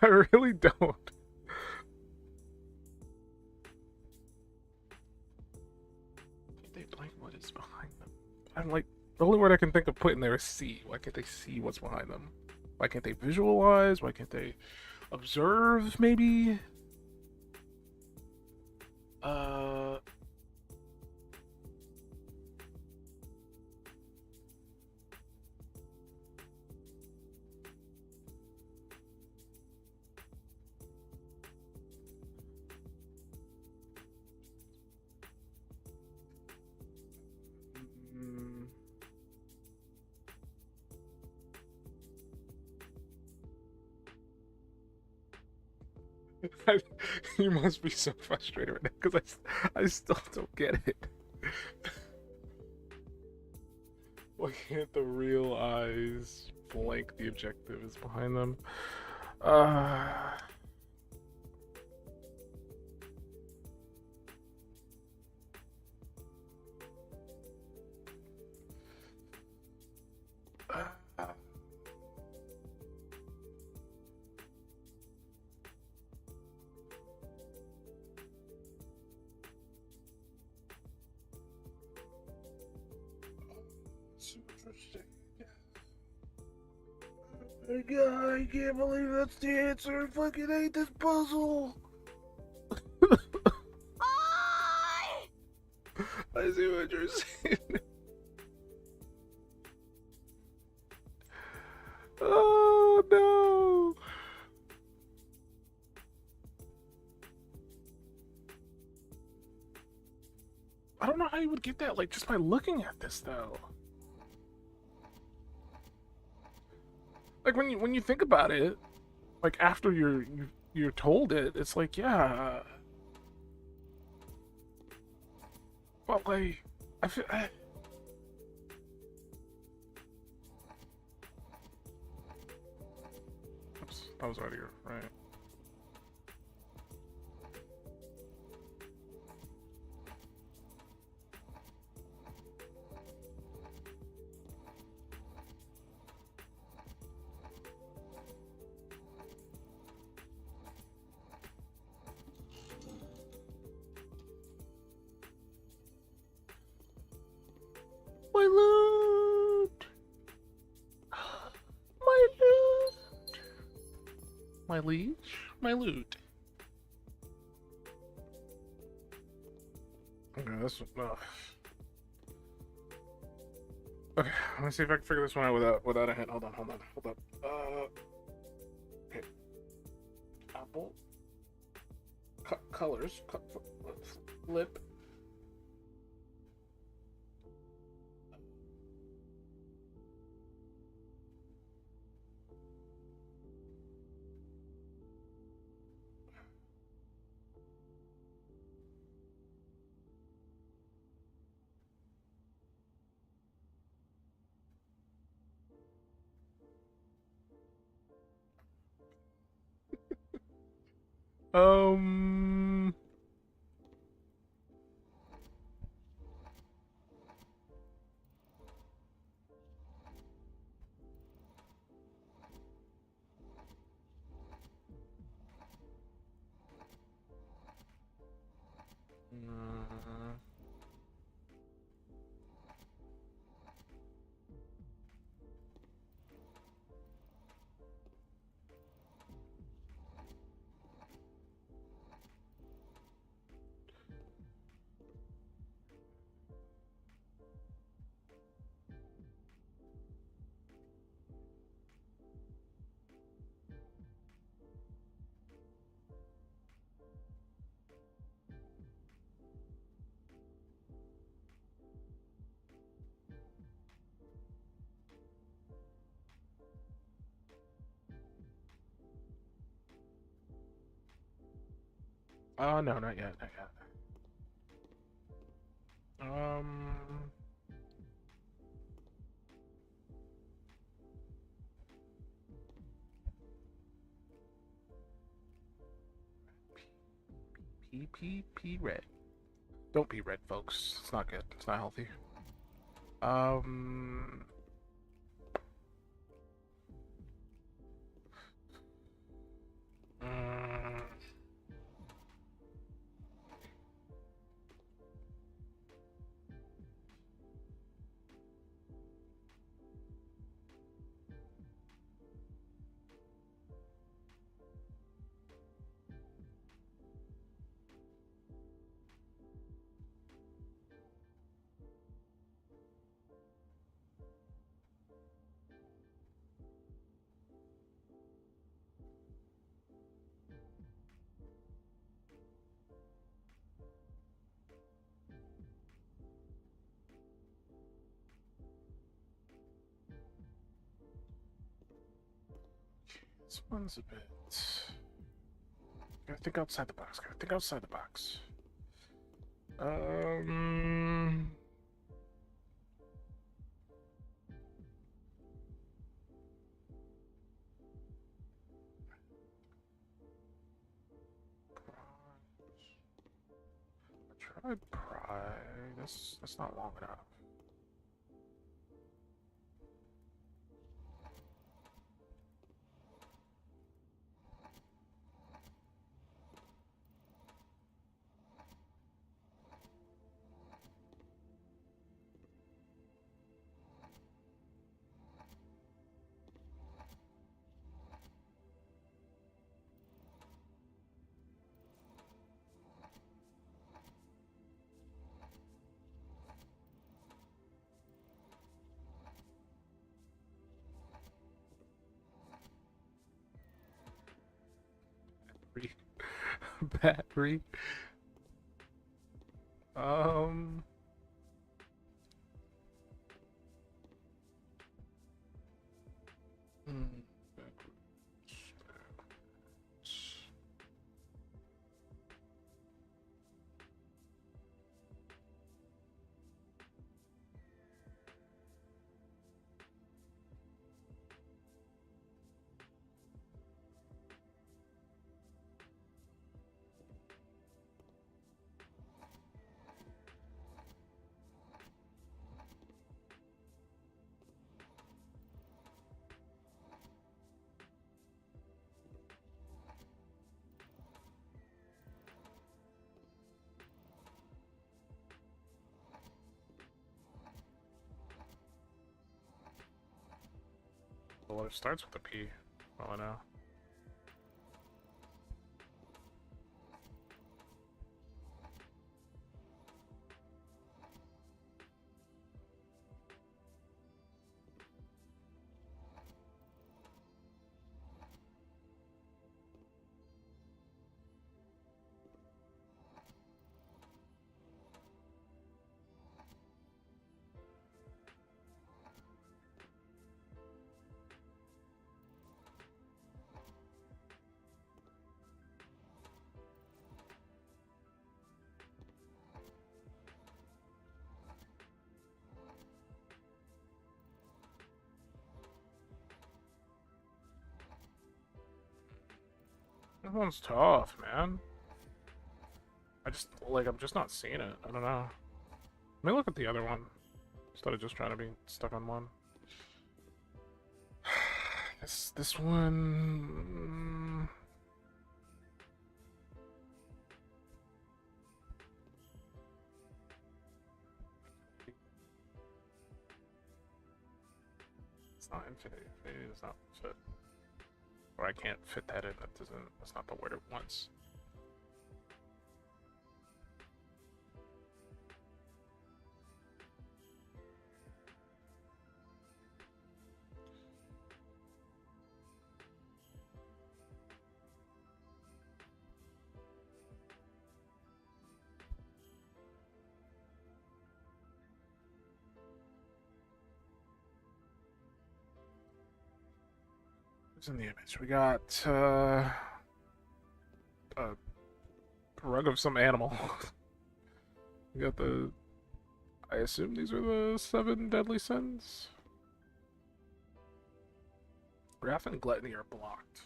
Speaker 2: I really don't. They blank what is behind them. I'm like, the only word I can think of putting there is see. Why can't they see what's behind them? Why can't they visualize? Why can't they observe, maybe? Mm. You must be so frustrated right now because I still don't get it. Why can't the real eyes blank the objective is behind them? I can't believe that's the answer. I fucking hate this puzzle. I see what you're saying. Oh no. I don't know how you would get that, like, just by looking at this though. Like when you think about it, like after you're told it, it's like, yeah. But like, I feel. Oops, that was right here, right? My loot! My loot! My leech? My loot. Okay, this one. Okay, let me see if I can figure this one out without a hint. Hold on. Okay. Apple. Colors. Flip. Um. No, not yet, not yet. P red. Don't be red, folks. It's not good. It's not healthy. Um. mm, This one's a bit. Gotta think outside the box. Gotta think outside the box. Um. I tried Pride. That's not long enough. Battery. Um. hmm, Well, it starts with a P. Well, I know. This one's tough, man. I'm just not seeing it. I don't know. Let me look at the other one. Instead of just trying to be stuck on one. This one. It's not infinity. It's not fit. Or I can't fit that in. That's not the word it wants. What's in the image? We got a Rug of some animal. We got the. I assume these are the 7 deadly sins. Wrath and Gluttony are blocked.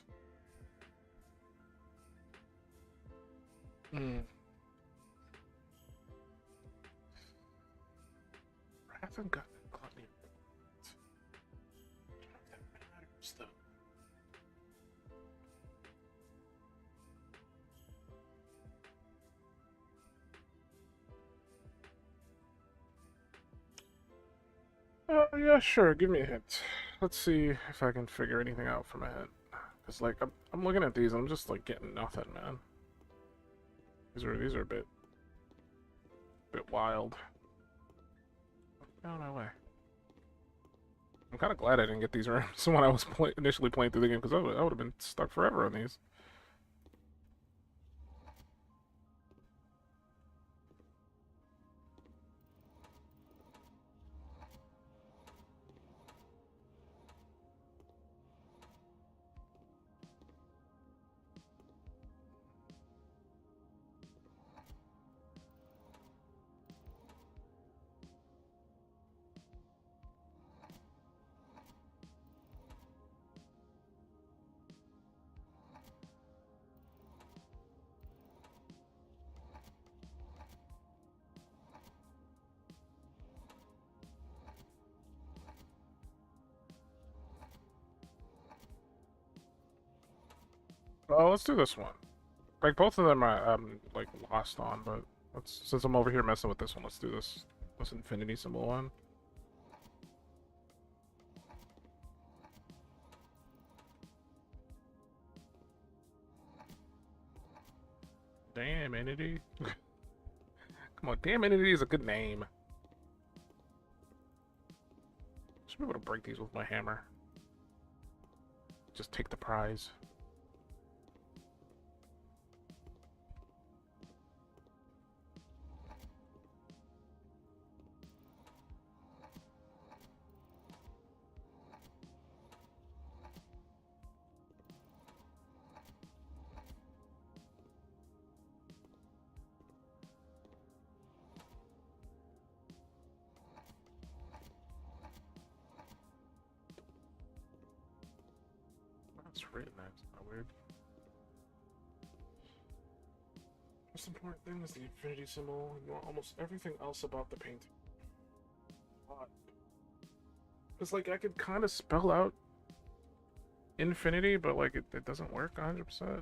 Speaker 2: Hmm. Wrath and Gluttony are blocked. I don't know if that matters, though. Yeah, sure. Give me a hint. Let's see if I can figure anything out from a hint. Cause like I'm looking at these and I'm just like getting nothing, man. These are a bit wild. No, no way. I'm kind of glad I didn't get these rooms when I was initially playing through the game, because I would have been stuck forever on these. Well, let's do this one. Like both of them I'm like lost on, but since I'm over here messing with this one, let's do this infinity symbol one. Damn entity. Come on, damn entity is a good name. Should be able to break these with my hammer. Just take the prize. That's written that. It's not weird. Most important thing is the infinity symbol. You want almost everything else about the painting. Because, like, I could kind of spell out infinity, but, like, it doesn't work 100%.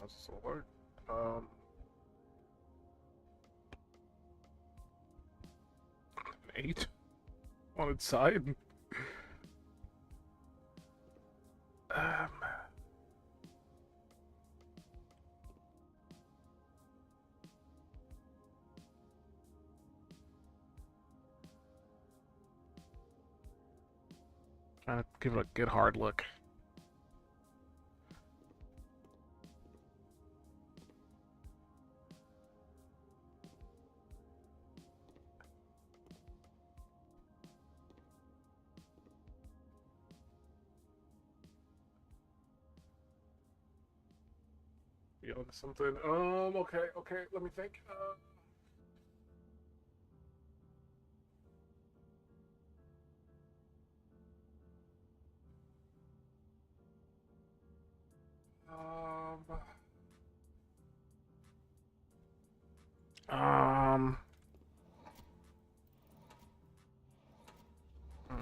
Speaker 2: That's so hard. An 8 on its side. Trying to give it a good hard look. Be on something. Okay, let me think. Um, um, mm,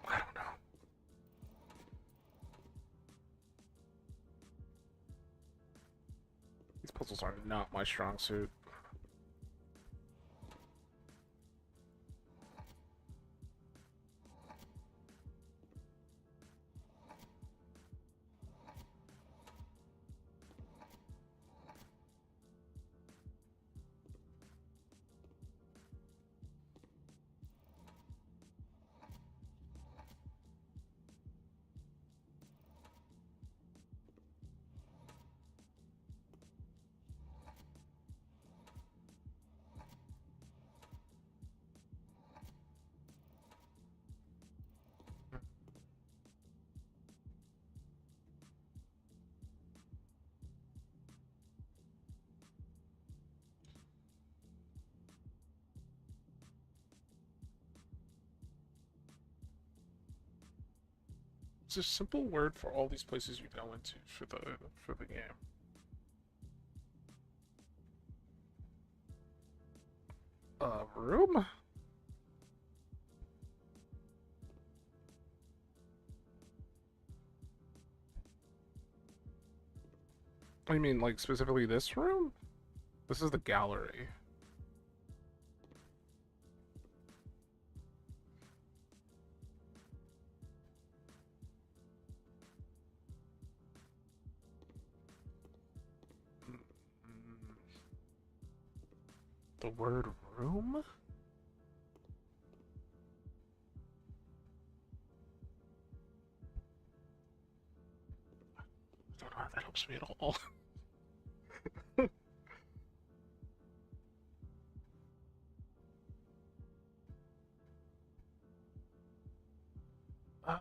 Speaker 2: I don't know. These puzzles are not my strong suit. It's a simple word for all these places you go into for the game. Room? I mean, like, specifically this room? This is the gallery. The word room? I don't know if that helps me at all. Uh,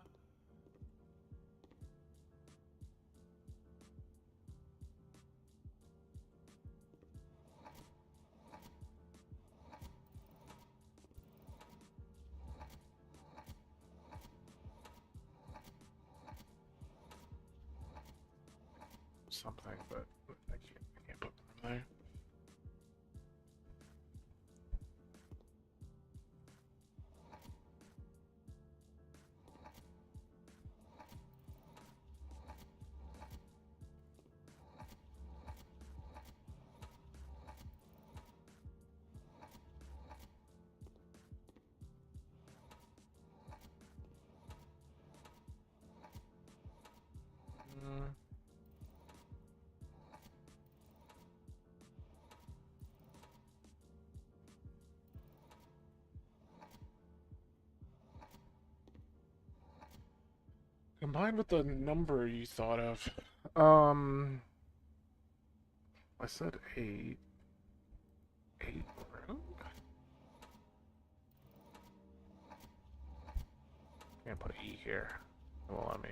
Speaker 2: something, but I can't put them there. Mm. Combined with the number you thought of, I said 8. 8 room? Can't put an E here. It won't let me.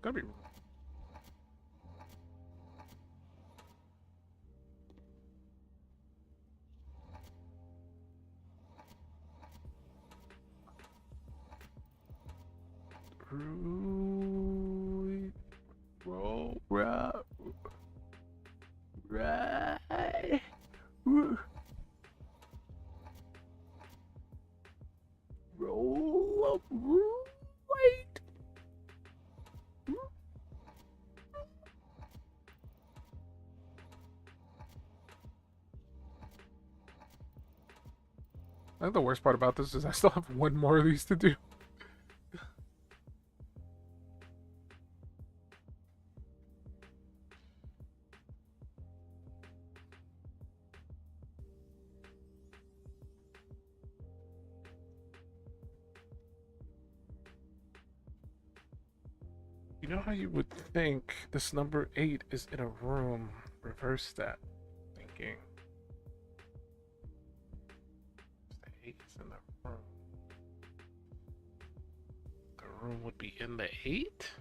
Speaker 2: Gotta be. Roll, right. Roll up, right. I think the worst part about this is I still have one more of these to do. You know how you would think this number 8 is in a room? Reverse that thinking. The 8's in the room. The room would be in the 8?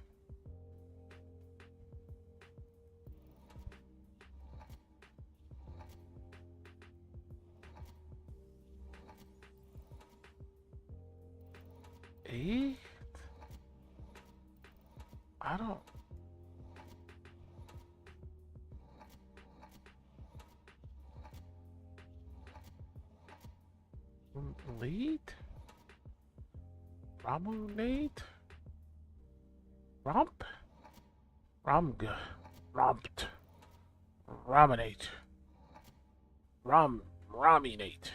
Speaker 2: Eight? I don't. Late? Ramunate? Romp? Romg. Romped. Raminate. Raminate. Ramonate.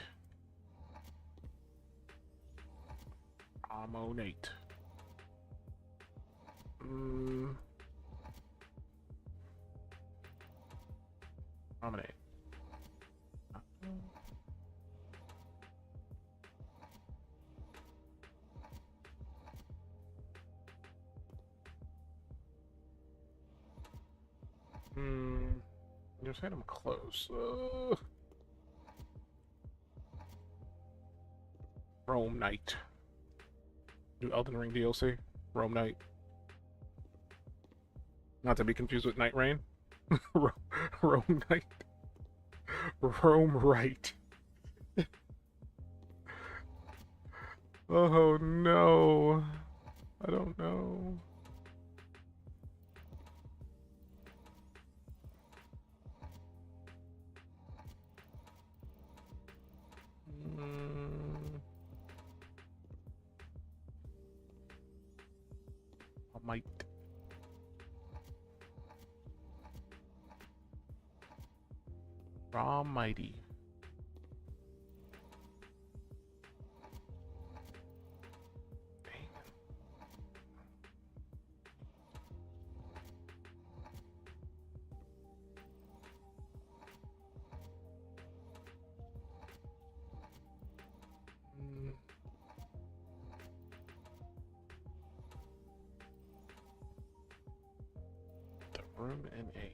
Speaker 2: Raminate. You're saying I'm close. Rome Knight. New Elden Ring DLC. Rome Knight. Not to be confused with Night Rain. Rome Knight. Rome Right. Oh no. I don't know. Mm. I might. Almighty. The room in 8.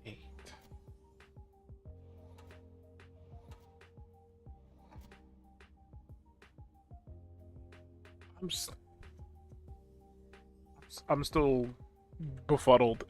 Speaker 2: Eight. I'm still befuddled.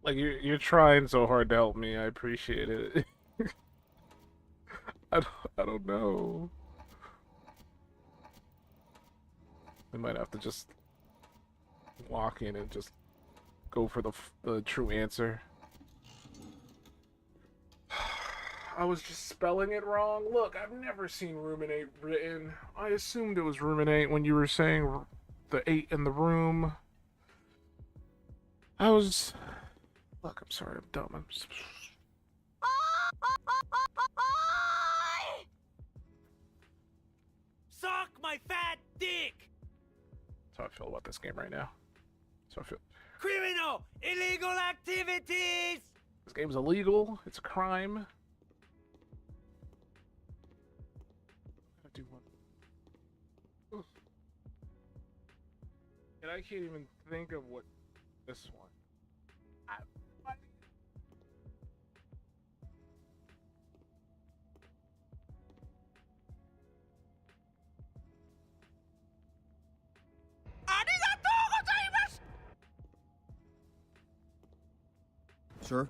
Speaker 2: Like you're trying so hard to help me. I appreciate it. I don't, I don't know. We might have to just walk in and just go for the true answer. I was just spelling it wrong. Look, I've never seen ruminate written. I assumed it was ruminate when you were saying the 8 in the room. I was... Look, I'm sorry, I'm dumb. I'm just...
Speaker 5: Suck my fat dick!
Speaker 2: That's how I feel about this game right now. So I feel...
Speaker 5: Criminal! Illegal activities!
Speaker 2: This game's illegal. It's a crime. I'm gonna do one. And I can't even think of what this one.
Speaker 6: Sure.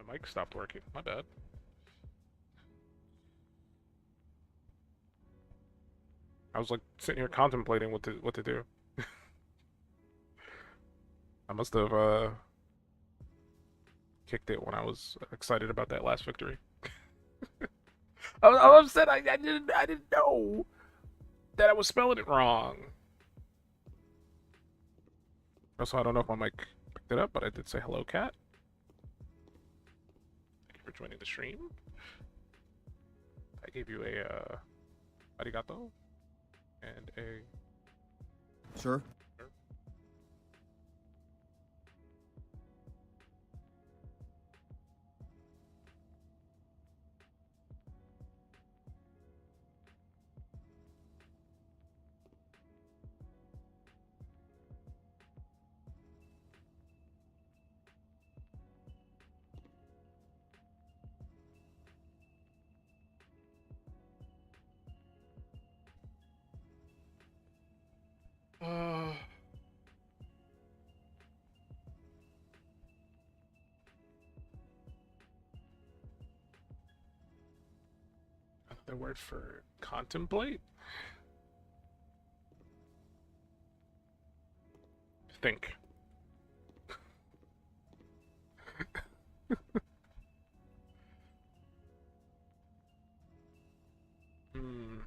Speaker 2: My mic stopped working. My bad. I was like sitting here contemplating what to do. I must have kicked it when I was excited about that last victory. I was upset. I didn't know that I was spelling it wrong. Also, I don't know if my mic picked it up, but I did say hello, cat. Thank you for joining the stream. I gave you a arigato and a...
Speaker 6: Sure.
Speaker 2: Another word for contemplate? Think. Hmm. Hmm.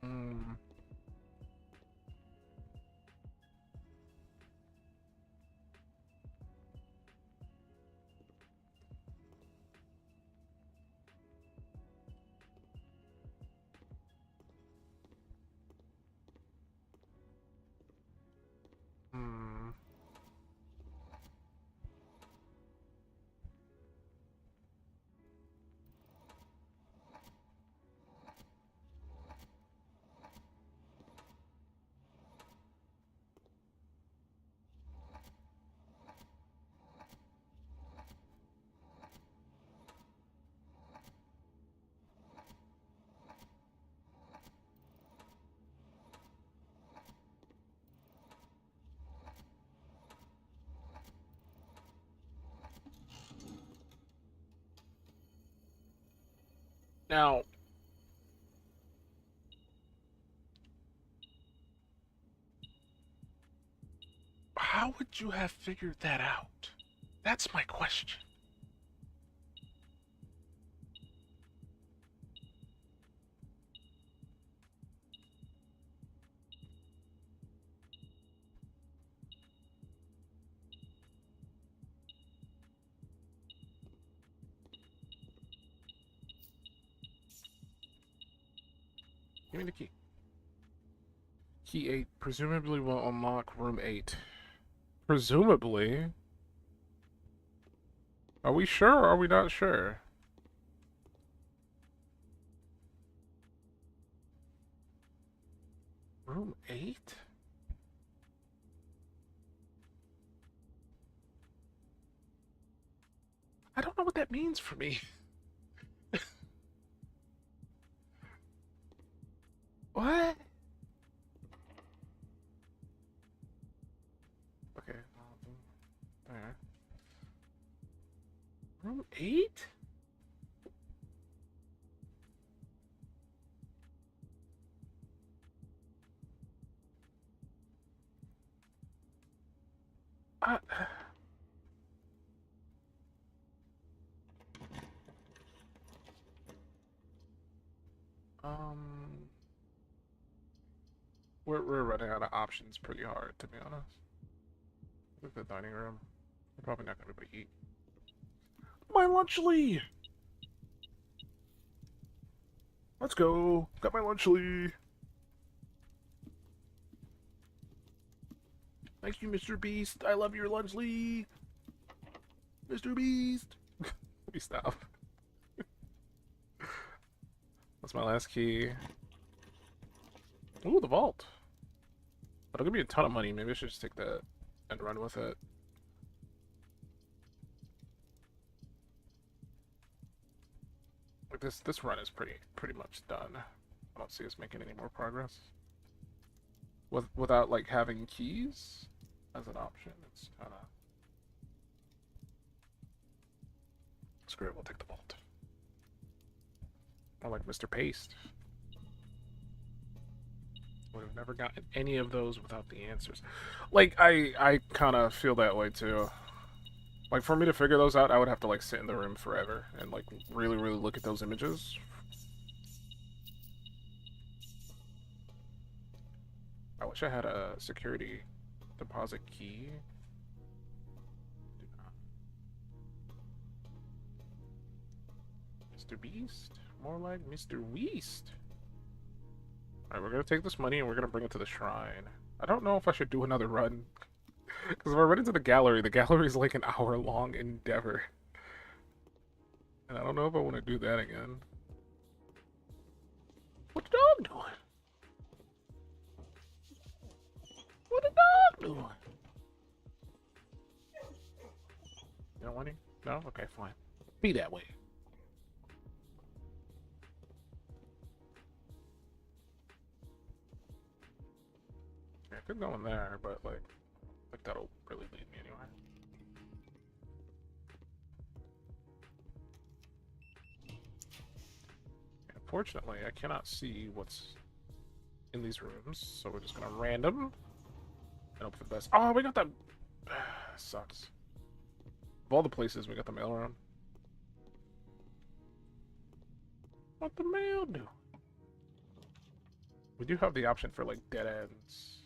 Speaker 2: Hmm. Now, how would you have figured that out? That's my question. Give me the key. Key 8 presumably will unlock room 8. Presumably? Are we sure or are we not sure? Room 8? I don't know what that means for me. What? Okay. There. Room 8? Uh, um, we're running out of options pretty hard, to be honest. Look at the dining room. We're probably not gonna be able to eat. My lunchly! Let's go. Got my lunchly. Thank you, Mr. Beast. I love your lunchly. Mr. Beast. Please stop. That's my last key. Ooh, the vault. That'll give me a ton of money. Maybe I should just take that and run with it. Like this run is pretty much done. I don't see us making any more progress. Without like having keys as an option, it's kinda screw it, we'll take the vault. I like Mr. Paste. Would have never gotten any of those without the answers. Like, I kind of feel that way, too. Like, for me to figure those out, I would have to, like, sit in the room forever and, like, really, really look at those images. I wish I had a security deposit key. Do not. Mr. Beast? More like Mr. Weast. Alright, we're gonna take this money and we're gonna bring it to the shrine. I don't know if I should do another run. Because if I run into the gallery is like an hour-long endeavor. And I don't know if I want to do that again. What the dog doing? What the dog doing? You don't want any? No? Okay, fine. Be that way. I could go in there, but like that'll really lead me anywhere. Yeah, unfortunately, I cannot see what's in these rooms, so we're just gonna random and hope for the best. Oh, we got that. Sucks. Of all the places, we got the mail room. What the mail do? We do have the option for like dead ends.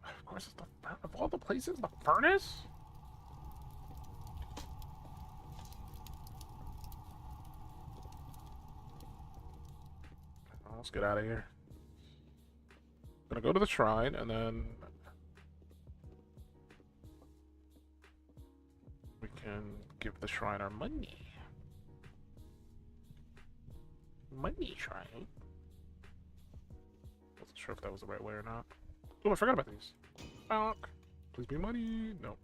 Speaker 2: Of course, it's of all the places, the furnace. Let's get out of here. Gonna go to the shrine and then we can give the shrine our money. Money shrine. Wasn't sure if that was the right way or not. Oh, I forgot about these. Fuck. Please be money. No.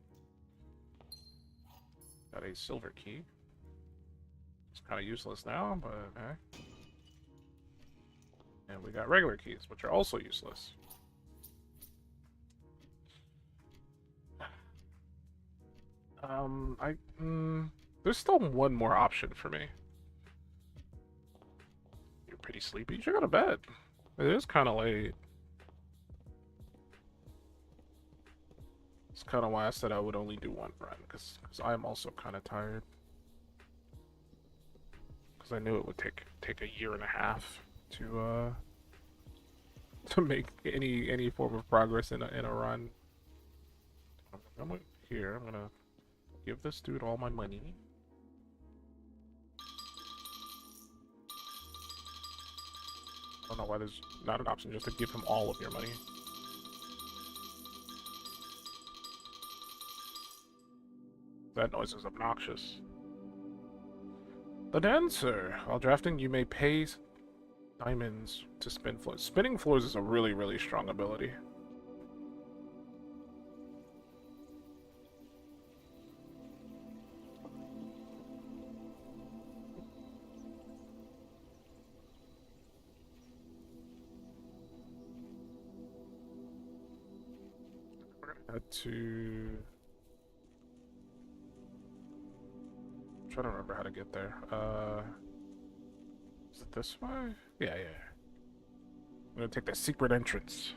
Speaker 2: Got a silver key. It's kind of useless now, but okay. And we got regular keys, which are also useless. There's still one more option for me. You're pretty sleepy. You should go to bed. It is kind of late. It's kind of why I said I would only do one run, because I am also kind of tired. Because I knew it would take a year and a half to make any form of progress in a run. I'm here. I'm gonna give this dude all my money. I don't know why there's not an option just to give him all of your money. That noise is obnoxious. The dancer. While drafting, you may pay diamonds to spin floors. Spinning floors is a really, really strong ability. We're gonna head to... I'm trying to remember how to get there. Is it this way? Yeah. I'm gonna take the secret entrance.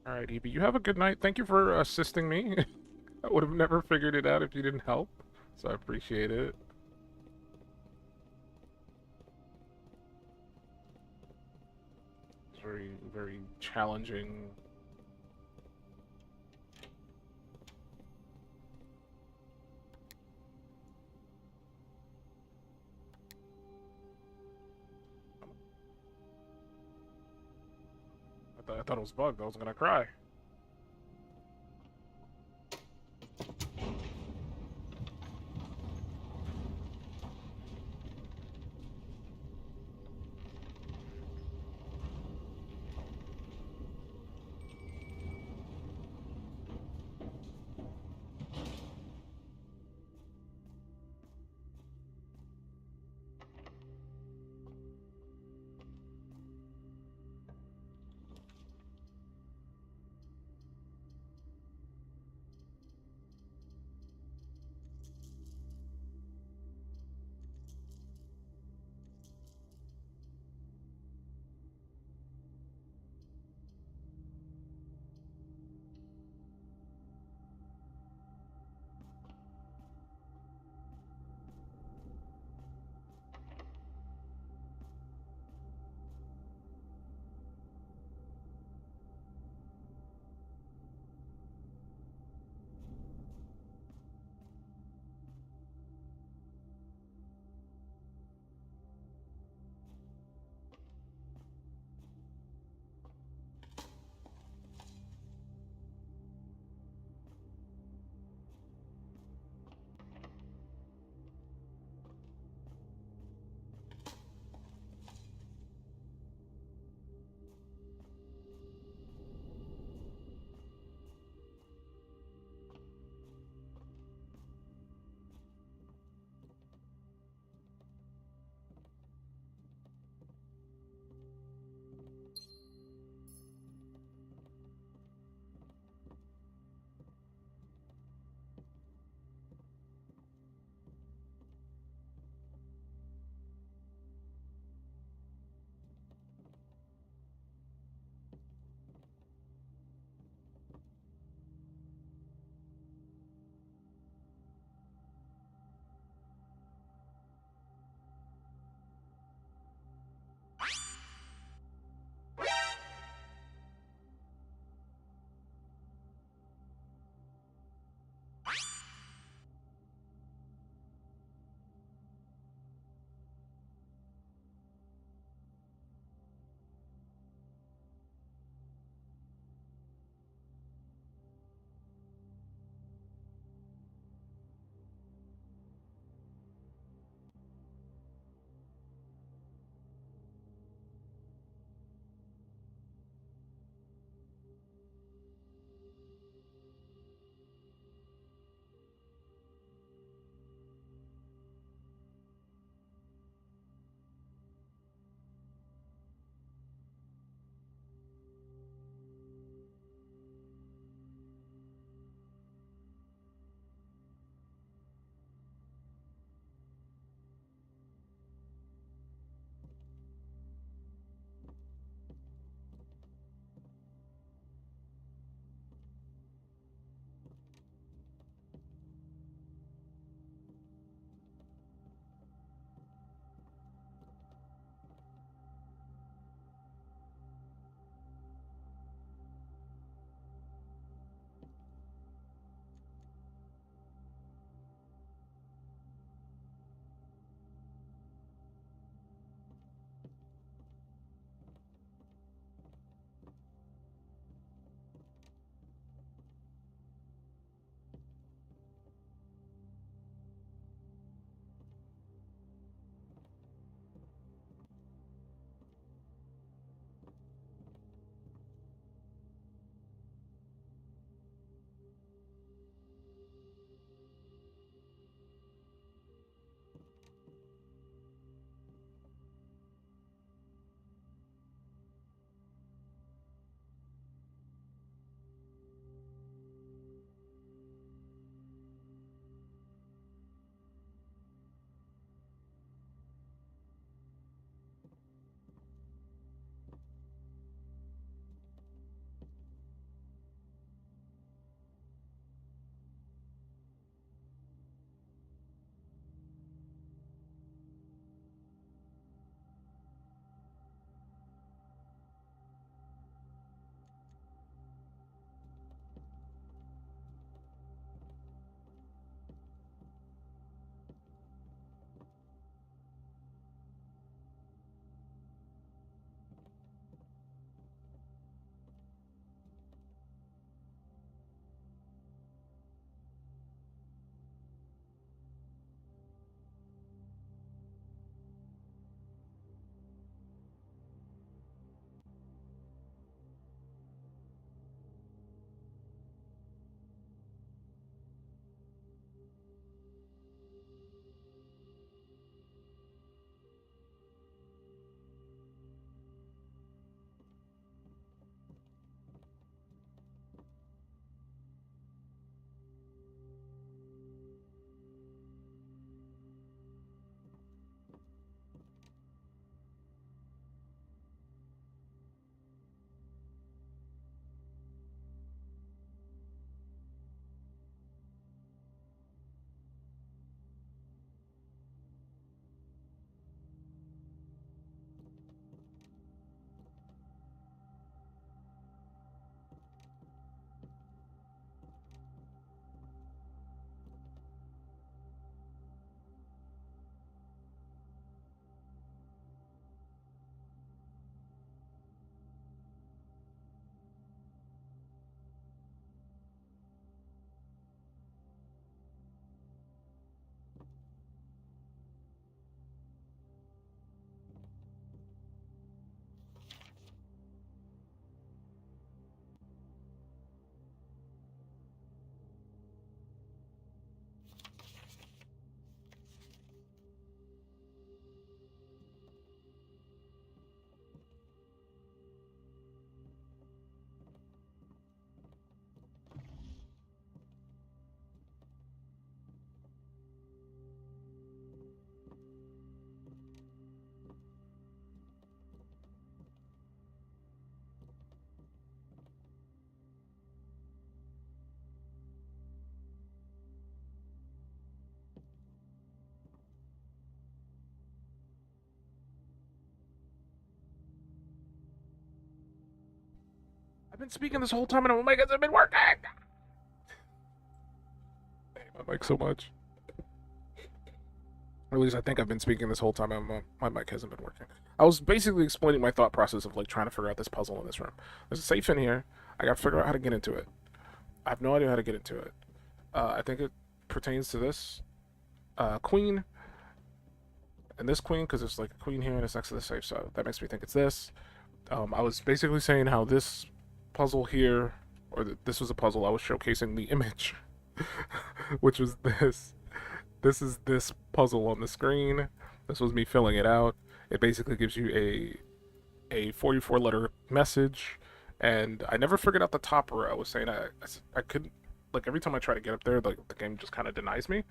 Speaker 2: Alright, Evie, you have a good night. Thank you for assisting me. I would have never figured it out if you didn't help, so I appreciate it. It's very, very challenging. I thought it was bugged. I was gonna cry. I've been speaking this whole time and my mic hasn't been working. I hate my mic so much. Or at least I think I've been speaking this whole time and my mic hasn't been working. I was basically explaining my thought process of like trying to figure out this puzzle in this room. There's a safe in here. I gotta figure out how to get into it. I have no idea how to get into it. I think it pertains to this queen and this queen because there's like a queen here and it's next to the safe, so that makes me think it's this. I was basically saying how this puzzle here, or this was a puzzle. I was showcasing the image, which was this. This is this puzzle on the screen. This was me filling it out. It basically gives you a 44-letter message, and I never figured out the top row. I was saying I couldn't, like every time I try to get up there, like the game just kind of denies me.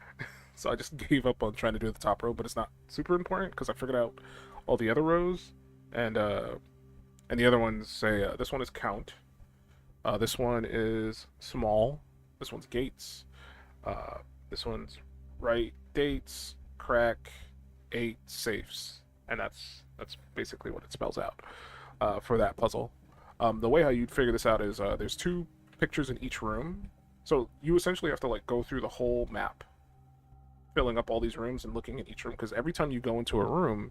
Speaker 2: So I just gave up on trying to do the top row, but it's not super important because I figured out all the other rows, and the other ones say this one is count. This one is small. This one's gates. This one's write dates, crack, 8 safes, and that's basically what it spells out for that puzzle. The way how you'd figure this out is there's 2 pictures in each room, so you essentially have to like go through the whole map, filling up all these rooms and looking at each room, because every time you go into a room,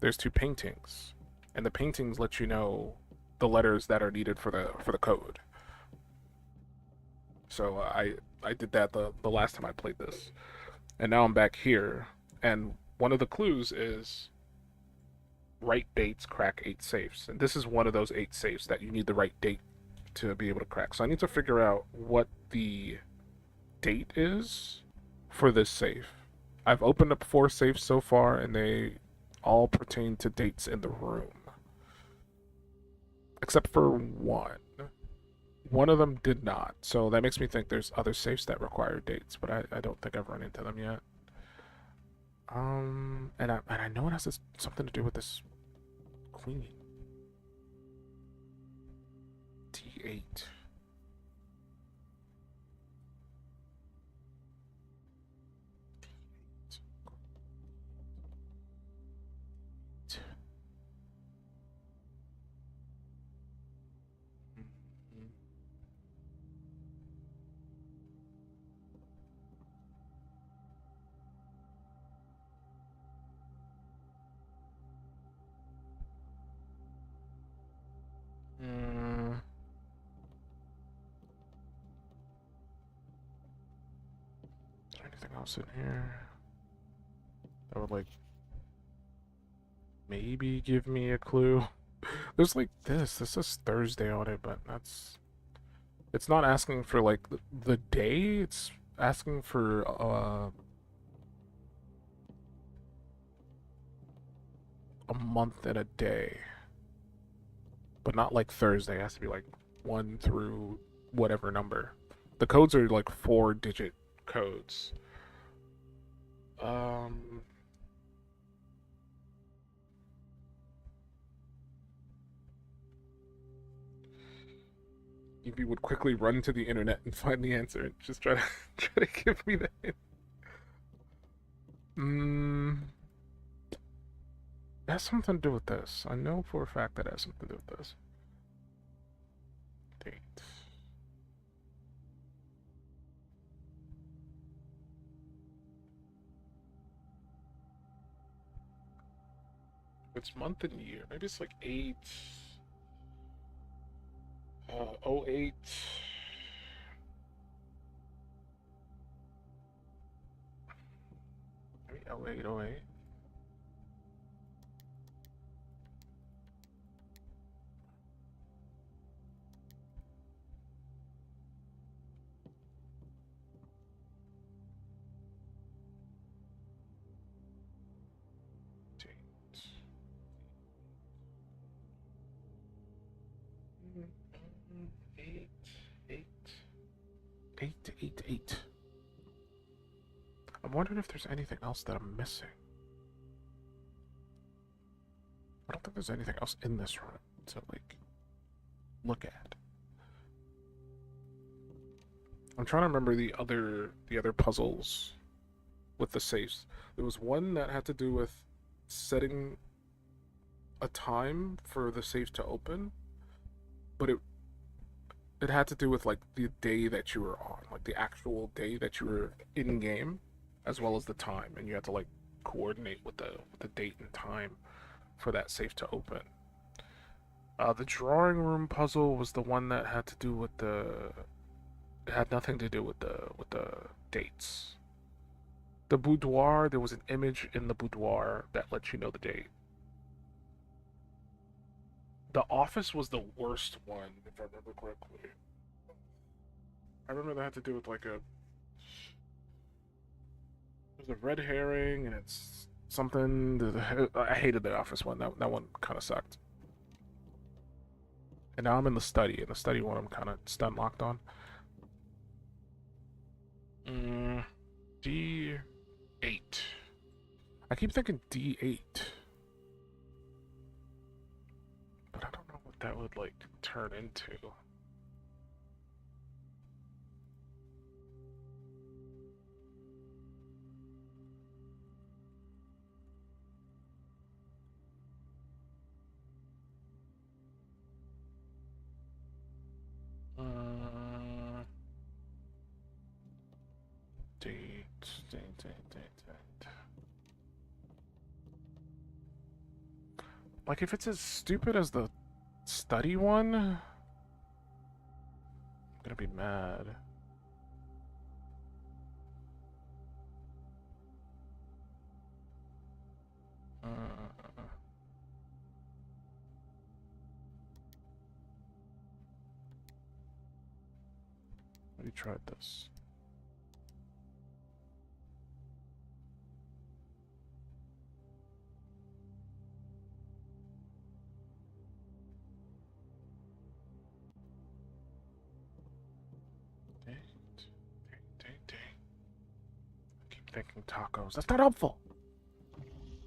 Speaker 2: there's 2 paintings, and the paintings let you know the letters that are needed for the code. So I did that the last time I played this, and now I'm back here, and one of the clues is right dates, crack 8 safes, and this is one of those 8 safes that you need the right date to be able to crack. So I need to figure out what the date is for this safe. I've opened up 4 safes so far, and they all pertain to dates in the room, except for one. One of them did not, so that makes me think there's other safes that require dates, but I don't think I've run into them yet. And I know it has something to do with this queen. D8. Is there anything else in here that would like maybe give me a clue? There's like this says Thursday on it, but it's not asking for like the day, it's asking for a month and a day, but not like Thursday. It has to be like 1 through whatever number. The codes are like 4-digit codes. Evie would quickly run to the internet and find the answer and just try to give me the hint. It has something to do with this. I know for a fact that it has something to do with this. Date. It's month and year. Maybe it's like 8. 08. Maybe 08, 08. Eight. I'm wondering if there's anything else that I'm missing. I don't think there's anything else in this room to like look at. I'm trying to remember the other puzzles with the safes. There was one that had to do with setting a time for the safe to open, but it had to do with like the day that you were on, like the actual day that you were in game, as well as the time, and you had to like coordinate with the date and time for that safe to open. The drawing room puzzle was the one that had to do with the. It had nothing to do with the dates. The boudoir, there was an image in the boudoir that lets you know the date. The office was the worst one, if I remember correctly. I remember that had to do with like a. There's a red herring, and it's something. I hated the office one. That one kind of sucked. And now I'm in the study. In the study one, I'm kind of stun locked on. D8. I keep thinking D8. But I don't know what that would, like, turn into. Date. Like, if it's as stupid as the study one, I'm gonna be mad. Already tried this. Dang. I keep thinking tacos. That's not helpful.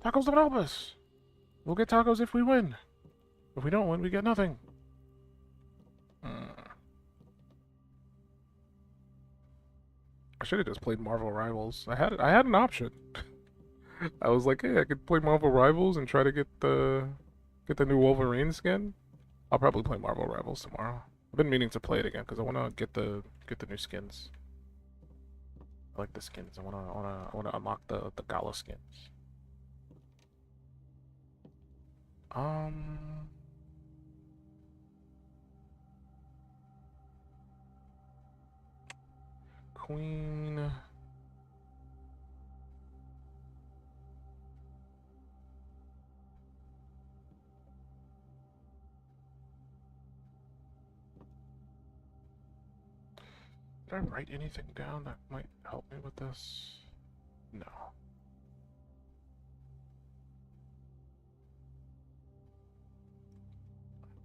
Speaker 2: Tacos don't help us. We'll get tacos if we win. If we don't win, we get nothing. I should have just played Marvel Rivals. I had an option. I was like, hey, I could play Marvel Rivals and try to get the new Wolverine skin. I'll probably play Marvel Rivals tomorrow. I've been meaning to play it again because I want to get the new skins. I like the skins. I want to unlock the Gala skins. Queen. Did I write anything down that might help me with this? No.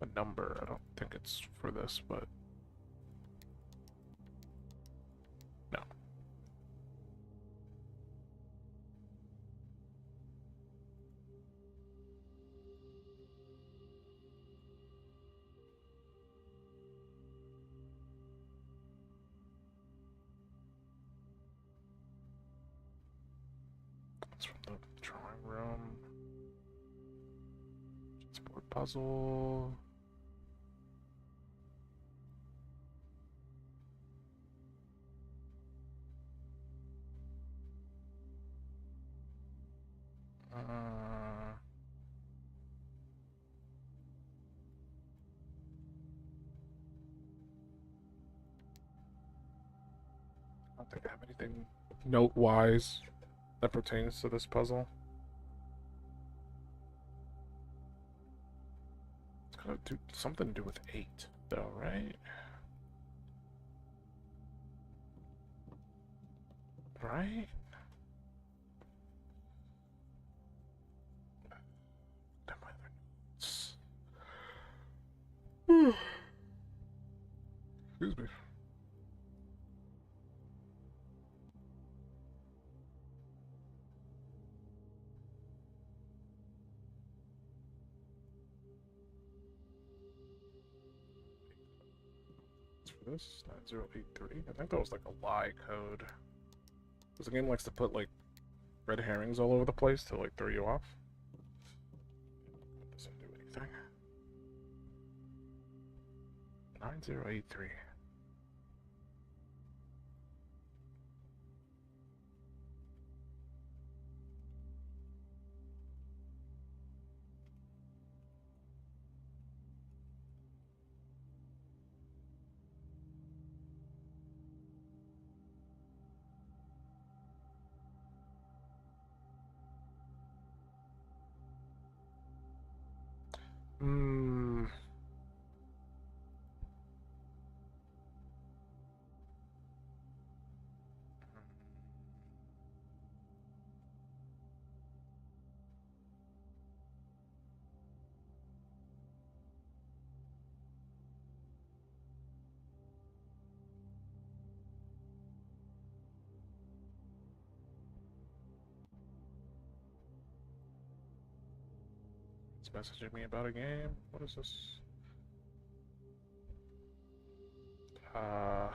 Speaker 2: A number. I don't think it's for this, but no. It's from the drawing room. Sport puzzle. I don't think I have anything note-wise that pertains to this puzzle. It's gotta do something to do with 8, though, right? Right? Excuse me. For this 9083, I think that was like a lie code. Because the game likes to put like red herrings all over the place to like throw you off. That doesn't do anything. 9083. Hmm. It's messaging me about a game. What is this? Uh.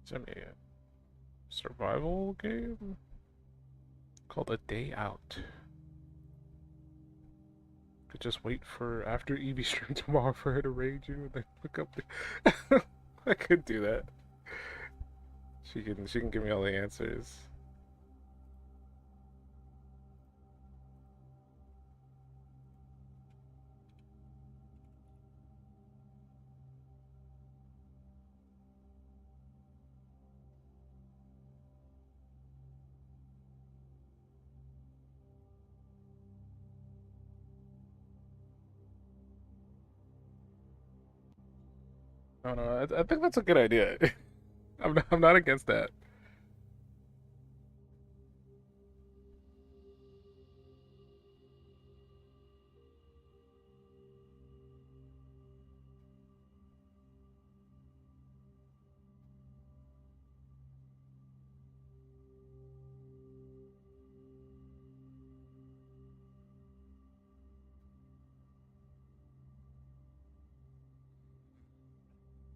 Speaker 2: Send me a survival game called A Day Out. Could just wait for after Evie stream tomorrow for her to raid you and then look up the I could do that. She can give me all the answers. No, no, I think that's a good idea. I'm not against that.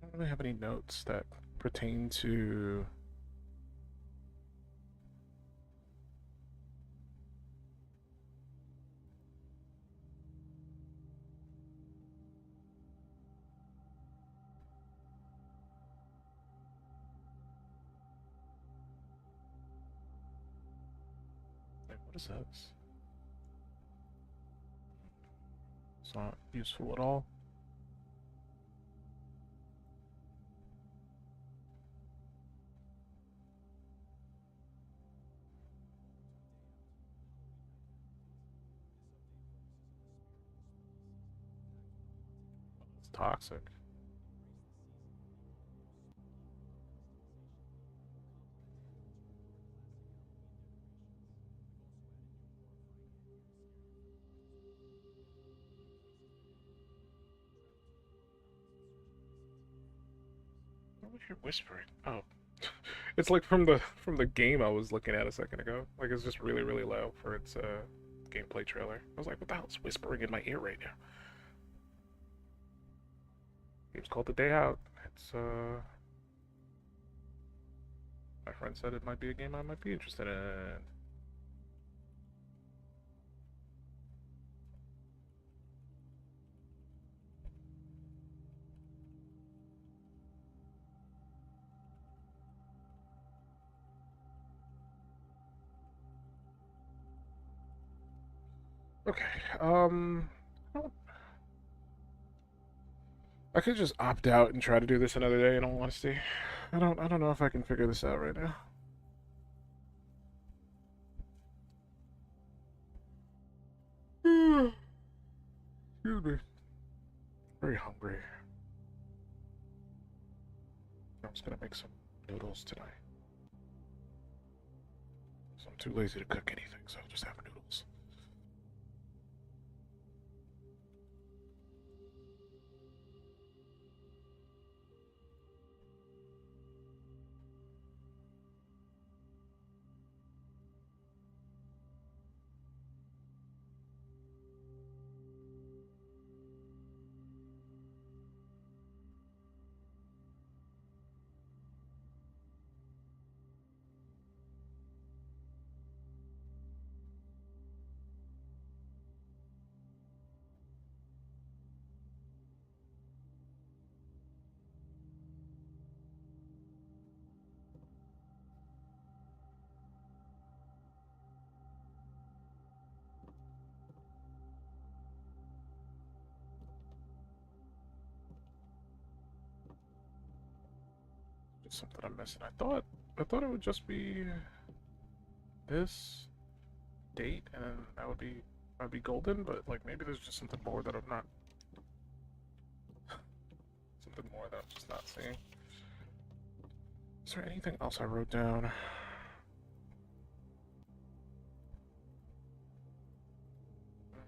Speaker 2: I don't really have any notes that pertain to Wait, what is this? It's not useful at all. It's toxic. What was your whispering? Oh. It's like from the game I was looking at a second ago. Like it's just really, really low for its gameplay trailer. I was like, what the hell is whispering in my ear right now? Game's called The Day Out. It's my friend said it might be a game I might be interested in. Okay, I don't- I could just opt out and try to do this another day in all honesty. I don't know if I can figure this out right now. Excuse me. Very hungry. I'm just gonna make some noodles tonight. So I'm too lazy to cook anything, so I'll just have noodles. something I'm missing. I thought it would just be this date, and then I'd be golden. But like maybe there's just something more that I'm not. Something more that I'm just not seeing. Is there anything else I wrote down?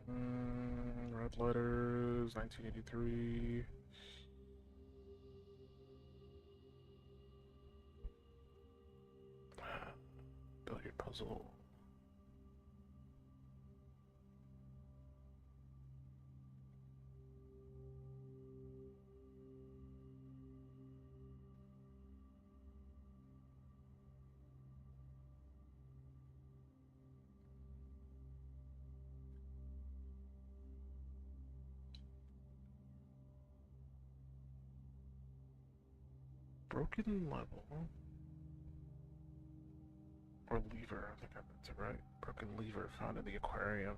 Speaker 2: Red letters, 1983. Billiard puzzle. Broken level. Or lever, I think I meant it right. Broken lever found in the aquarium.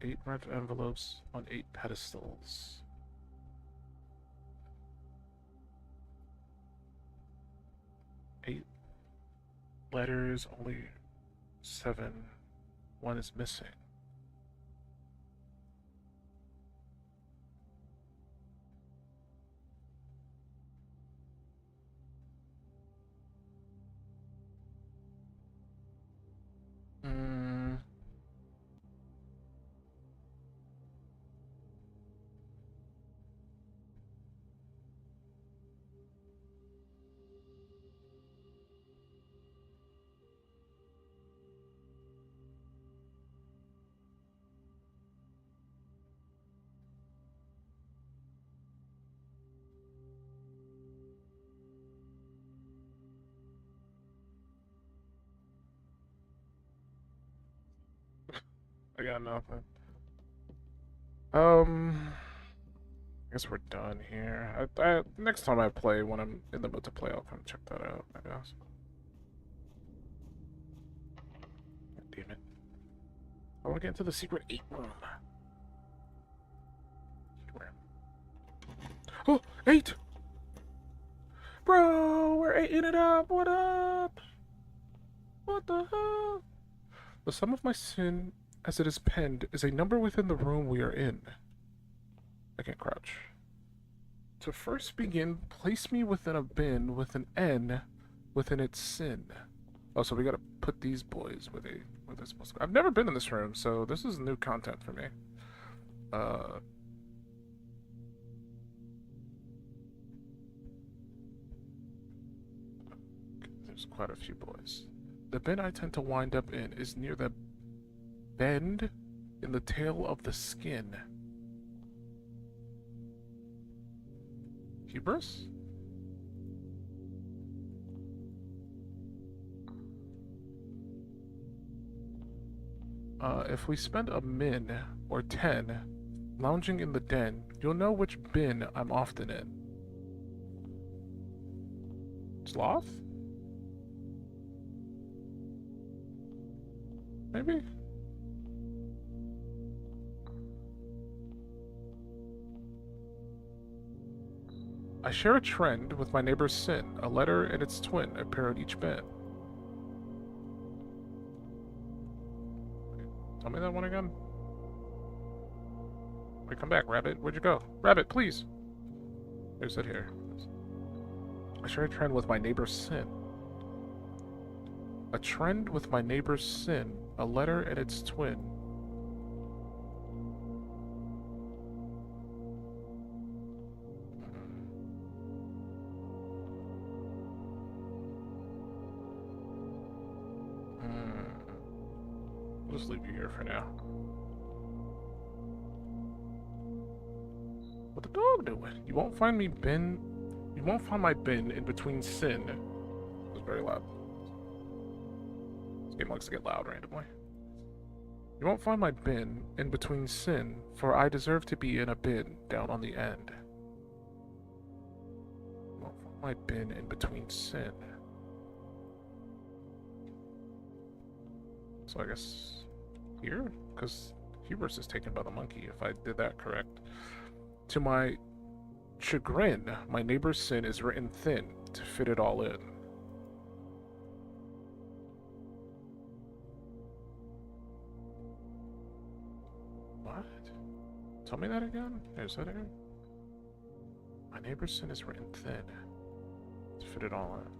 Speaker 2: 8 red envelopes on 8 pedestals. 8 letters, only 7. 1 is missing. I got nothing. I guess we're done here. Next time I play, when I'm in the mood to play, I'll come check that out, I guess. God damn it. I want to get into the secret 8 room. Oh, 8! Bro, we're 8ing it up. What up? What the hell? The sum of my sin, as it is penned, is a number within the room we are in. I can crouch. To first begin, place me within a bin with an N within its sin. Oh, so we gotta put these boys where they're supposed to go. I've never been in this room, so this is new content for me. There's quite a few boys. The bin I tend to wind up in is near the bend in the tail of the skin. Hubris? If we spend a min or 10 lounging in the den, you'll know which bin I'm often in. Sloth? Maybe? I share a trend with my neighbor's sin. A letter and its twin appear at each bin. Tell me that one again. Wait, come back, Rabbit. Where'd you go? Rabbit, please. There's it here. I share a trend with my neighbor's sin. A trend with my neighbor's sin. A letter and its twin. I'll just leave you here for now. What the dog doing? You won't find my bin in between sin. It was very loud. This game likes to get loud randomly. You won't find my bin in between sin, for I deserve to be in a bin down on the end. You won't find my bin in between sin. So I guess here? Because Hubris is taken by the monkey, if I did that correct. To my chagrin, my neighbor's sin is written thin. to fit it all in. What? Tell me that again? Is that it? My neighbor's sin is written thin to fit it all in.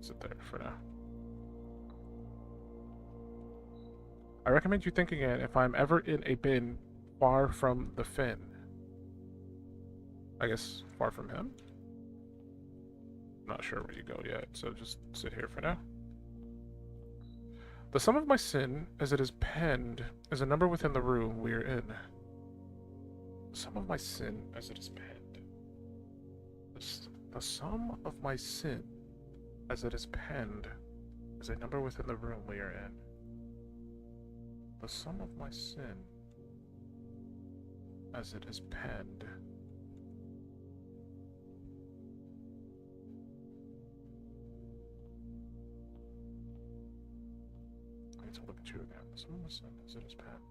Speaker 2: Sit there for now. I recommend you think again if I'm ever in a bin far from the fin. I guess far from him? Not sure where you go yet, so just sit here for now. The sum of my sin, as it is penned, is a number within the room we are in. The sum of my sin, as it is penned. The sum of my sin, as it is penned, is a number within the room we are in. The sum of my sin, as it is penned. I need to look at you again. The sum of my sin, as it is penned.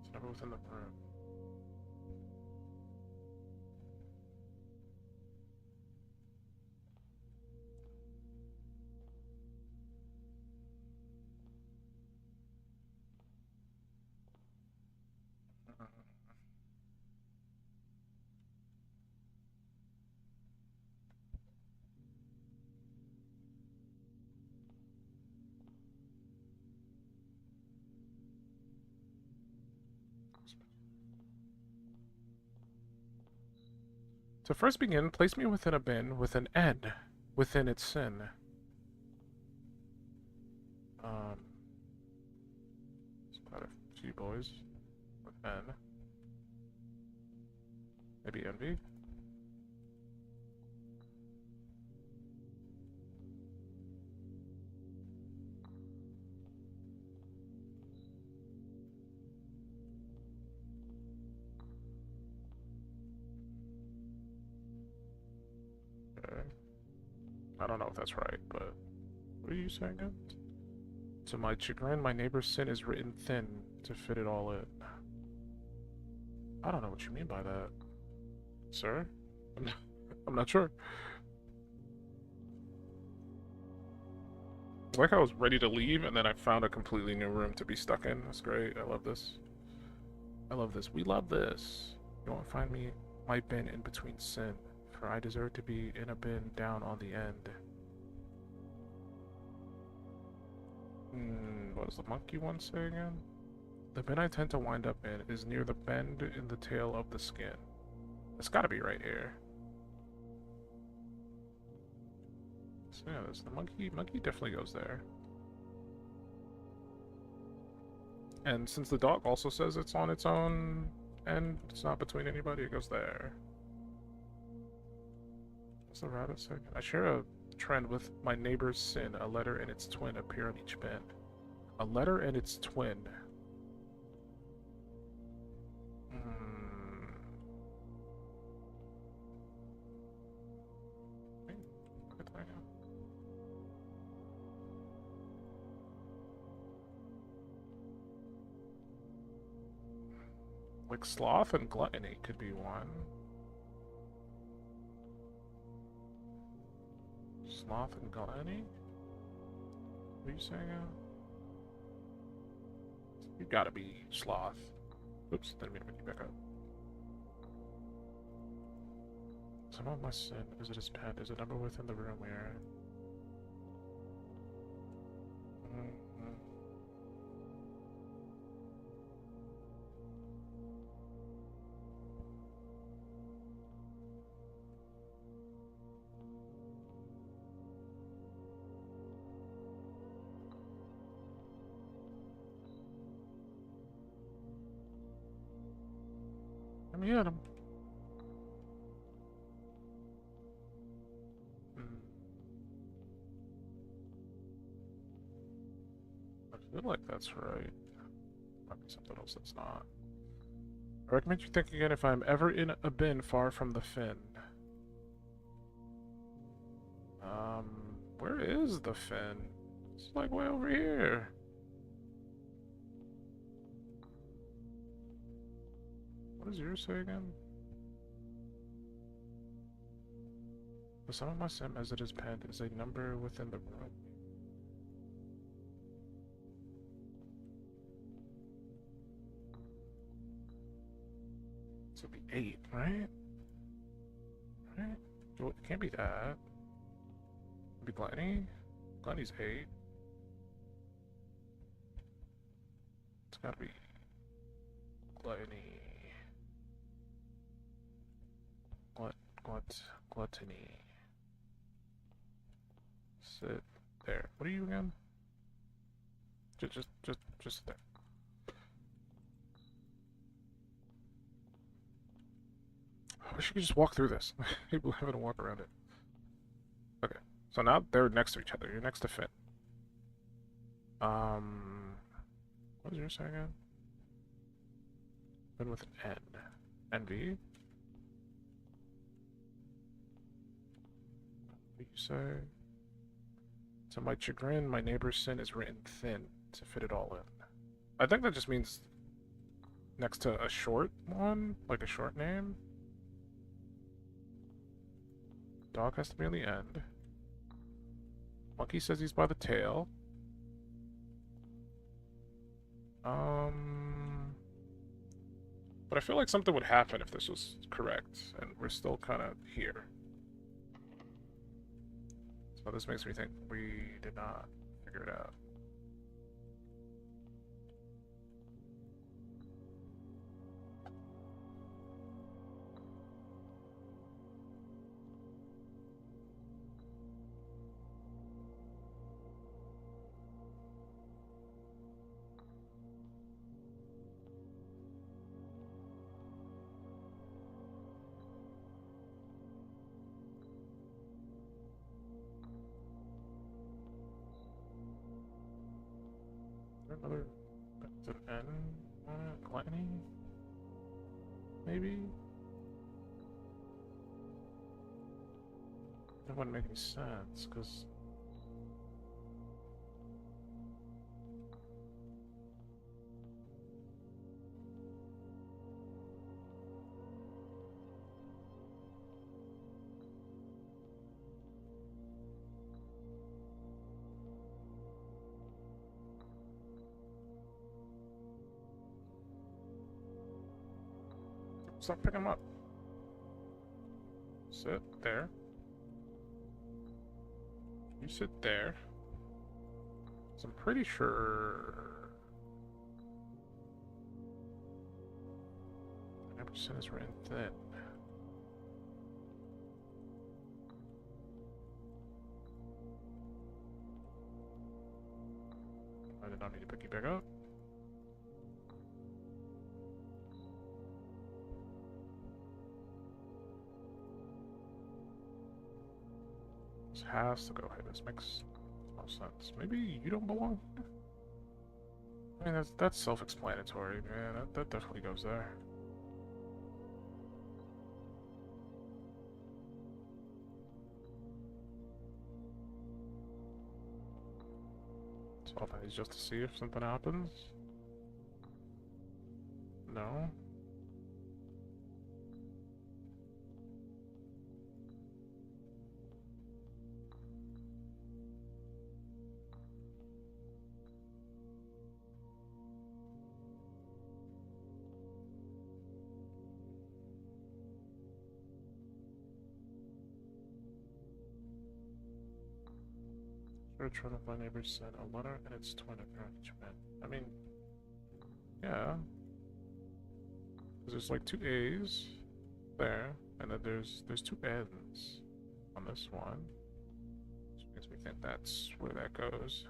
Speaker 2: It's a number within the room. To first begin, place me within a bin with an N within its sin. There's quite a few boys with N. Maybe envy. I don't know if that's right, but what are you saying again? To my chagrin, my neighbor's sin is written thin to fit it all in. I don't know what you mean by that, sir. I'm not sure. Like I was ready to leave, and then I found a completely new room to be stuck in. That's great. I love this. I love this. We love this. You won't find me my bin in between sin. For I deserve to be in a bin down on the end. What does the monkey one say again? The bin I tend to wind up in is near the bend in the tail of the skin. It's gotta be right here. So yeah, there's the monkey. Monkey definitely goes there. And since the dog also says it's on its own end, it's not between anybody, it goes there. What's the rabbit say? I share a trend with my neighbor's sin. A letter and its twin appear on each bin. A letter and its twin. Look at that now. Like sloth and gluttony could be one. Sloth and gluttony? What are you saying now? You gotta be sloth. Oops, didn't mean to make you back up. Some of my sin, as it is penned, is a number within the room we are in. Let me at him. I feel like that's right. Might be something else that's not. I recommend you think again if I'm ever in a bin far from the fin. Where is the fin? It's like way over here. What does yours say again? The sum of my sim as it is penned is a number within the room. This would be 8, right? Right? Well, it can't be that. It'd be Glenny. Glenny's 8. It's gotta be Glenny. Gluttony. Sit there. What are you again? Just there. I wish you could just walk through this. People having to walk around it. Okay, so now they're next to each other. You're next to Finn. What was yours say again? Finn with an N. Envy. What do you say? To my chagrin, my neighbor's sin is written thin to fit it all in. I think that just means next to a short one, like a short name. Dog has to be on the end. Monkey says he's by the tail. But I feel like something would happen if this was correct, and we're still kind of here. So this makes me think we did not figure it out. Another to N on it? Gluttony? Maybe? That wouldn't make any sense, because stop picking them up. Sit there. You sit there. So I'm pretty sure 9% is written thin. I did not need to pick you back up. This has to go here. This makes no sense. Maybe you don't belong here? I mean, that's self-explanatory, man. That definitely goes there. So all that is just to see if something happens. No. Trying to find neighbors sent a letter and its twin attachment. I mean, yeah. Because there's like 2 A's there, and then there's 2 N's on this one. Which makes me think that's where that goes.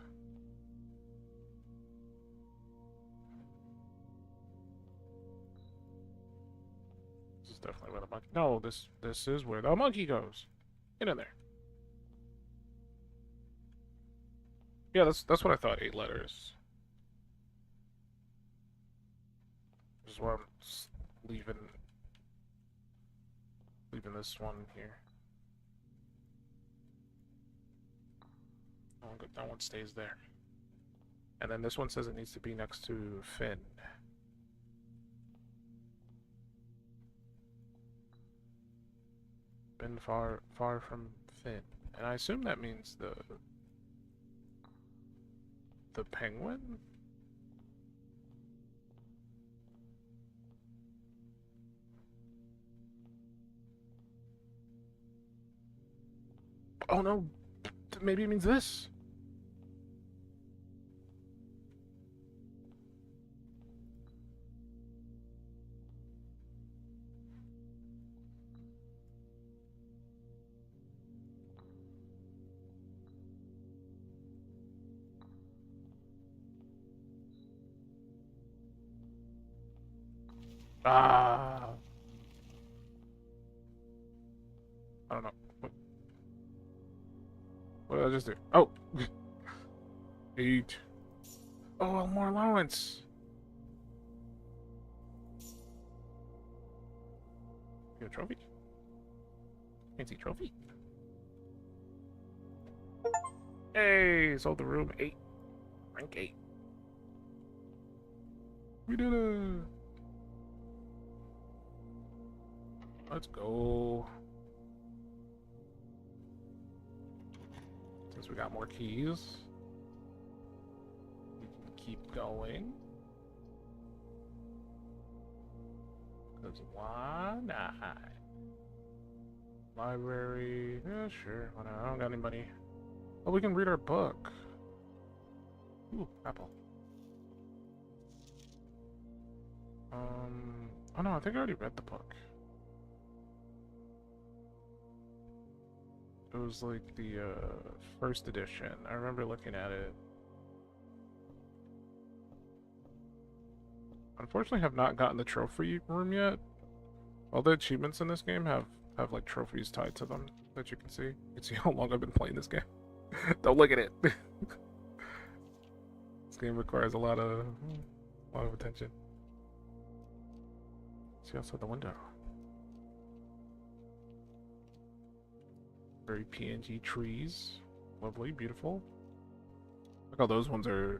Speaker 2: This is definitely where the monkey. No, this is where the monkey goes. Get in there. Yeah, that's what I thought. 8 letters. Which is why I'm leaving this one here. That one stays there. And then this one says it needs to be next to Finn. Been far from Finn. And I assume that means the penguin? Oh no, maybe it means this. Ah. I don't know. What did I just do? Oh! 8. Oh, more allowance! You a trophy? Fancy trophy. Hey! Sold the room. 8. Rank 8. We did it! Let's go. Since we got more keys, we can keep going. Because why not? Library, yeah, sure. Why not? I don't got anybody. Oh, we can read our book. Ooh, apple. Oh no, I think I already read the book. It was like the first edition. I remember looking at it. Unfortunately, have not gotten the trophy room yet. All the achievements in this game have like trophies tied to them that you can see. You can see how long I've been playing this game. Don't look at it. This game requires a lot of attention. See outside the window. Very PNG trees. Lovely, beautiful. Look how those ones are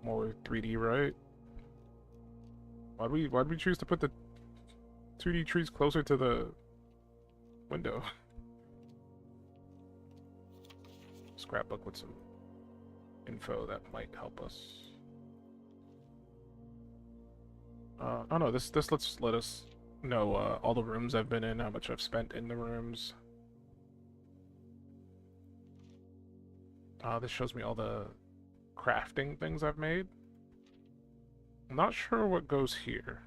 Speaker 2: more 3D, right? Why'd we choose to put the 2D trees closer to the window? Scrapbook with some info that might help us. Oh no, this let us know all the rooms I've been in, how much I've spent in the rooms. This shows me all the crafting things I've made. I'm not sure what goes here.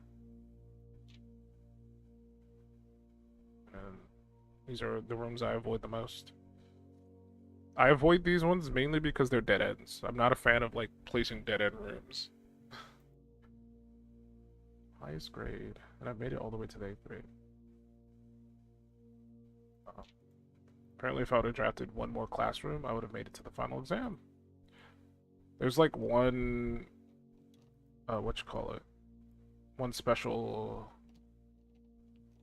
Speaker 2: And these are the rooms I avoid the most. I avoid these ones mainly because they're dead ends. I'm not a fan of like placing dead end rooms. Highest grade, and I've made it all the way to the 8th grade. Apparently, if I would have drafted one more classroom, I would have made it to the final exam. There's like one, one special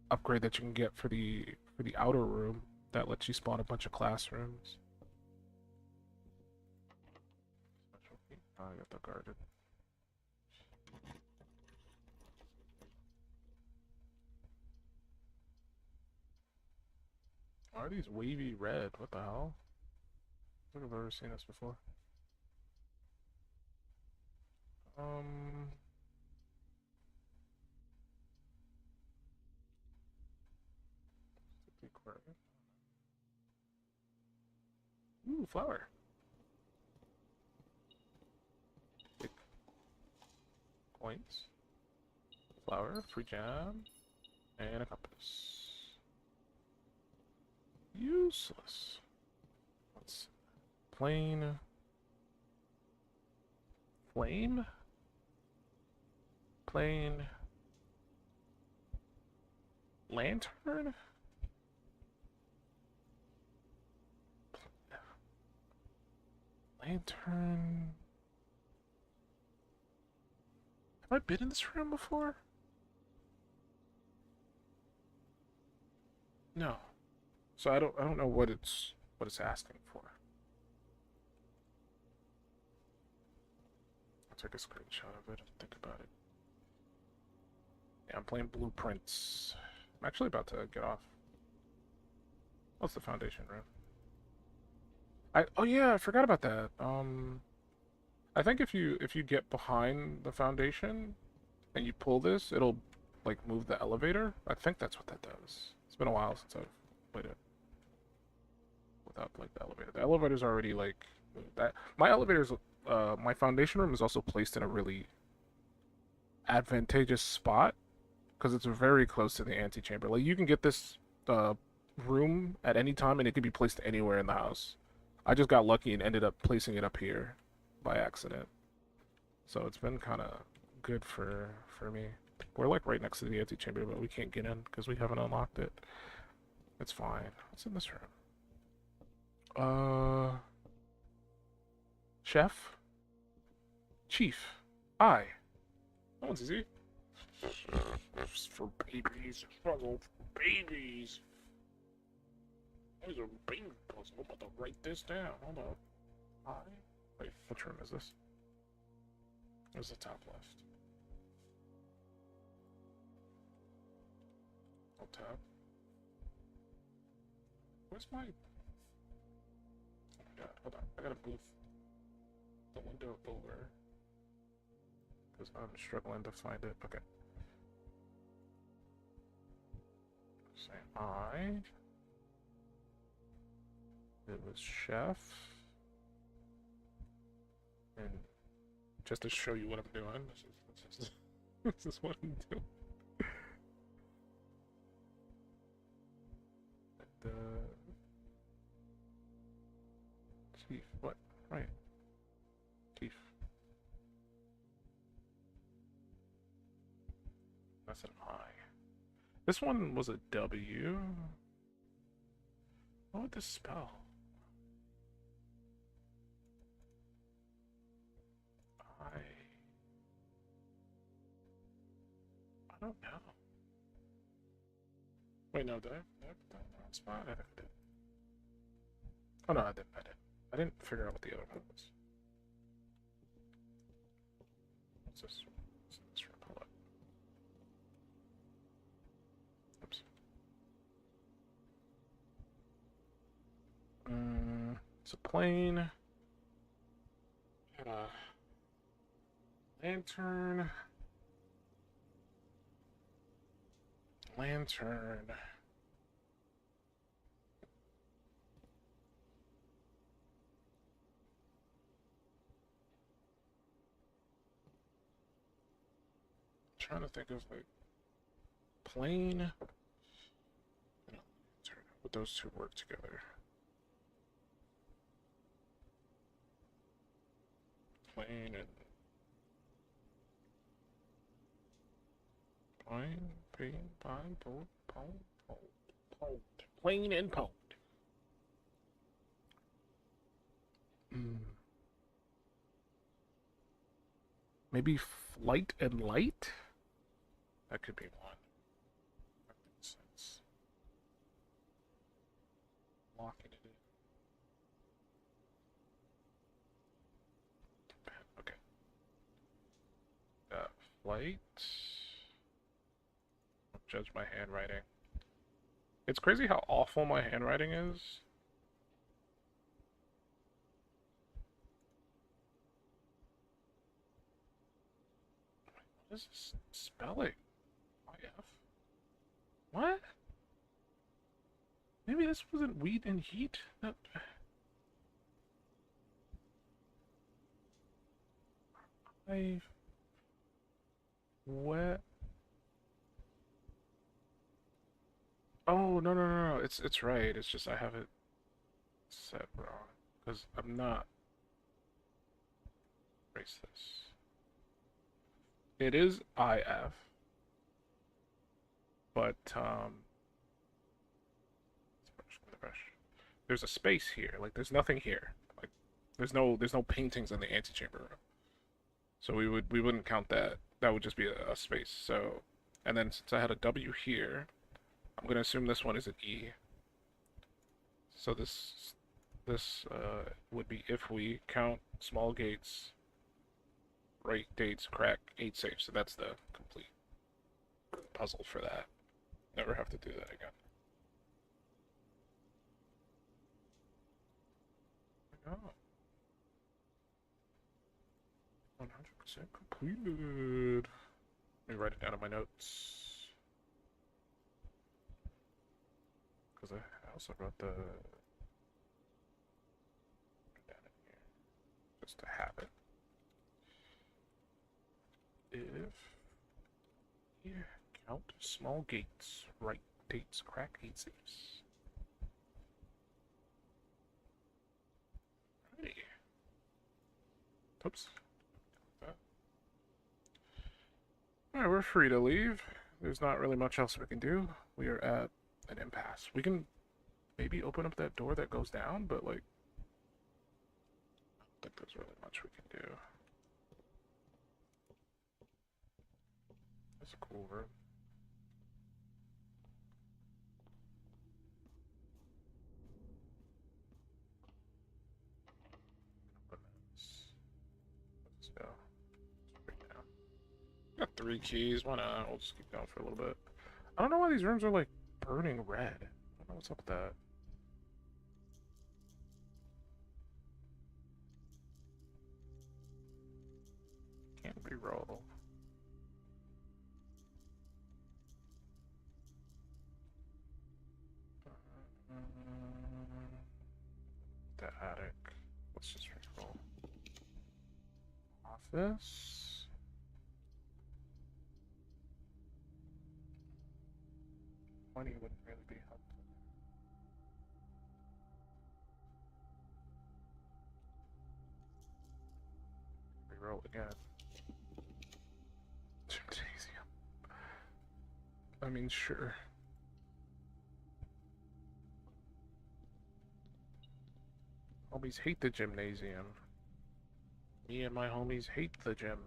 Speaker 2: upgrade that you can get for the outer room that lets you spawn a bunch of classrooms. I got the guarded. Why are these wavy red? What the hell? I don't think I've ever seen this before. Ooh, flower. Pick coins. Flower, free jam, and a compass. Useless. What's plain? Flame? Plain lantern? Lantern. Have I been in this room before? No. So I don't know what it's asking for. I'll take a screenshot of it and think about it. Yeah, I'm playing Blueprints. I'm actually about to get off. What's the foundation room? Oh yeah, I forgot about that. I think if you get behind the foundation and you pull this, it'll like move the elevator. I think that's what that does. It's been a while since I've played it without like the elevator. The elevator's already like that. My elevator's my foundation room is also placed in a really advantageous spot because it's very close to the antechamber. Like you can get this room at any time and it can be placed anywhere in the house. I just got lucky and ended up placing it up here by accident. So it's been kind of good for me. We're like right next to the antechamber, but we can't get in because we haven't unlocked it. It's fine. What's in this room? Chef? Chief? That one's easy. For babies. Struggle for babies. There's a baby puzzle. I'm about to write this down. Hold on. Wait, which room is this? Where's the top left? I'll tab. Where's my... Oh my god, hold on. I gotta move the window over. Because I'm struggling to find it. Okay. Say I... It was chef. And just to show you what I'm doing, this is what I'm doing. And, chief, what? Right. Chief. That's an I. This one was a W. What would this spell? I don't know. Wait, no, did I put that in the wrong spot? I did. Oh no, I didn't. I didn't figure out what the other one was. What's this? What's this room? Hold up. Oops. It's a plane. Had a lantern. Trying to think of like plane and a lantern. Would those two work together? Plane and plane and pond. Maybe flight and light? That could be one. That makes sense. Locking it in. Okay. Flight. Judge my handwriting. It's crazy how awful my handwriting is. What is this spelling? IF? What? Maybe this wasn't wheat and heat? That... What? Oh, no. It's right. It's just I have it set wrong. Because I'm not... Erase this. It is IF. But, there's a space here. Like, there's nothing here. Like, there's no paintings in the antechamber room. So we wouldn't count that. That would just be a space. So, and then since I had a W here, I'm gonna assume this one is an E. So this would be if we count small gates, right dates, crack, 8 safes. So that's the complete puzzle for that. Never have to do that again. Oh. 100% completed. Let me write it down in my notes. Because I also wrote the... down in here. Just to have it. If... yeah, count small gates, right dates, crack 8 safes. Alrighty. Oops. Alright, we're free to leave. There's not really much else we can do. We are at an impasse. We can maybe open up that door that goes down, but like... I don't think there's really much we can do. That's a cool room. Let's go. Straight down. Got 3 keys. Why not? We'll just keep going for a little bit. I don't know why these rooms are like burning red. I don't know what's up with that. Can't re-roll. The attic. Let's just re-roll. Office. Money wouldn't really be helpful. Reroll again. Gymnasium. I mean, sure. Homies hate the gymnasium. Me and my homies hate the gym.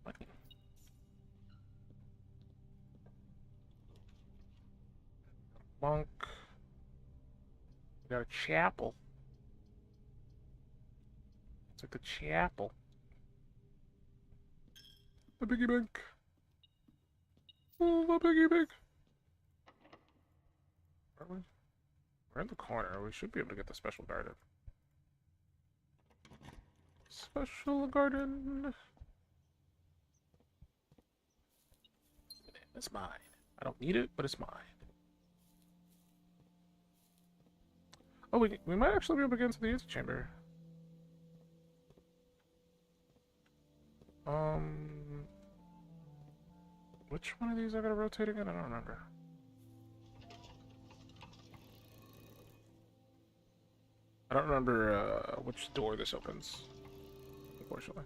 Speaker 2: Money. Monk. We got a chapel. It's like the chapel. The piggy bank. Oh, the piggy bank. Are we? We're in the corner. We should be able to get the special garden. Special garden. It's mine. I don't need it, but it's mine. Oh, we might actually be able to get into the antechamber. Which one of these I gotta rotate again? I don't remember. I don't remember which door this opens, unfortunately.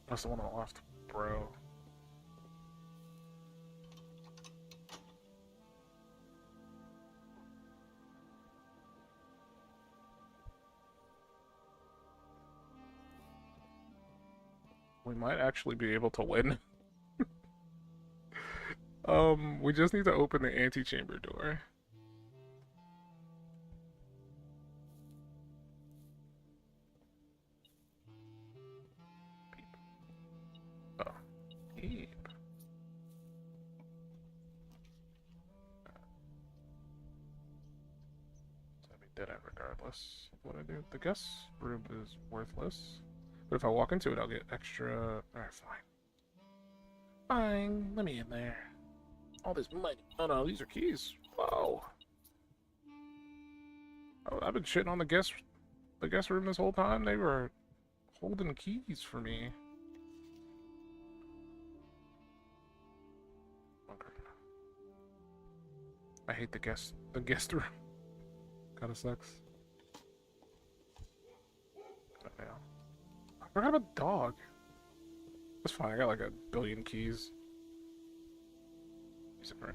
Speaker 2: That's the one on the left, bro. We might actually be able to win. We just need to open the antechamber door. Beep. Oh, beep. So I'd be dead end regardless of what I do. The guest room is worthless. But if I walk into it, I'll get extra... Alright, fine. Fine, let me in there. All this money. Oh no, these are keys. Whoa. Oh, I've been shitting on the guest room this whole time. They were holding keys for me. Okay. I hate the guest room. Kinda sucks. Oh, yeah. I forgot about the dog. That's fine, I got like a billion keys. Music room.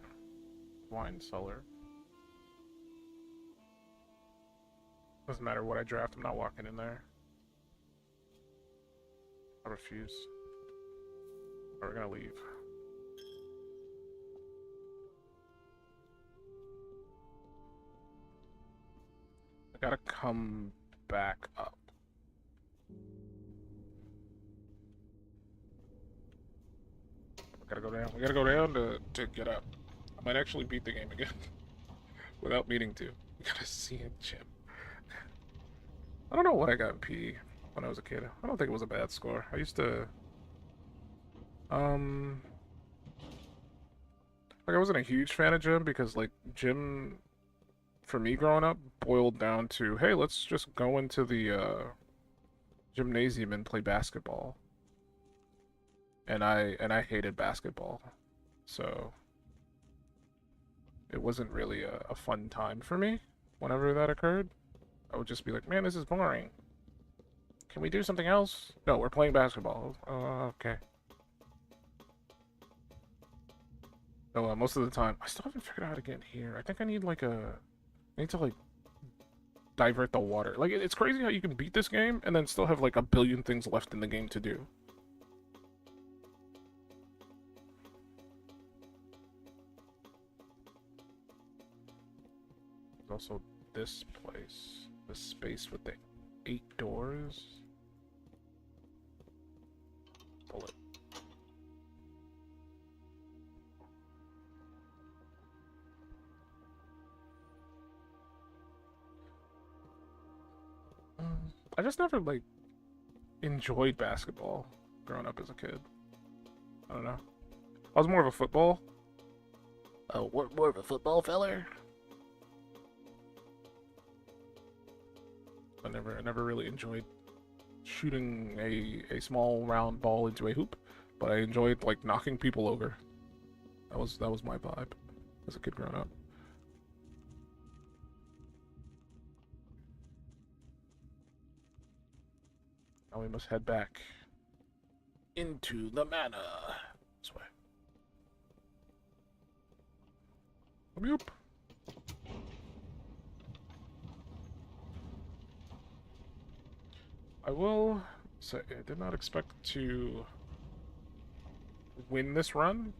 Speaker 2: Wine cellar. Doesn't matter what I draft, I'm not walking in there. I refuse. We're gonna leave. I gotta come back up. We gotta go down. We gotta go down to get up. I might actually beat the game again without meaning to. We gotta see it, Jim. I don't know what I got in PE when I was a kid. I don't think it was a bad score. I used to like I wasn't a huge fan of gym because like gym for me growing up boiled down to, hey, let's just go into the gymnasium and play basketball. And I hated basketball. So it wasn't really a fun time for me whenever that occurred. I would just be like, man, this is boring. Can we do something else? No, we're playing basketball. Okay. So most of the time, I still haven't figured out how to get in here. I think I need like I need to like divert the water. Like it's crazy how you can beat this game and then still have like a billion things left in the game to do. There's also this place, the space with the 8 doors. Pull it. I just never like enjoyed basketball growing up as a kid. I don't know. I was more of a football.
Speaker 3: Oh, more of a football feller?
Speaker 2: I never really enjoyed shooting a small round ball into a hoop, but I enjoyed like knocking people over. That was my vibe as a kid growing up. Now we must head back into the manor. This way. Yep. I will say I did not expect to win this run.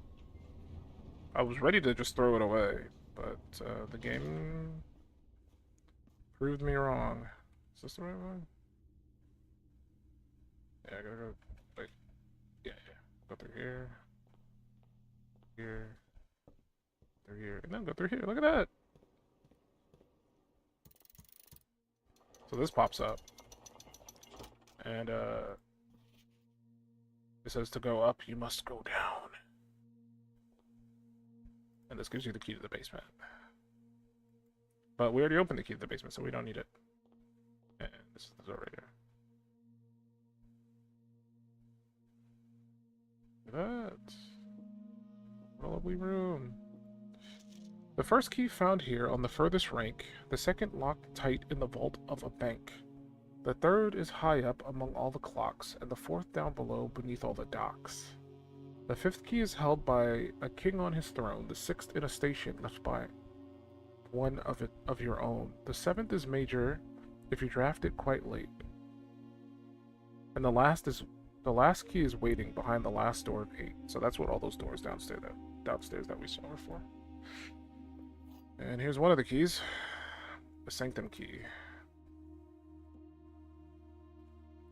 Speaker 2: I was ready to just throw it away, but the game proved me wrong. Is this the right one? Yeah, I gotta go. Wait. Yeah. Go through here. Here. Through here. And then go through here. Look at that! So this pops up. And, it says to go up, you must go down. And this gives you the key to the basement. But we already opened the key to the basement, so we don't need it. And this is the door right here. Look at that. What a lovely room. The first key found here on the furthest rank, the second locked tight in the vault of a bank. The third is high up among all the clocks, and the fourth down below beneath all the docks. The fifth key is held by a king on his throne, the sixth in a station left by one of your own. The seventh is major if you draft it quite late. And the last key is waiting behind the last door of 8. So that's what all those doors downstairs that we saw are for. And here's one of the keys. The sanctum key.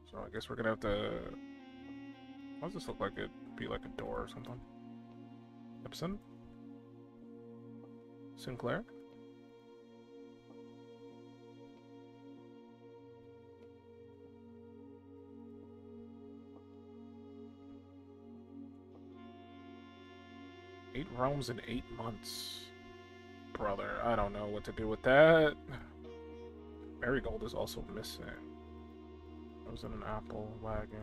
Speaker 2: So I guess we're gonna have to... Why does this look like it'd be like a door or something? Epson? Sinclair? Eight realms in 8 months. Brother, I don't know what to do with that. Marigold is also missing. I was in an apple wagon.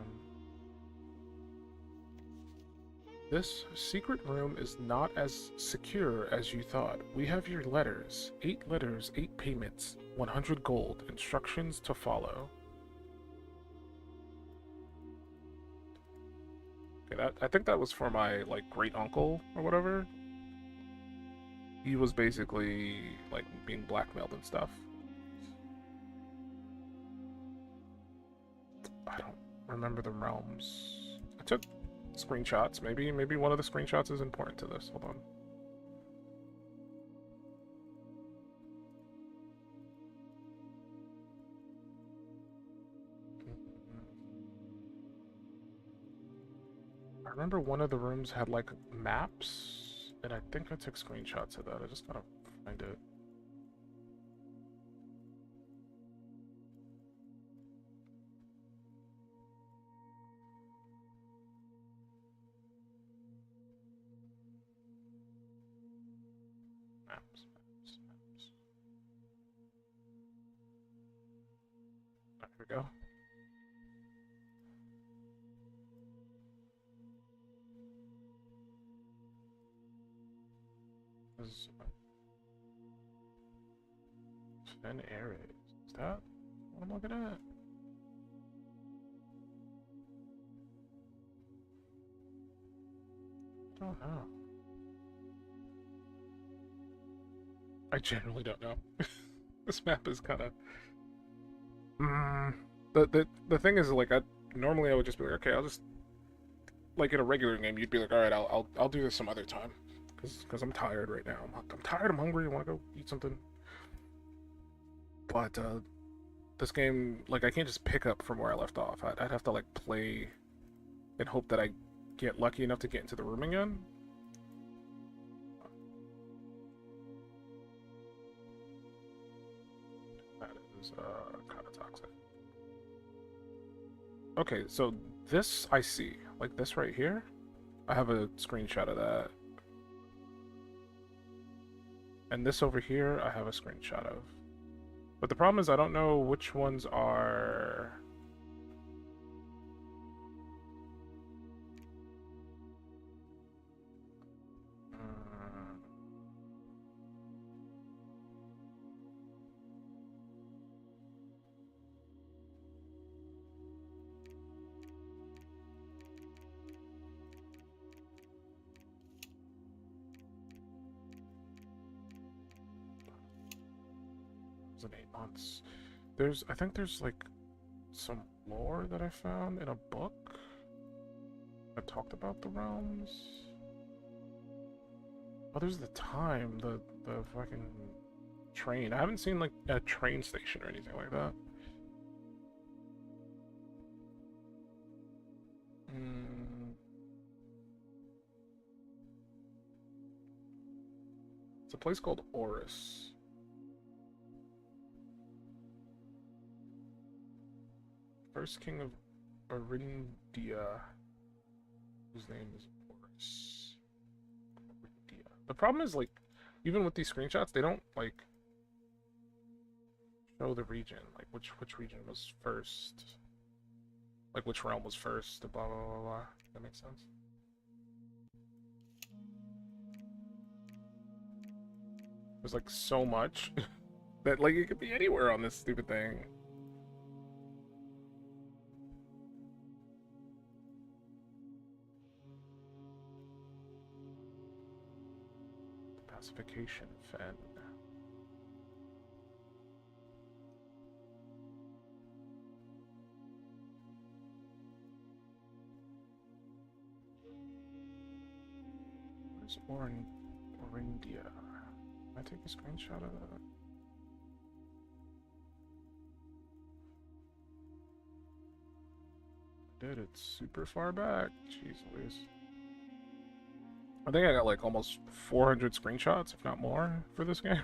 Speaker 2: This secret room is not as secure as you thought. We have your letters. 8 letters, 8 payments, 100 gold. Instructions to follow. Okay, I think that was for my, like, great uncle or whatever. He was basically, like, being blackmailed and stuff. remember the realms. I took screenshots. Maybe one of the screenshots is important to this. Hold on. I remember one of the rooms had like maps, and I think I took screenshots of that. I just gotta find it. Maps. There we go. Is 10 areas. Is that what I'm looking at? I don't know. I genuinely don't know. This map is kind of. The thing is, like, normally I would just be like, okay, I'll just, like, in a regular game, you'd be like, all right, I'll do this some other time, because I'm tired right now. I'm tired. I'm hungry. I want to go eat something. But this game, like, I can't just pick up from where I left off. I'd have to, like, play and hope that I get lucky enough to get into the room again. That is kind of toxic. Okay, so this I see. Like this right here. I have a screenshot of that. And this over here, I have a screenshot of. But the problem is I don't know which ones are... in 8 months. I think there's like some lore that I found in a book that talked about the realms. Oh, there's the time, the fucking train. I haven't seen like a train station or anything like that. It's a place called Oris. First king of Arindia, whose name is Oris. Arindia. The problem is, like, even with these screenshots, they don't like show the region, like which region was first, like which realm was first. Blah blah blah blah. That makes sense. There's like so much that like it could be anywhere on this stupid thing. Pacification Fen. Where's Orindia? Can I take a screenshot of that? Dude, it's super far back. Jeez Louise. I think I got like almost 400 screenshots, if not more, for this game.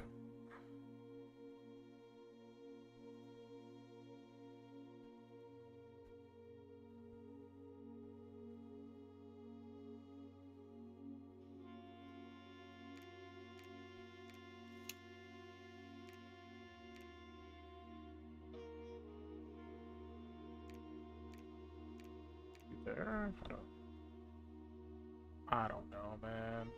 Speaker 2: There? I don't know, man.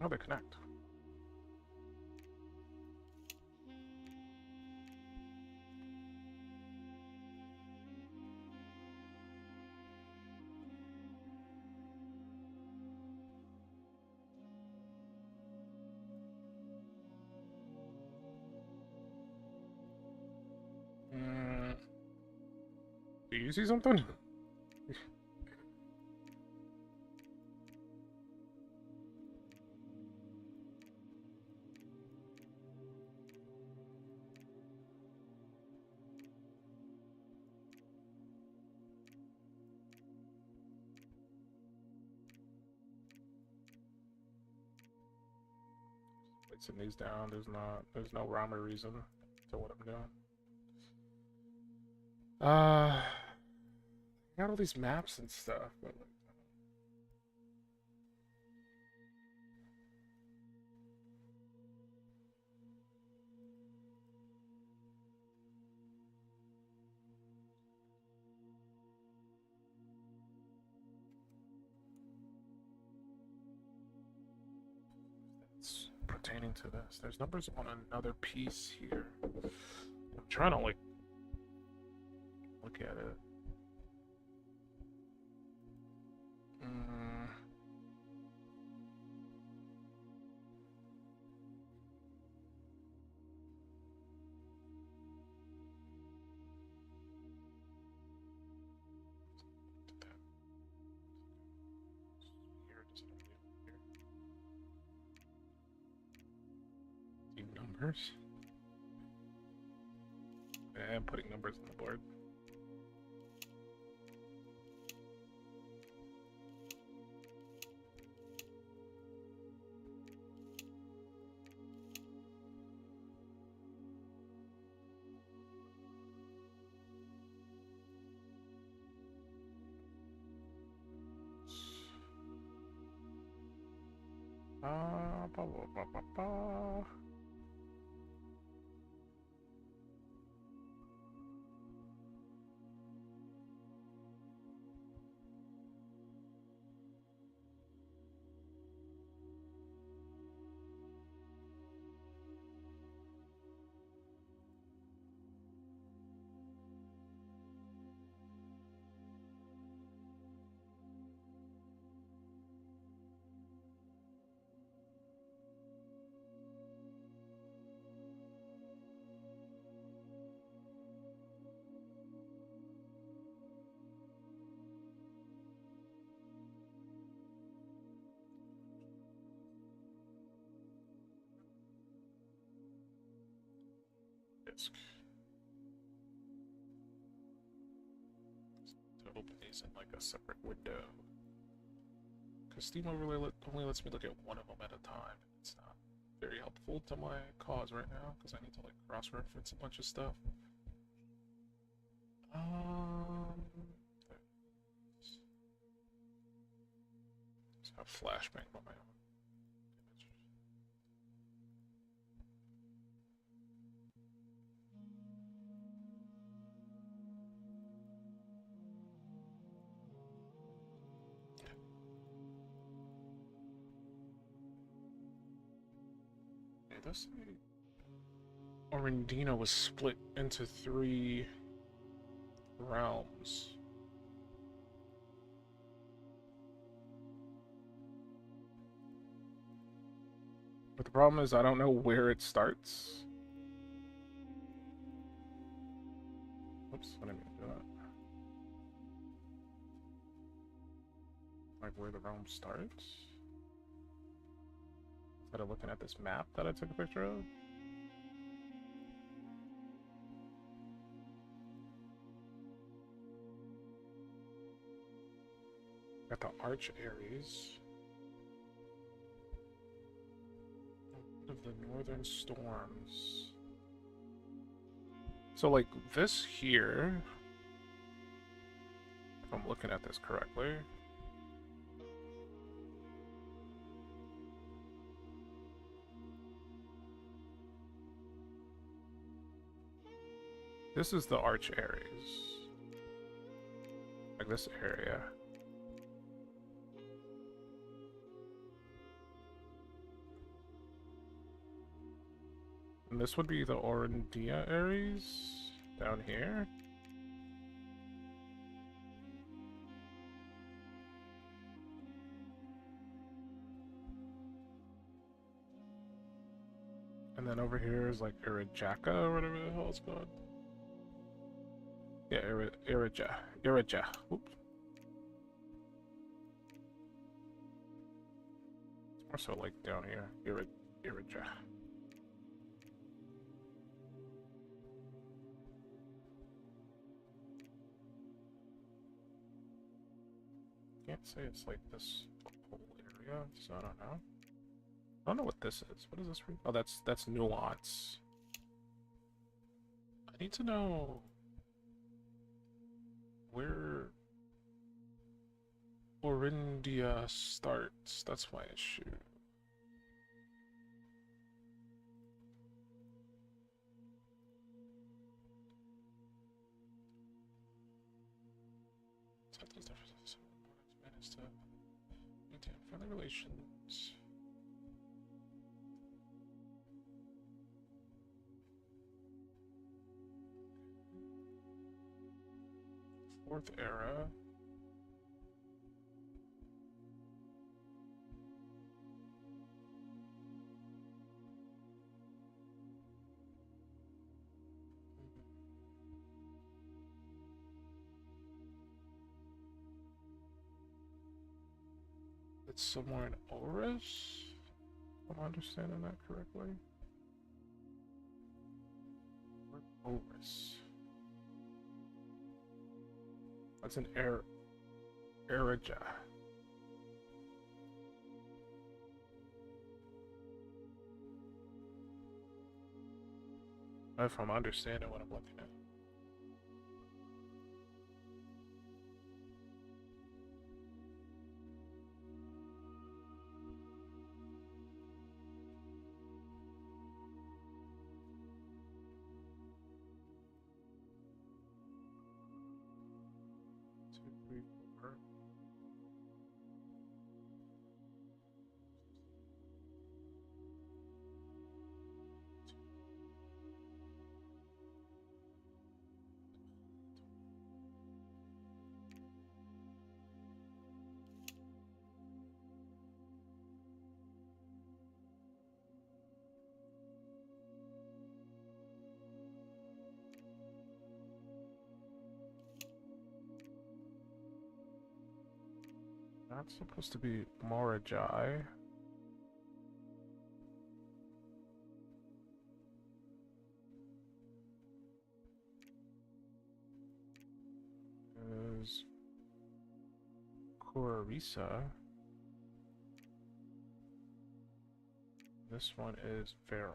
Speaker 2: How they connect? Do you see something? Placing these down, there's no rhyme or reason to what I'm doing. I got all these maps and stuff, but like, it's pertaining to this. There's numbers on another piece here. I'm trying to like look at it. Numbers. And putting numbers on the board. Ba, ba, ba, ba, ba. Disk. Total pace in like a separate window. Because Steam Overlay only lets me look at one of them at a time. It's not very helpful to my cause right now because I need to like cross-reference a bunch of stuff. Just have flashbang on my own image. Yeah, this Orendina was split into 3 realms. But the problem is I don't know where it starts. Oops, I didn't mean to do that. Like where the realm starts? Instead of looking at this map that I took a picture of. Got the Arch Ares. Of the Northern Storms. So like this here, if I'm looking at this correctly, this is the Arch Ares. Like this area. And this would be the Orendia Ares down here. And then over here is like Irajaka or whatever the hell it's called. Yeah, Irija. Irija. Oops. It's more so like down here. Irija. Can't say it's like this whole area, so I don't know. I don't know what this is. What does this read? Oh, that's nuance. I need to know where Orindia starts. That's my issue. Set these differences. Manage to maintain friendly relations. Fourth era. It's somewhere in Oris, if I'm understanding that correctly. Oris. That's an Erija. If I'm understanding what I'm looking at. Two, three, four. That's supposed to be Morajai. Is Kororisa. This one is Vera.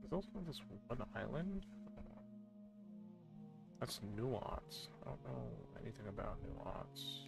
Speaker 2: There's also this one island. That's Nuance. I don't know anything about Nuance.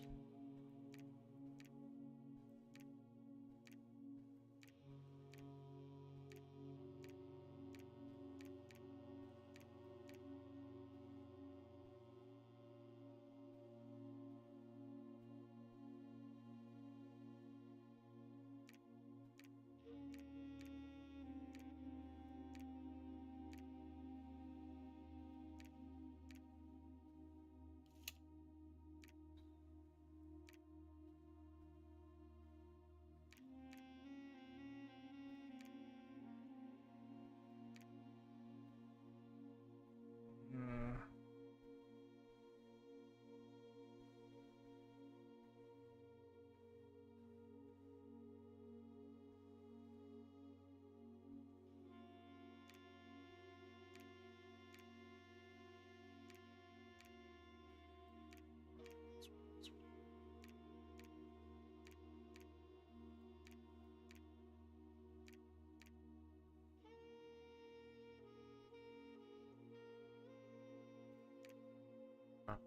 Speaker 2: Hmm. Ah.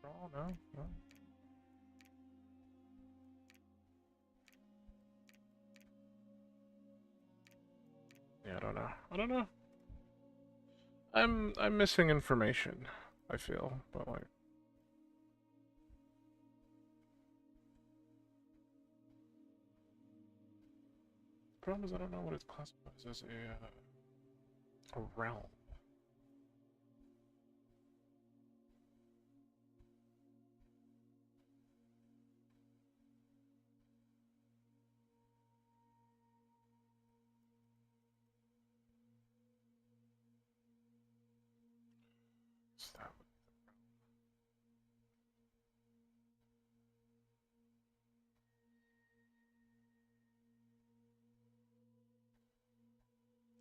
Speaker 2: At all? No? No? Yeah, I don't know. I don't know. I'm missing information, I feel, but like the problem is I don't know what it classifies as a realm. What's that?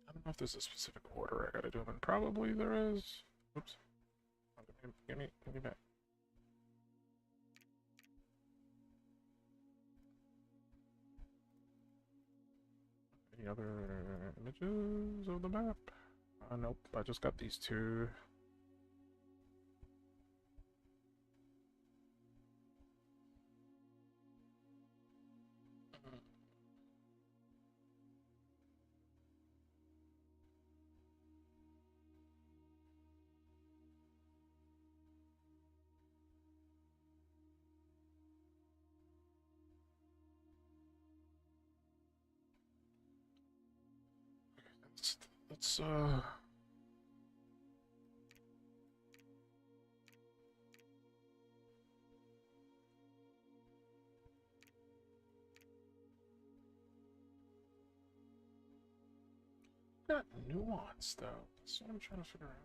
Speaker 2: I don't know if there's a specific order I gotta do them in. Probably there is. Oops. Oh, give me back. Any other images of the map? Nope. I just got these two. Let's not nuance though. That's what I'm trying to figure out. I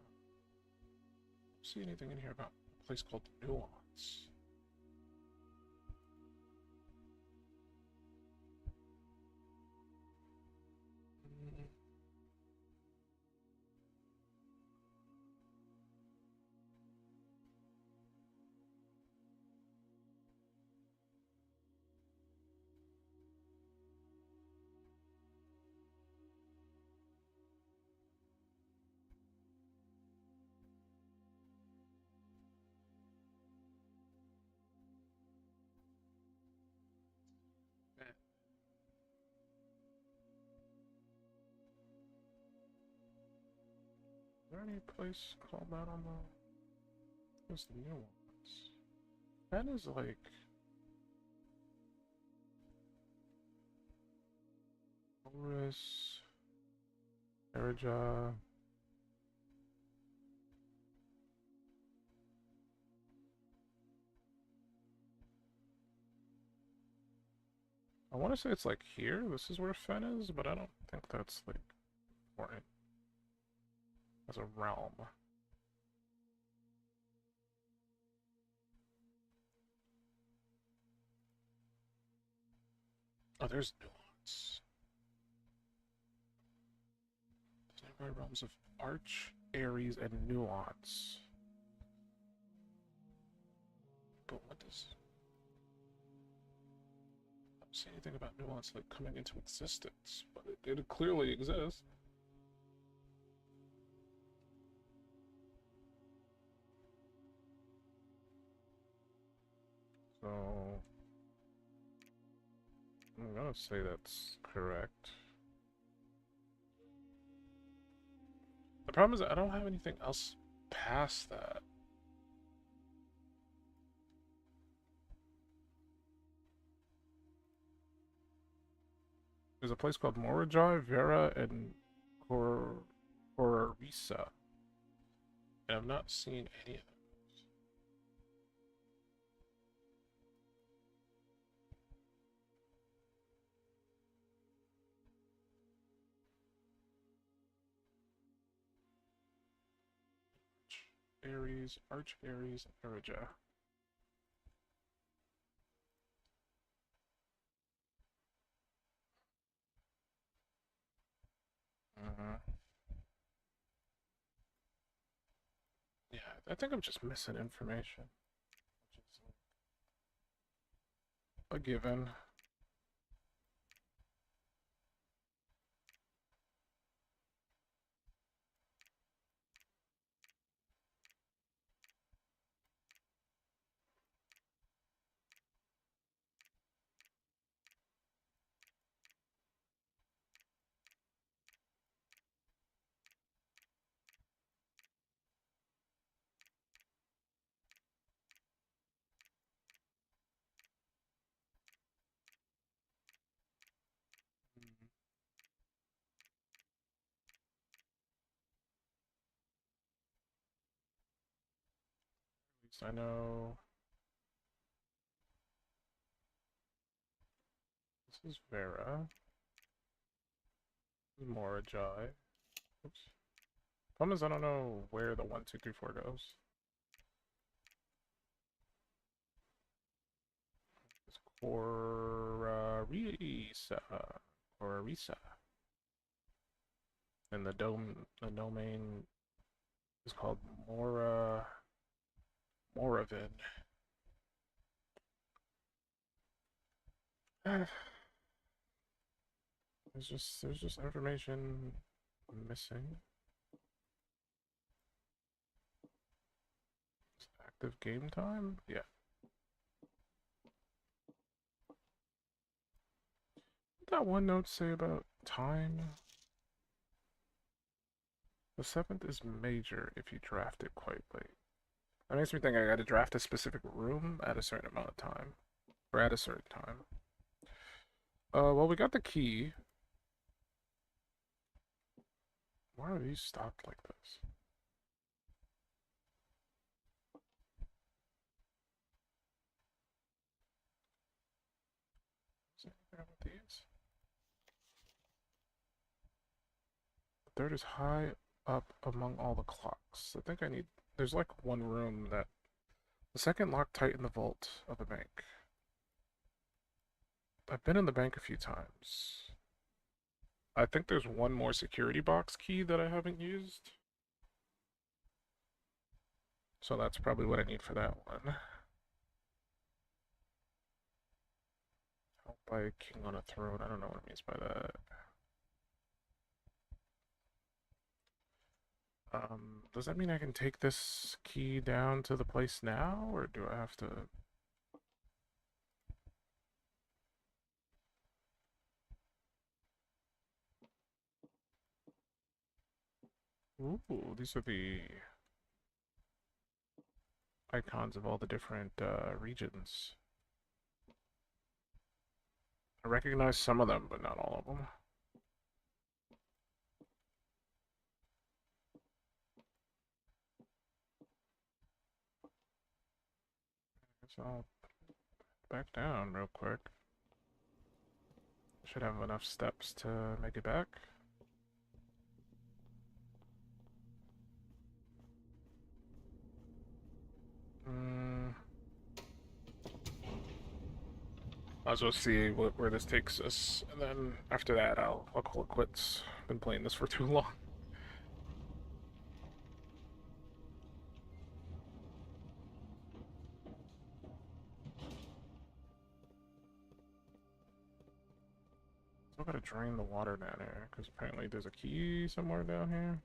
Speaker 2: don't see anything in here about a place called Nuance. Mm, Is there any place called that on the? What's the Nuance? That is like. Horus, Erija. I want to say it's like here. This is where Fen is, but I don't think that's like important as a realm. Oh, there's Nuance. There's nearby realms of Arch, Ares, and Nuance. But what does? I don't see anything about Nuance like coming into existence, but it clearly exists. So I'm gonna say that's correct. The problem is I don't have anything else past that. There's a place called Morajai, Vera, and Kororisa. And I've not seen any of them. Ares, Arch Ares, and Erija. Yeah, I think I'm just missing information. Which is a given. I know this is Vera. This is Morajai. Oops. Problem is I don't know where the 1, 2, 3, 4 goes. It's Korarisa. Korarisa. And the domain is called Moravin. There's just information missing. Is it active game time? Yeah. What did that one note say about time? The 7th is major if you draft it quite late. That makes me think I gotta draft a specific room at a certain amount of time. Or at a certain time. Well, we got the key. Why are these stocked like this? Is there anything about these? The 3rd is high up among all the clocks. I think I need... There's like one room that... The 2nd locked tight in the vault of a bank. I've been in the bank a few times. I think there's one more security box key that I haven't used. So that's probably what I need for that one. Held by a king on a throne. I don't know what it means by that. Does that mean I can take this key down to the place now, or do I have to... Ooh, these are the icons of all the different regions. I recognize some of them, but not all of them. So I'll back down real quick. Should have enough steps to make it back. Might as well see where this takes us, and then after that I'll call it quits. Been playing this for too long. Still gotta drain the water down here, because apparently there's a key somewhere down here.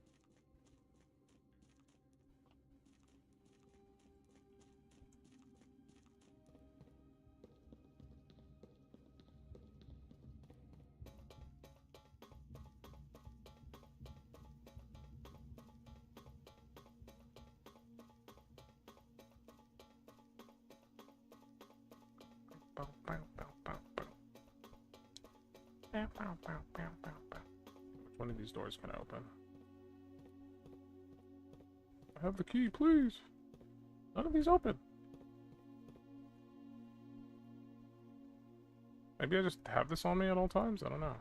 Speaker 2: Which one of these doors can I open? I have the key, please. None of these open. Maybe I just have this on me at all times? I don't know.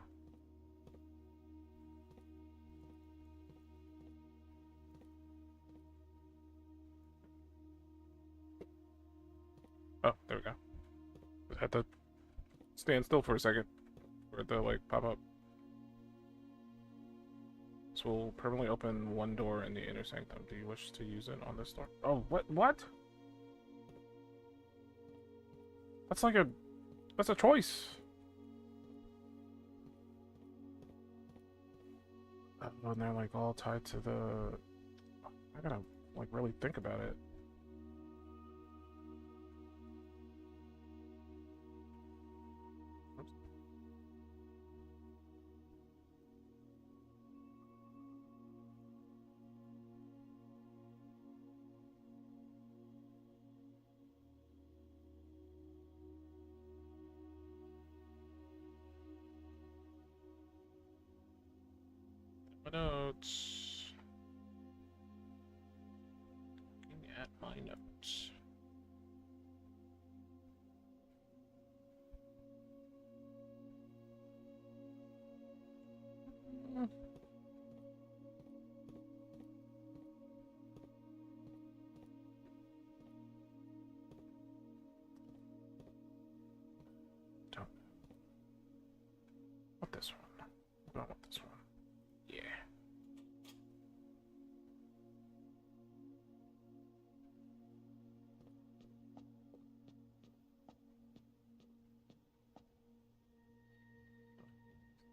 Speaker 2: Oh, there we go. Just had to stand still for a second for it to, like, pop up. This will permanently open one door in the inner sanctum. Do you wish to use it on this door? Oh, what? That's like a... That's a choice. Oh, and they're, like, all tied to the... I gotta, like, really think about it. My notes. Looking at my notes. I want this one. Yeah.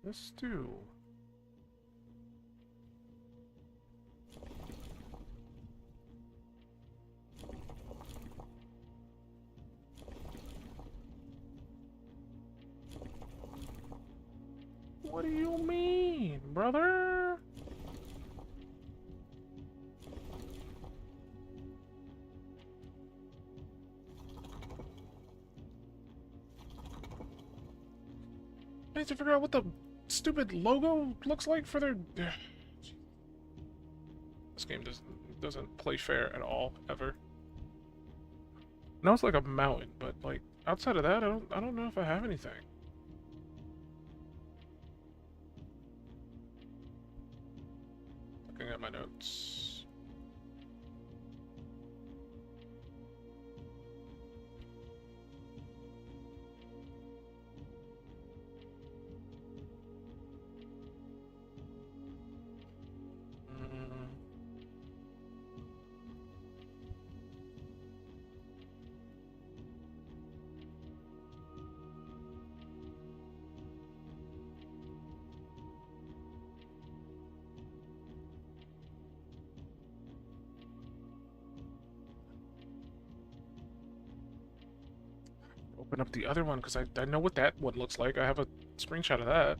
Speaker 2: Let's do. What do you mean, brother? I need to figure out what the stupid logo looks like for their. This game doesn't play fair at all, ever. No, it's like a mountain, but like outside of that, I don't know if I have anything. Looking at my notes. Open up the other one because I know what that one looks like. I have a screenshot of that.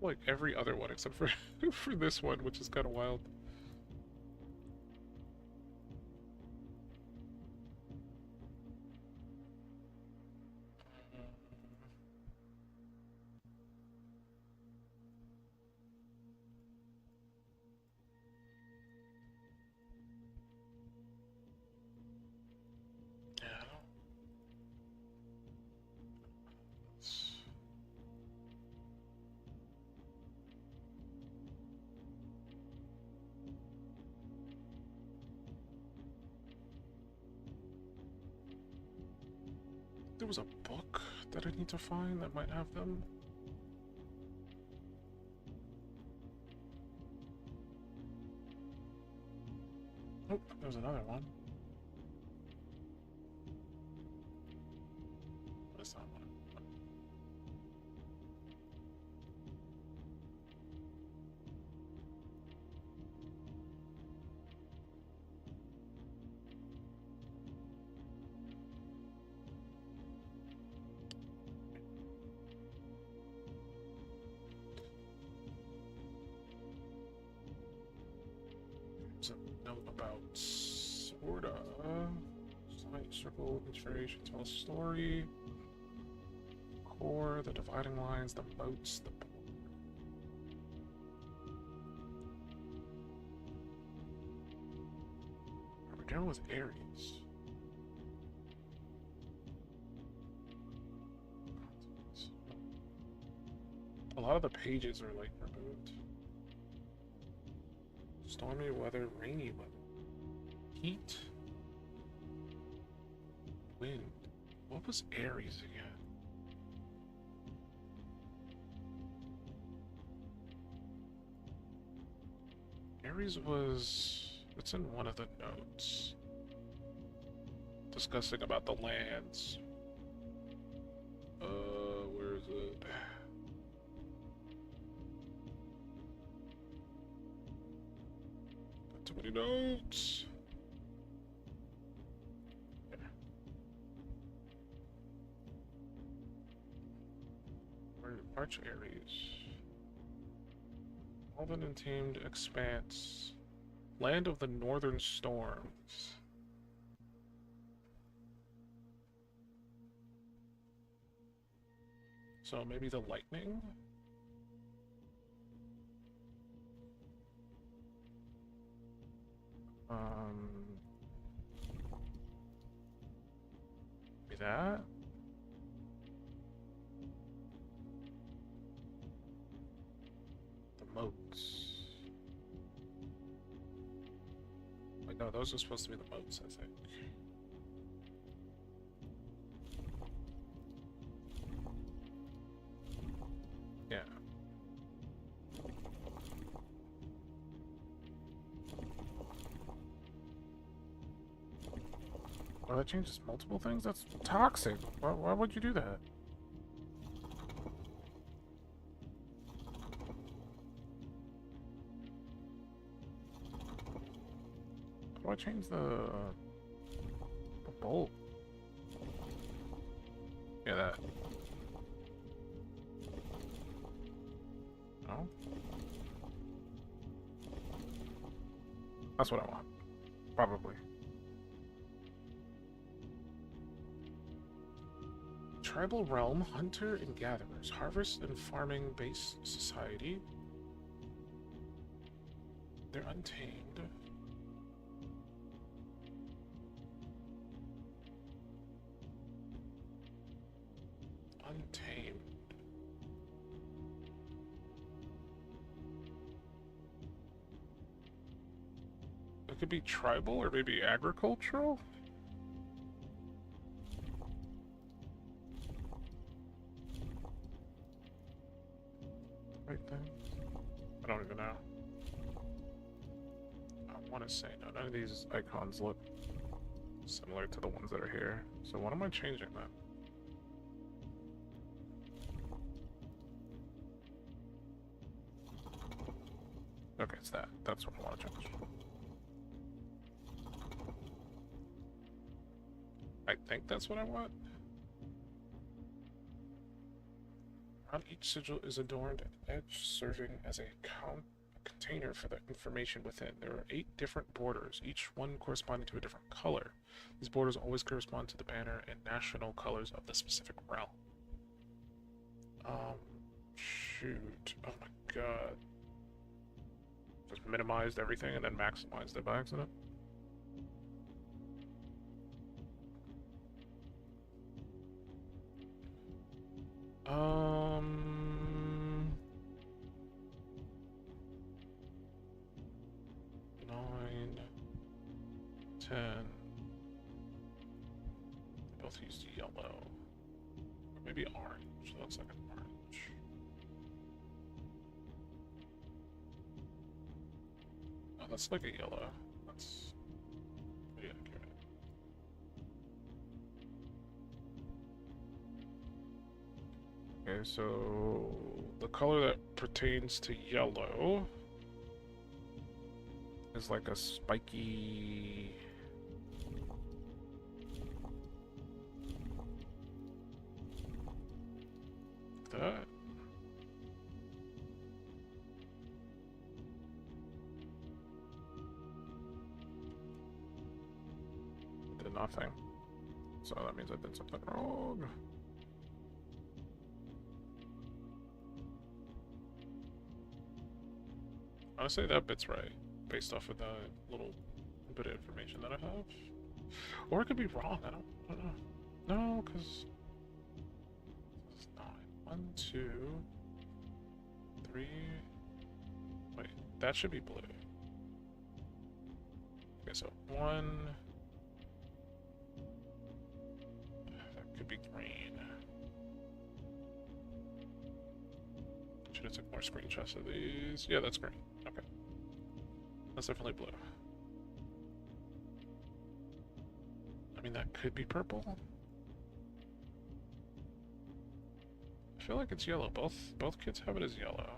Speaker 2: Like every other one except for for this one, which is kind of wild. Yeah, I don't. There was a book that I need to find that might have them. Oh, there's another one. What is that one? There's a note about sorta. Circle, inspiration, tell a story. Core, the dividing lines, the moats, the border. We're dealing with Ares. A lot of the pages are like removed. Stormy weather, rainy weather. Heat. Wind. What was Ares again? Ares was... It's in one of the notes. Discussing about the lands. Where is it? Got too many notes. Arch Ares. Elven and tamed expanse. Land of the northern storms. So maybe the lightning? Maybe that? The moats. Wait, no, those are supposed to be the moats, I think. Yeah. Oh, that changes multiple things? That's toxic. Why would you do that? How do I change the bolt? Yeah, that. No? That's what I want. Probably. Tribal realm, hunter and gatherers, harvest and farming based society. They're untamed. Untamed. It could be tribal or maybe agricultural? Right then. I don't even know. I want to say no, none of these icons look similar to the ones that are here. So what am I changing then? Okay, it's that. That's what I want to change. I think that's what I want. On each sigil is adorned an edge serving as a container for the information within. There are 8 different borders, each one corresponding to a different color. These borders always correspond to the banner and national colors of the specific realm. Shoot. Oh my god. Just minimized everything and then maximized it by accident. Nine, 10. They both used yellow. Or maybe orange. Looks like an orange. Oh, that's like a yellow. That's pretty accurate. Okay, so the color that pertains to yellow is like a spiky... that. Did nothing. So that means I did something wrong. Honestly, that bit's right, based off of the little bit of information that I have. Or it could be wrong, I don't know. No, because... it's 9. 1, 2, 3... Wait, that should be blue. Okay, so 1... that could be green. Should have took more screenshots of these. Yeah, that's green. Okay. That's definitely blue. I mean, that could be purple. I feel like it's yellow. Both kids have it as yellow.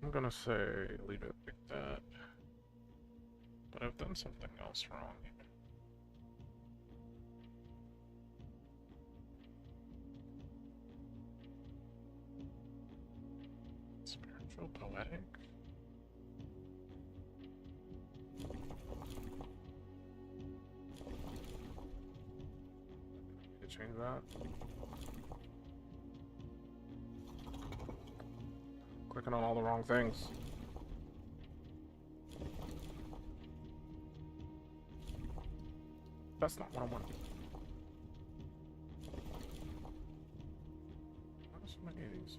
Speaker 2: I'm gonna say leave it like that. But I've done something else wrong here. So poetic. Need to change that. Clicking on all the wrong things. That's not what I want. Why are so many of these?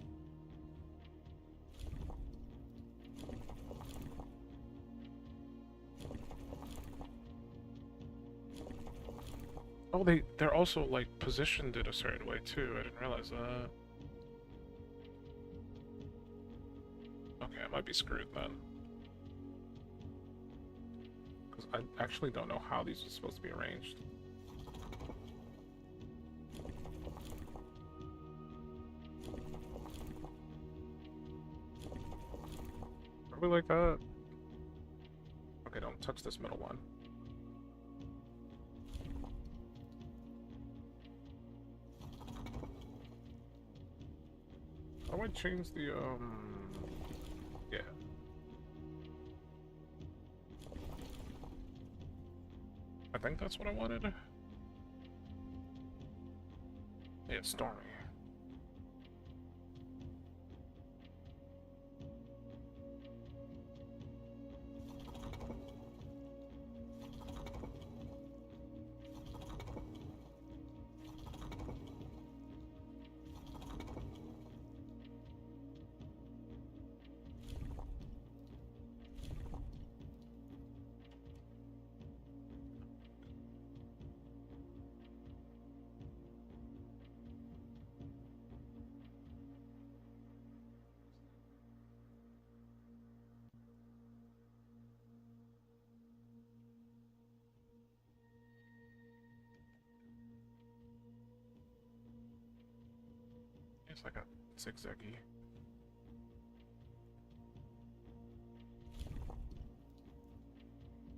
Speaker 2: Oh, they're also like positioned in a certain way too. I didn't realize that. Okay, I might be screwed then. Because I actually don't know how these are supposed to be arranged. Probably like that. Okay, don't touch this middle one. How do I change the, yeah. I think that's what I wanted. Yeah, Stormy. It's like a zigzaggy.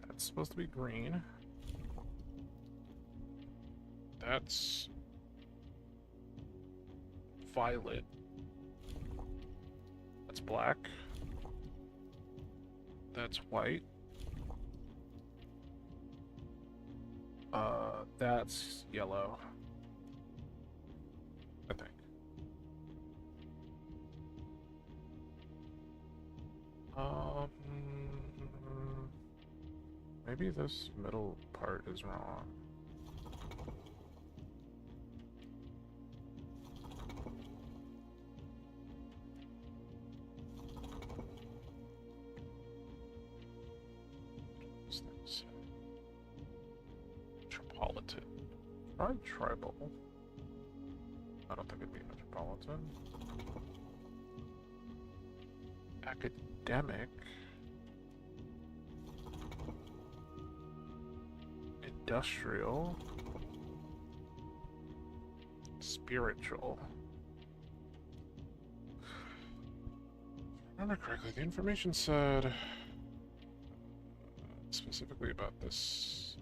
Speaker 2: That's supposed to be green. That's violet. That's black. That's white. That's yellow. I think. Maybe this middle part is wrong. What's this? Metropolitan. Try tribal. I don't think it'd be metropolitan. Academic. Industrial. Spiritual. If I remember correctly, the information said specifically about this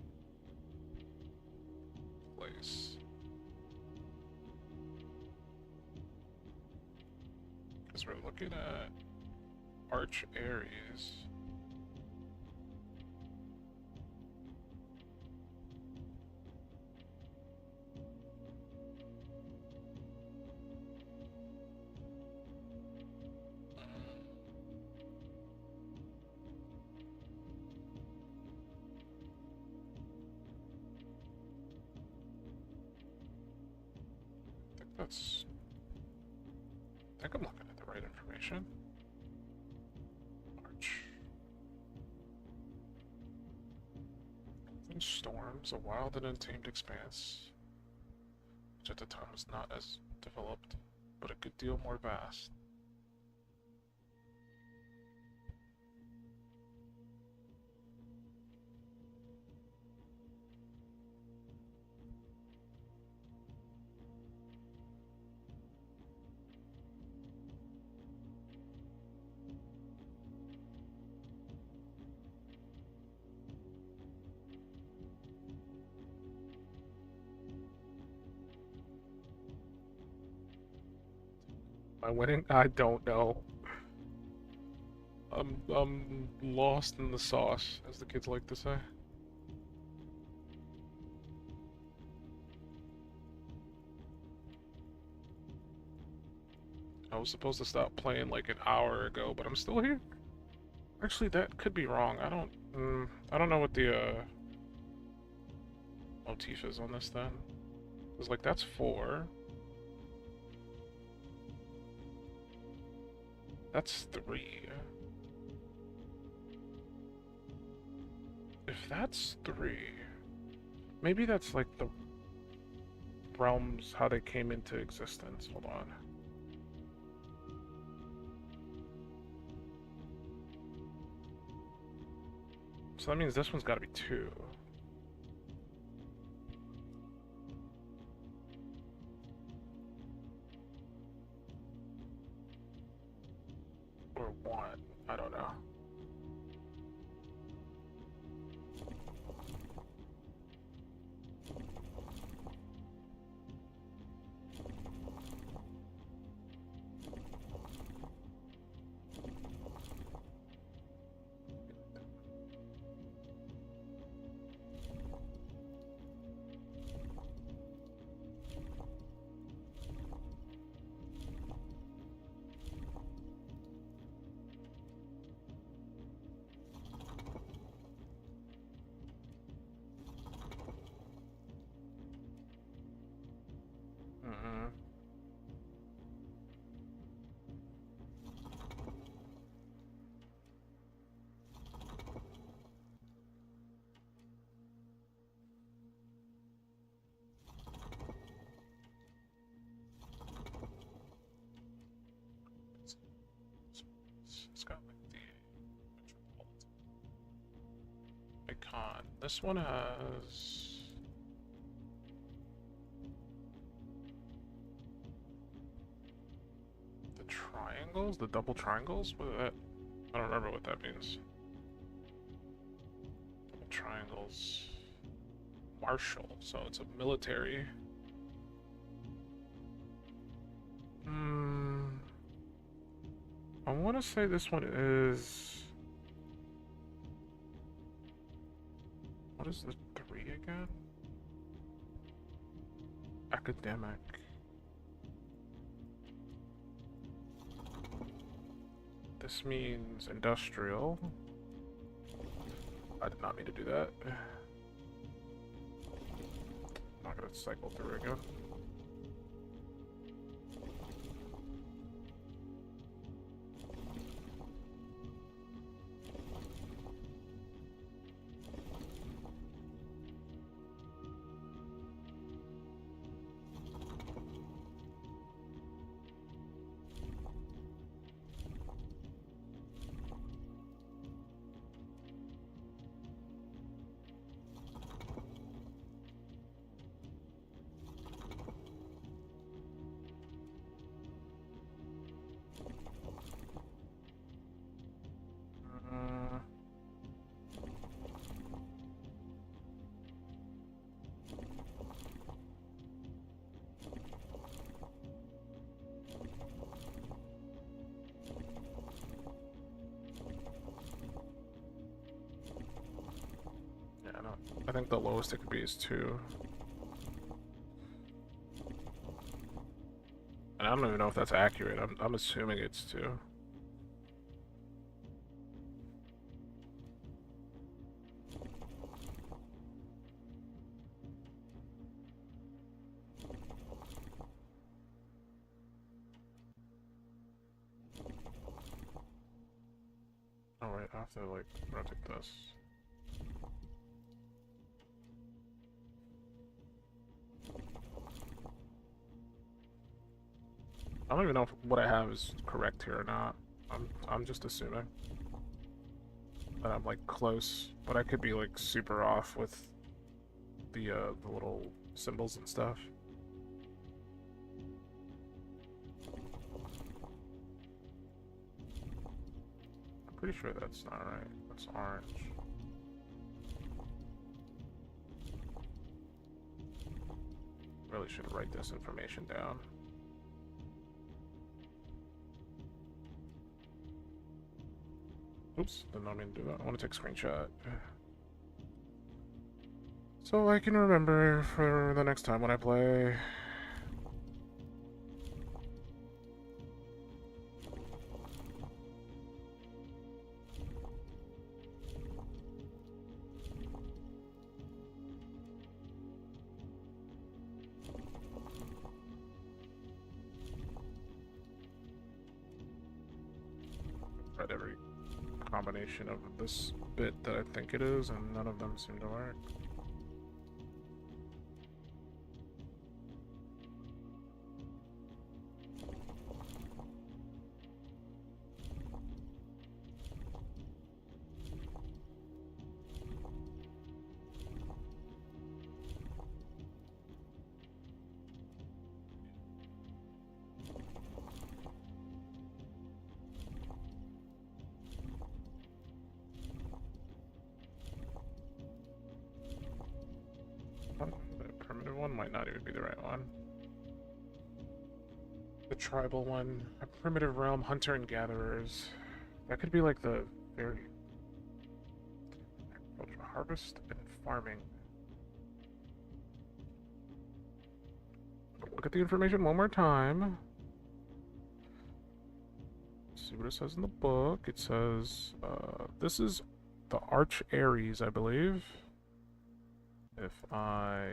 Speaker 2: place. Because we're looking at Arch Aries. I think I'm looking at the right information. March. Storms, a wild and untamed expanse, which at the time was not as developed, but a good deal more vast. Am I winning? I don't know. I'm lost in the sauce, as the kids like to say. I was supposed to stop playing like an hour ago, but I'm still here. Actually, that could be wrong. I don't know what the motif is on this then. It was like that's 4. That's 3. If that's 3, maybe that's like the realms, how they came into existence. Hold on. So that means this one's got to be 2. Or 1. I don't know. It's got like the metropolitan icon. This one has the triangles, the double triangles. What is that? I don't remember what that means. Double triangles. Marshal, so it's a military. I want to say this one is... What is the 3 again? Academic. This means industrial. I did not mean to do that. I'm not gonna cycle through again. I think the lowest it could be is 2. And I don't even know if that's accurate. I'm assuming it's 2. Oh wait, I have to like rotate this. I don't even know if what I have is correct here or not. I'm just assuming that I'm like close, but I could be like super off with the little symbols and stuff. I'm pretty sure that's not right. That's orange. Really should write this information down. Oops, did not mean to do that. I want to take a screenshot. So I can remember for the next time when I play. Read every combination of this bit that I think it is, and none of them seem to work. The primitive one might not even be the right one. The tribal one, a primitive realm, hunter and gatherers. That could be like the very agriculture, harvest and farming. Look at the information one more time. See what it says in the book. It says this is the Arch Ares, I believe. If I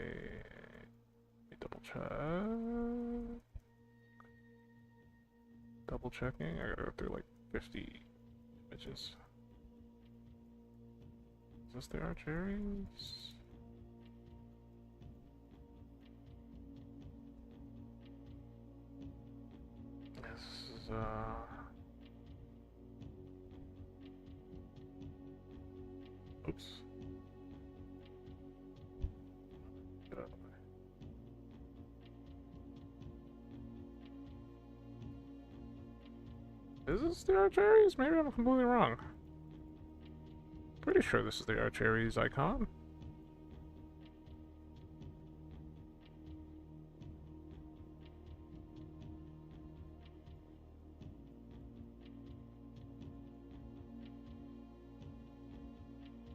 Speaker 2: double check, double checking, I gotta go through like 50 images. Is this the Arch Ares? This is oops. Get out of the way. Is this the Arch Ares? Maybe I'm completely wrong. Pretty sure this is the Arch Ares icon.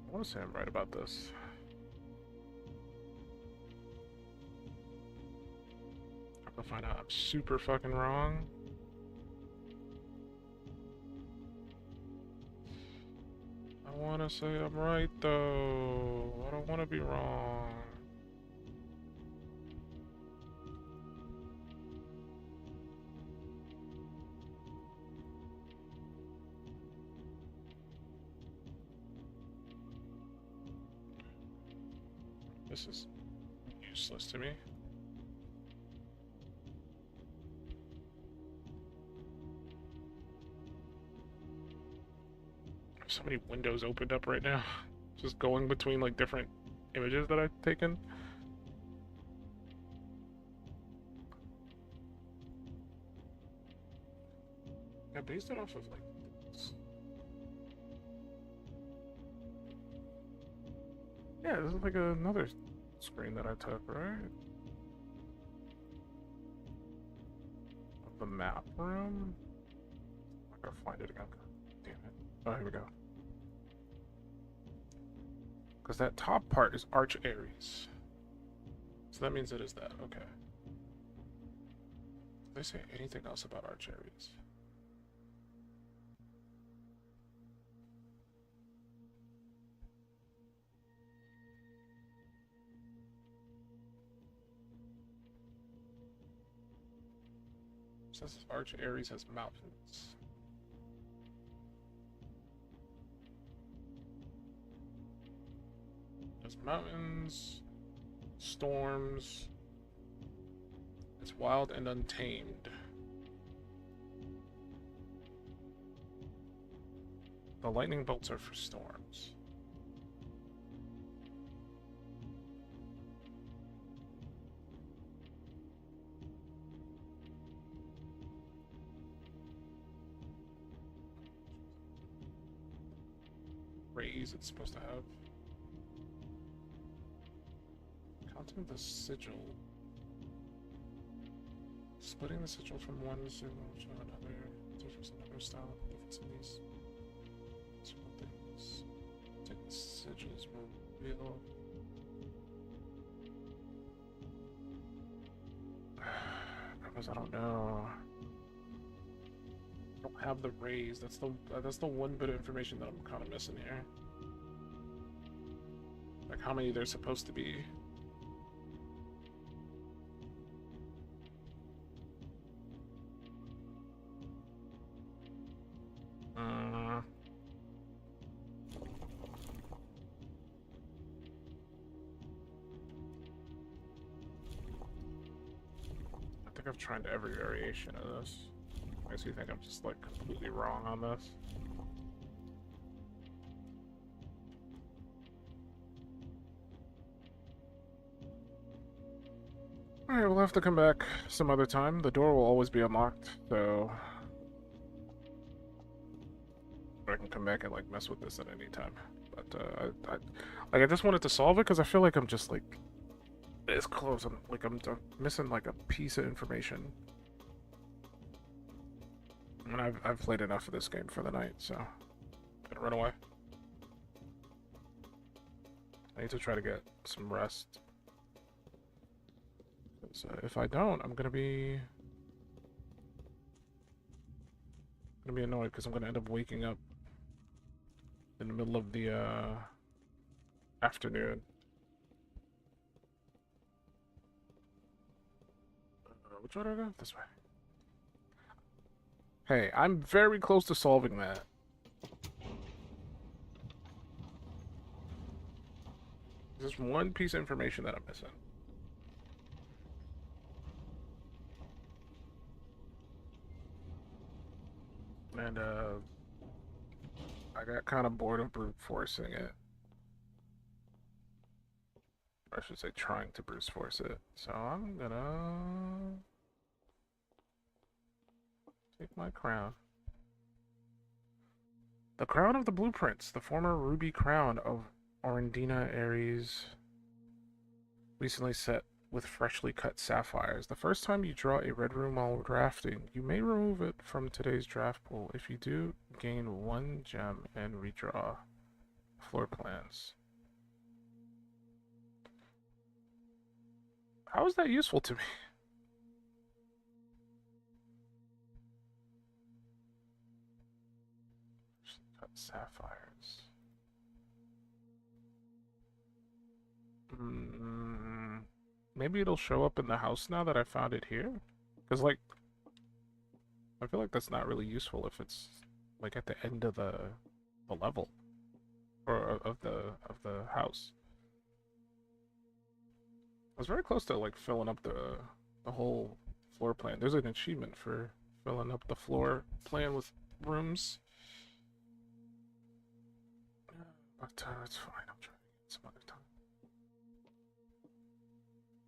Speaker 2: I want to say I'm right about this. I'm gonna find out I'm super fucking wrong. I want to say I'm right though. I don't want to be wrong. This is useless to me. So many windows opened up right now. Just going between like different images that I've taken. I based it off of like this. Yeah, this is like another screen that I took, right? Of the map room. I gotta find it again. Damn it. Oh, here we go. Because that top part is Arch Ares. So that means it is that. Okay. Did they say anything else about Arch Ares? It says Arch Ares has mountains. There's mountains, storms. It's wild and untamed. The lightning bolts are for storms. Rays it's supposed to have. Content of the sigil. Splitting the sigil from one sigil to another. Difference in number style. Difference in these. Messages reveal. Because I don't know. I don't have the raise. That's the one bit of information that I'm kind of missing here. Like how many there's supposed to be. I think I've tried every variation of this. Makes me think I'm just like completely wrong on this. Alright, we'll have to come back some other time. The door will always be unlocked, so I can come back and like mess with this at any time. But I just wanted to solve it because I feel like I'm just like this close. I'm missing like a piece of information. And I've played enough of this game for the night, so I'm gonna run away. I need to try to get some rest. Because if I don't, I'm gonna be annoyed because I'm gonna end up waking up in the middle of the afternoon. Which way do I go? This way. Hey, I'm very close to solving that. There's one piece of information that I'm missing. And I got kind of bored of brute forcing it. Or I should say trying to brute force it. So I'm gonna take my crown. The crown of the blueprints, the former ruby crown of Orendina Ares, recently set with freshly cut sapphires. The first time you draw a red room while drafting, you may remove it from today's draft pool. If you do, gain 1 gem and redraw floor plans. How is that useful to me? Cut sapphires. Maybe it'll show up in the house now that I found it here? Because, like, I feel like that's not really useful if it's, like, at the end of the level. Or of the house. I was very close to, like, filling up the whole floor plan. There's an achievement for filling up the floor plan with rooms. But, it's fine. I'll try to get some other time.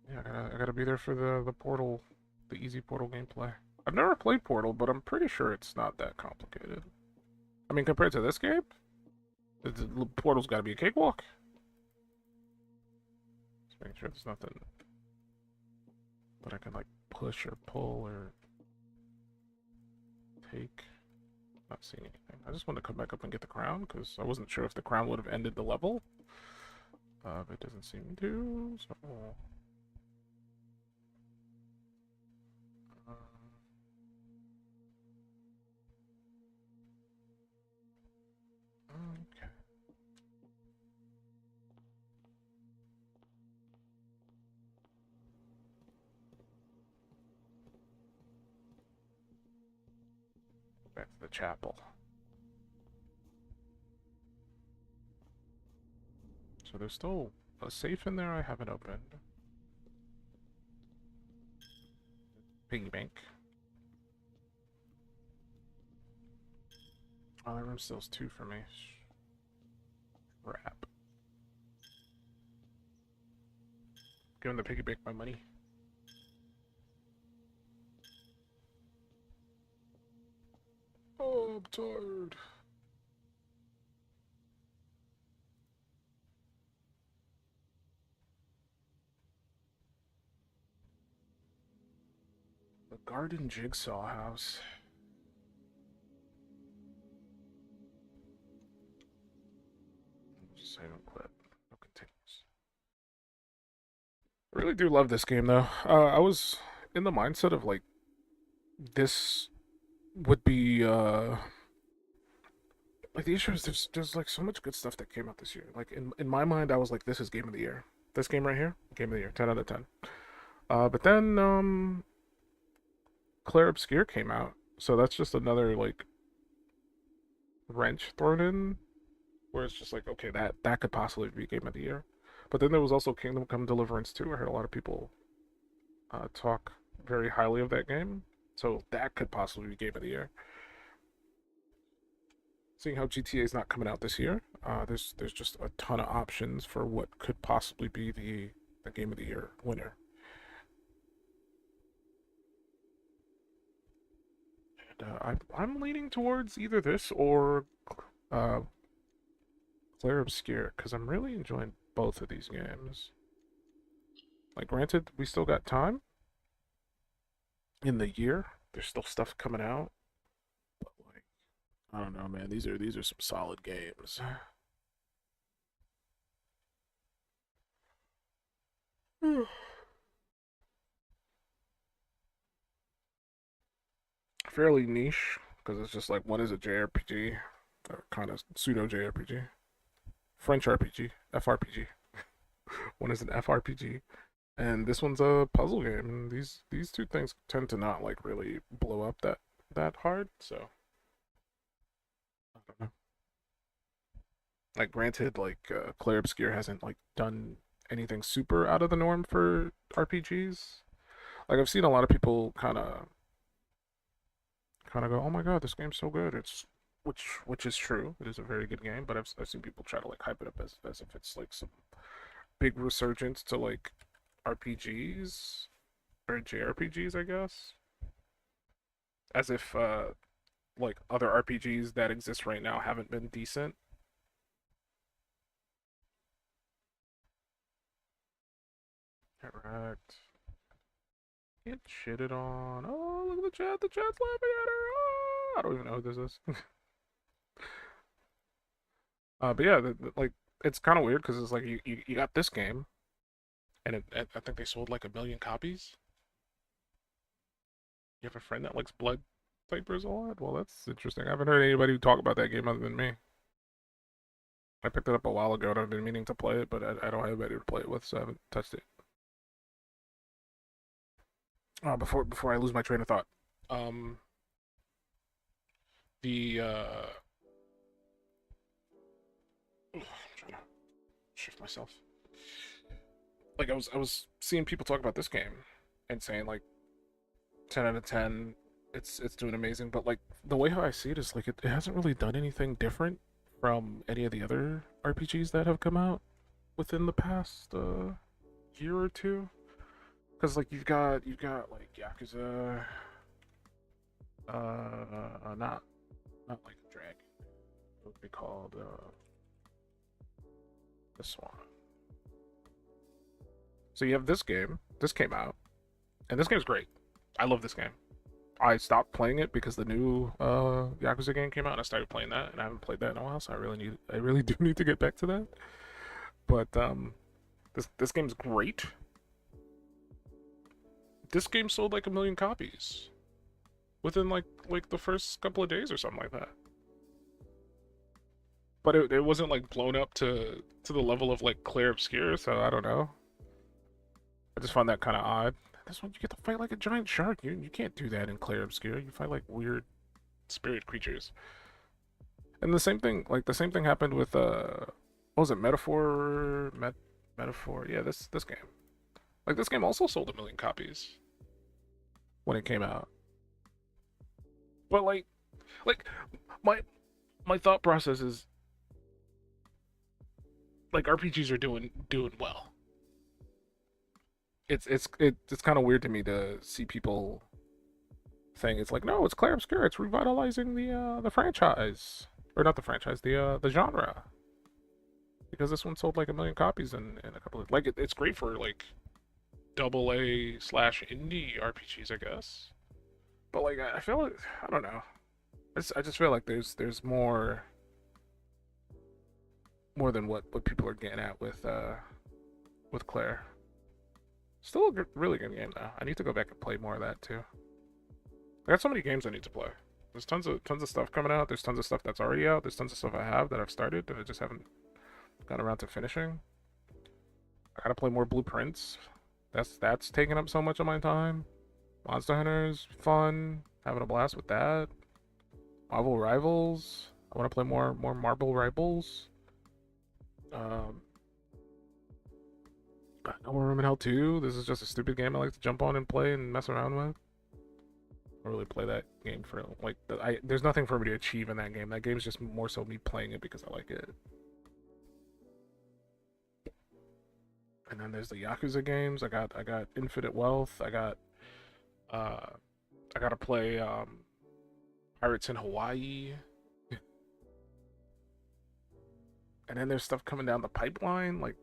Speaker 2: Yeah, I gotta be there for the portal, the easy portal gameplay. I've never played Portal, but I'm pretty sure it's not that complicated. I mean, compared to this game, the Portal's gotta be a cakewalk. Just making sure there's nothing that I can, like, push or pull or take. Not seeing anything. I just wanted to come back up and get the crown, because I wasn't sure if the crown would have ended the level. But it doesn't seem to, so... Okay. Back to the chapel. So there's still a safe in there I haven't opened. Piggy bank. Oh, that room still has 2 for me. Crap. Giving the piggy bank my money. Oh, I'm tired. The Garden Jigsaw House. Save and quit. No continues. I really do love this game though. I was in the mindset of like this would be like the issue is there's like so much good stuff that came out this year. Like in my mind I was like this is game of the year. This game right here, game of the year, 10 out of 10. But then Claire Obscure came out. So that's just another like wrench thrown in where it's just like okay, that could possibly be game of the year. But then there was also Kingdom Come Deliverance 2. I heard a lot of people talk very highly of that game. So that could possibly be game of the year. Seeing how GTA is not coming out this year, there's just a ton of options for what could possibly be the game of the year winner. And I'm leaning towards either this or Claire Obscure because I'm really enjoying both of these games. Like, granted, we still got time in the year. There's still stuff coming out, but like, I don't know, man. These are some solid games. Fairly niche because it's just like one is a JRPG, or kind of pseudo JRPG, French RPG, FRPG. One is an FRPG, and this one's a puzzle game. And these two things tend to not like really blow up that hard. So I don't know. Like granted, like Claire Obscure hasn't like done anything super out of the norm for RPGs. Like I've seen a lot of people kind of go, "Oh my god, this game's so good." It's which is true. It is a very good game, but I've seen people try to like hype it up as if it's like some big resurgence to like RPGs or JRPGs, I guess. As if like other RPGs that exist right now haven't been decent. Correct. Get shitted on. Oh, look at the chat. The chat's laughing at her. Oh, I don't even know who this is. But yeah, like it's kind of weird because it's like you got this game, and I think they sold like 1 million copies. You have a friend that likes Blood Vipers a lot? Well, that's interesting. I haven't heard anybody talk about that game other than me. I picked it up a while ago and I've been meaning to play it, but I don't have anybody to play it with, so I haven't touched it. Before I lose my train of thought, the I'm trying to shift myself. Like I was seeing people talk about this game and saying like 10 out of 10, it's doing amazing, but like the way how I see it is like it hasn't really done anything different from any of the other RPGs that have come out within the past year or two. Because like you've got like Yakuza, not like a drag. What would be called this one. So you have this game. This came out, and this game's great. I love this game. I stopped playing it because the new Yakuza game came out, and I started playing that, and I haven't played that in a while. So I really do need to get back to that. But this game's great. This game sold like 1 million copies within like the first couple of days or something like that. But it wasn't like blown up to the level of like Claire Obscure, so I don't know. I just find that kind of odd. This one you get to fight like a giant shark. You can't do that in Claire Obscure. You fight like weird spirit creatures. And the same thing happened with what was it, Metaphor? Metaphor? Yeah, this game. Like this game also sold 1 million copies when it came out. But like my thought process is like RPGs are doing well. It's kind of weird to me to see people saying it's like, no, it's Claire Obscure, it's revitalizing the franchise, or not the franchise, the genre, because this one sold like 1 million copies in a couple of like it's great for like AA/indie RPGs, I guess. But like I feel like I don't know. I just feel like there's more more than what people are getting at with Claire. Still a really good game though. I need to go back and play more of that too. I got so many games I need to play. There's tons of stuff coming out. There's tons of stuff that's already out. There's tons of stuff I have that I've started that I just haven't gotten around to finishing. I gotta play more Blueprints. That's taking up so much of my time. Monster Hunter's fun. Having a blast with that. Marvel Rivals. I want to play more Marvel Rivals. No More Room in Hell 2. This is just a stupid game I like to jump on and play and mess around with. I don't really play that game for like there's nothing for me to achieve in that game. That game's just more so me playing it because I like it. And then there's the Yakuza games. I got Infinite Wealth. I gotta play Pirates in Hawaii. And then there's stuff coming down the pipeline, like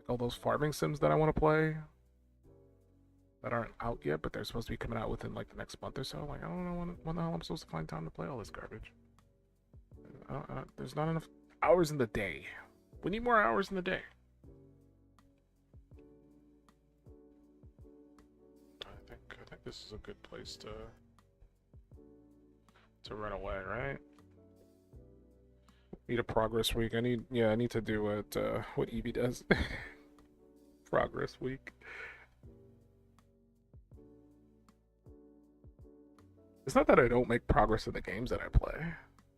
Speaker 2: all those farming sims that I want to play that aren't out yet, but they're supposed to be coming out within like the next month or so. Like I don't know when the hell I'm supposed to find time to play all this garbage. There's not enough hours in the day. We need more hours in the day. I think this is a good place to run away, right? Need a progress week. I need to do what Eevee does. Progress week. It's not that I don't make progress in the games that I play.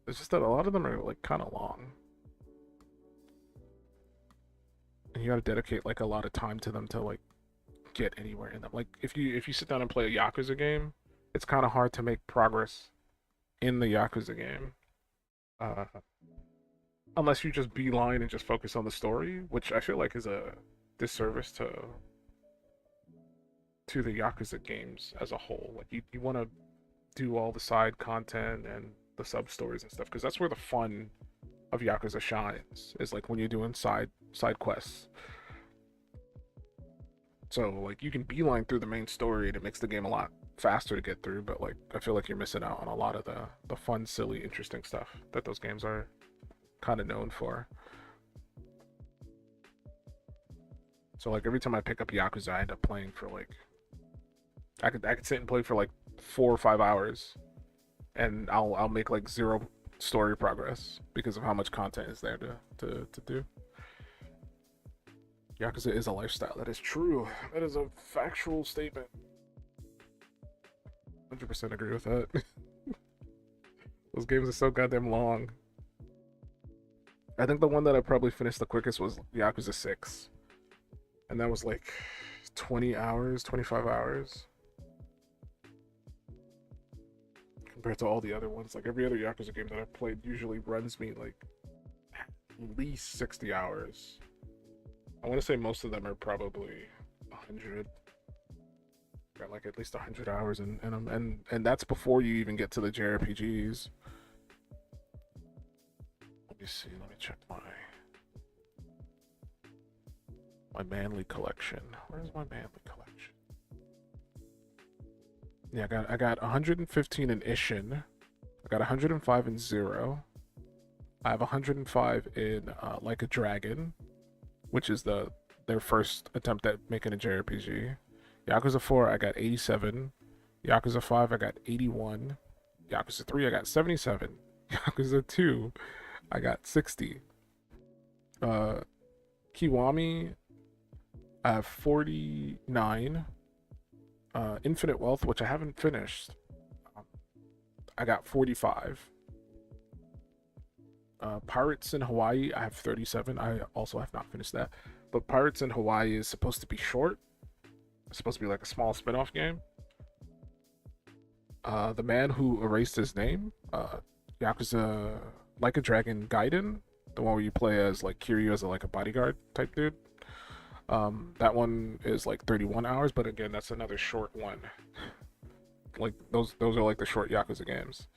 Speaker 2: It's just that a lot of them are like kind of long. And you gotta dedicate like a lot of time to them to like get anywhere in them. Like if you sit down and play a Yakuza game, it's kind of hard to make progress in the Yakuza game. Unless you just beeline and just focus on the story, which I feel like is a disservice to the Yakuza games as a whole. Like you want to do all the side content and the sub stories and stuff, because that's where the fun of Yakuza shines, is like when you're doing side quests. So like you can beeline through the main story and it makes the game a lot faster to get through, but like I feel like you're missing out on a lot of the fun, silly, interesting stuff that those games are kind of known for. So like every time I pick up Yakuza, I end up playing for like I could sit and play for like 4 or 5 hours, and I'll make like 0 story progress because of how much content is there to do. Yakuza is a lifestyle. That is true. That is a factual statement. 100% agree with that. Those games are so goddamn long. I think the one that I probably finished the quickest was Yakuza 6. And that was like 20 hours, 25 hours. Compared to all the other ones. Like every other Yakuza game that I've played usually runs me like at least 60 hours. I want to say most of them are probably 100. Got like at least 100 hours in them, and that's before you even get to the JRPGs. Let me see. Let me check my manly collection. Where's my manly collection? Yeah, I got 115 in Ishin. I got 105 in Zero. I have 105 in Like a Dragon, which is their first attempt at making a JRPG. Yakuza 4, I got 87. Yakuza 5, I got 81. Yakuza 3, I got 77. Yakuza 2, I got 60. Kiwami, I have 49. Infinite Wealth, which I haven't finished, I got 45. Pirates in Hawaii, I have 37. I also have not finished that. But Pirates in Hawaii is supposed to be short. It's supposed to be like a small spin-off game. The Man Who Erased His Name, Yakuza Like a Dragon Gaiden, the one where you play as like Kiryu as like a bodyguard type dude. That one is like 31 hours, but again, that's another short one. Like those are like the short Yakuza games.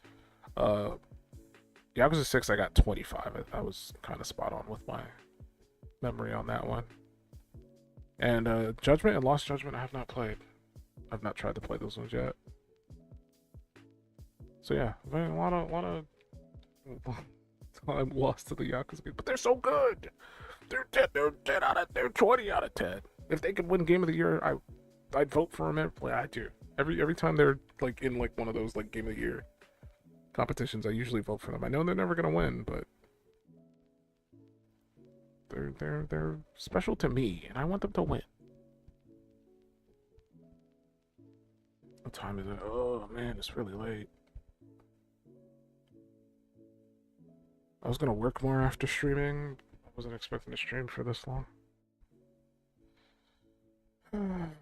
Speaker 2: Yakuza 6, I got 25. I was kind of spot on with my memory on that one. And Judgment and Lost Judgment I have not played. I've not tried to play those ones yet. So yeah, a lot of it's I'm lost to the Yakuza games, but they're so good. They're 20 out of 10. If they could win Game of the Year, I'd vote for them. I do. Every time they're like in like one of those like Game of the Year competitions, I usually vote for them. I know they're never gonna win, but they're special to me, and I want them to win. What time is it? Oh man, it's really late. I was gonna work more after streaming. I wasn't expecting to stream for this long. Oh, man.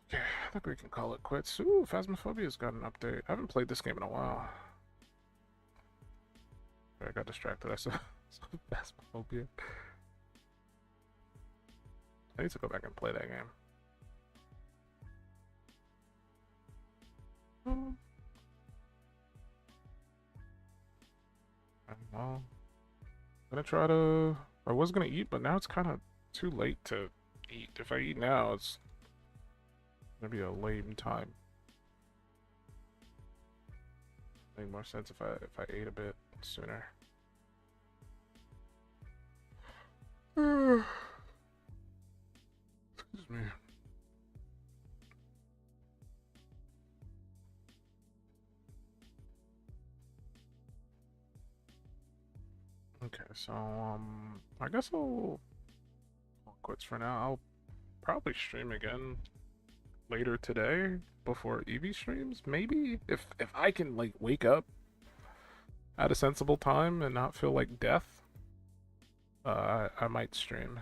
Speaker 2: Okay, I think we can call it quits. Ooh, Phasmophobia's got an update. I haven't played this game in a while. I got distracted. I saw Phasmophobia. I need to go back and play that game. I don't know. I'm gonna try to. I was gonna eat, but now it's kind of too late to eat. If I eat now, it's gonna be a lame time. Make more sense if I ate a bit sooner. Excuse me. Okay, so I guess I'll quits for now. I'll probably stream again later today before Eevee streams. Maybe if I can like wake up at a sensible time and not feel like death, I might stream,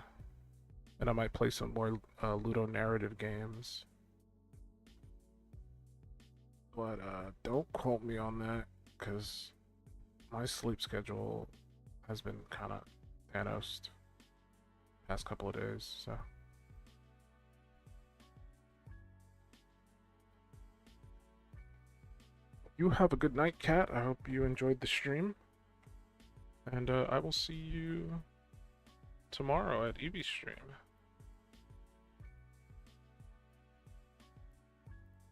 Speaker 2: and I might play some more Ludo narrative games. But don't quote me on that, because my sleep schedule has been kind of Thanos past couple of days, so. You have a good night, Cat. I hope you enjoyed the stream. And I will see you tomorrow at Eevee stream.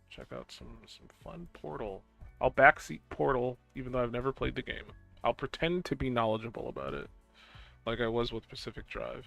Speaker 2: Check out some fun Portal. I'll backseat Portal, even though I've never played the game. I'll pretend to be knowledgeable about it, like I was with Pacific Drive.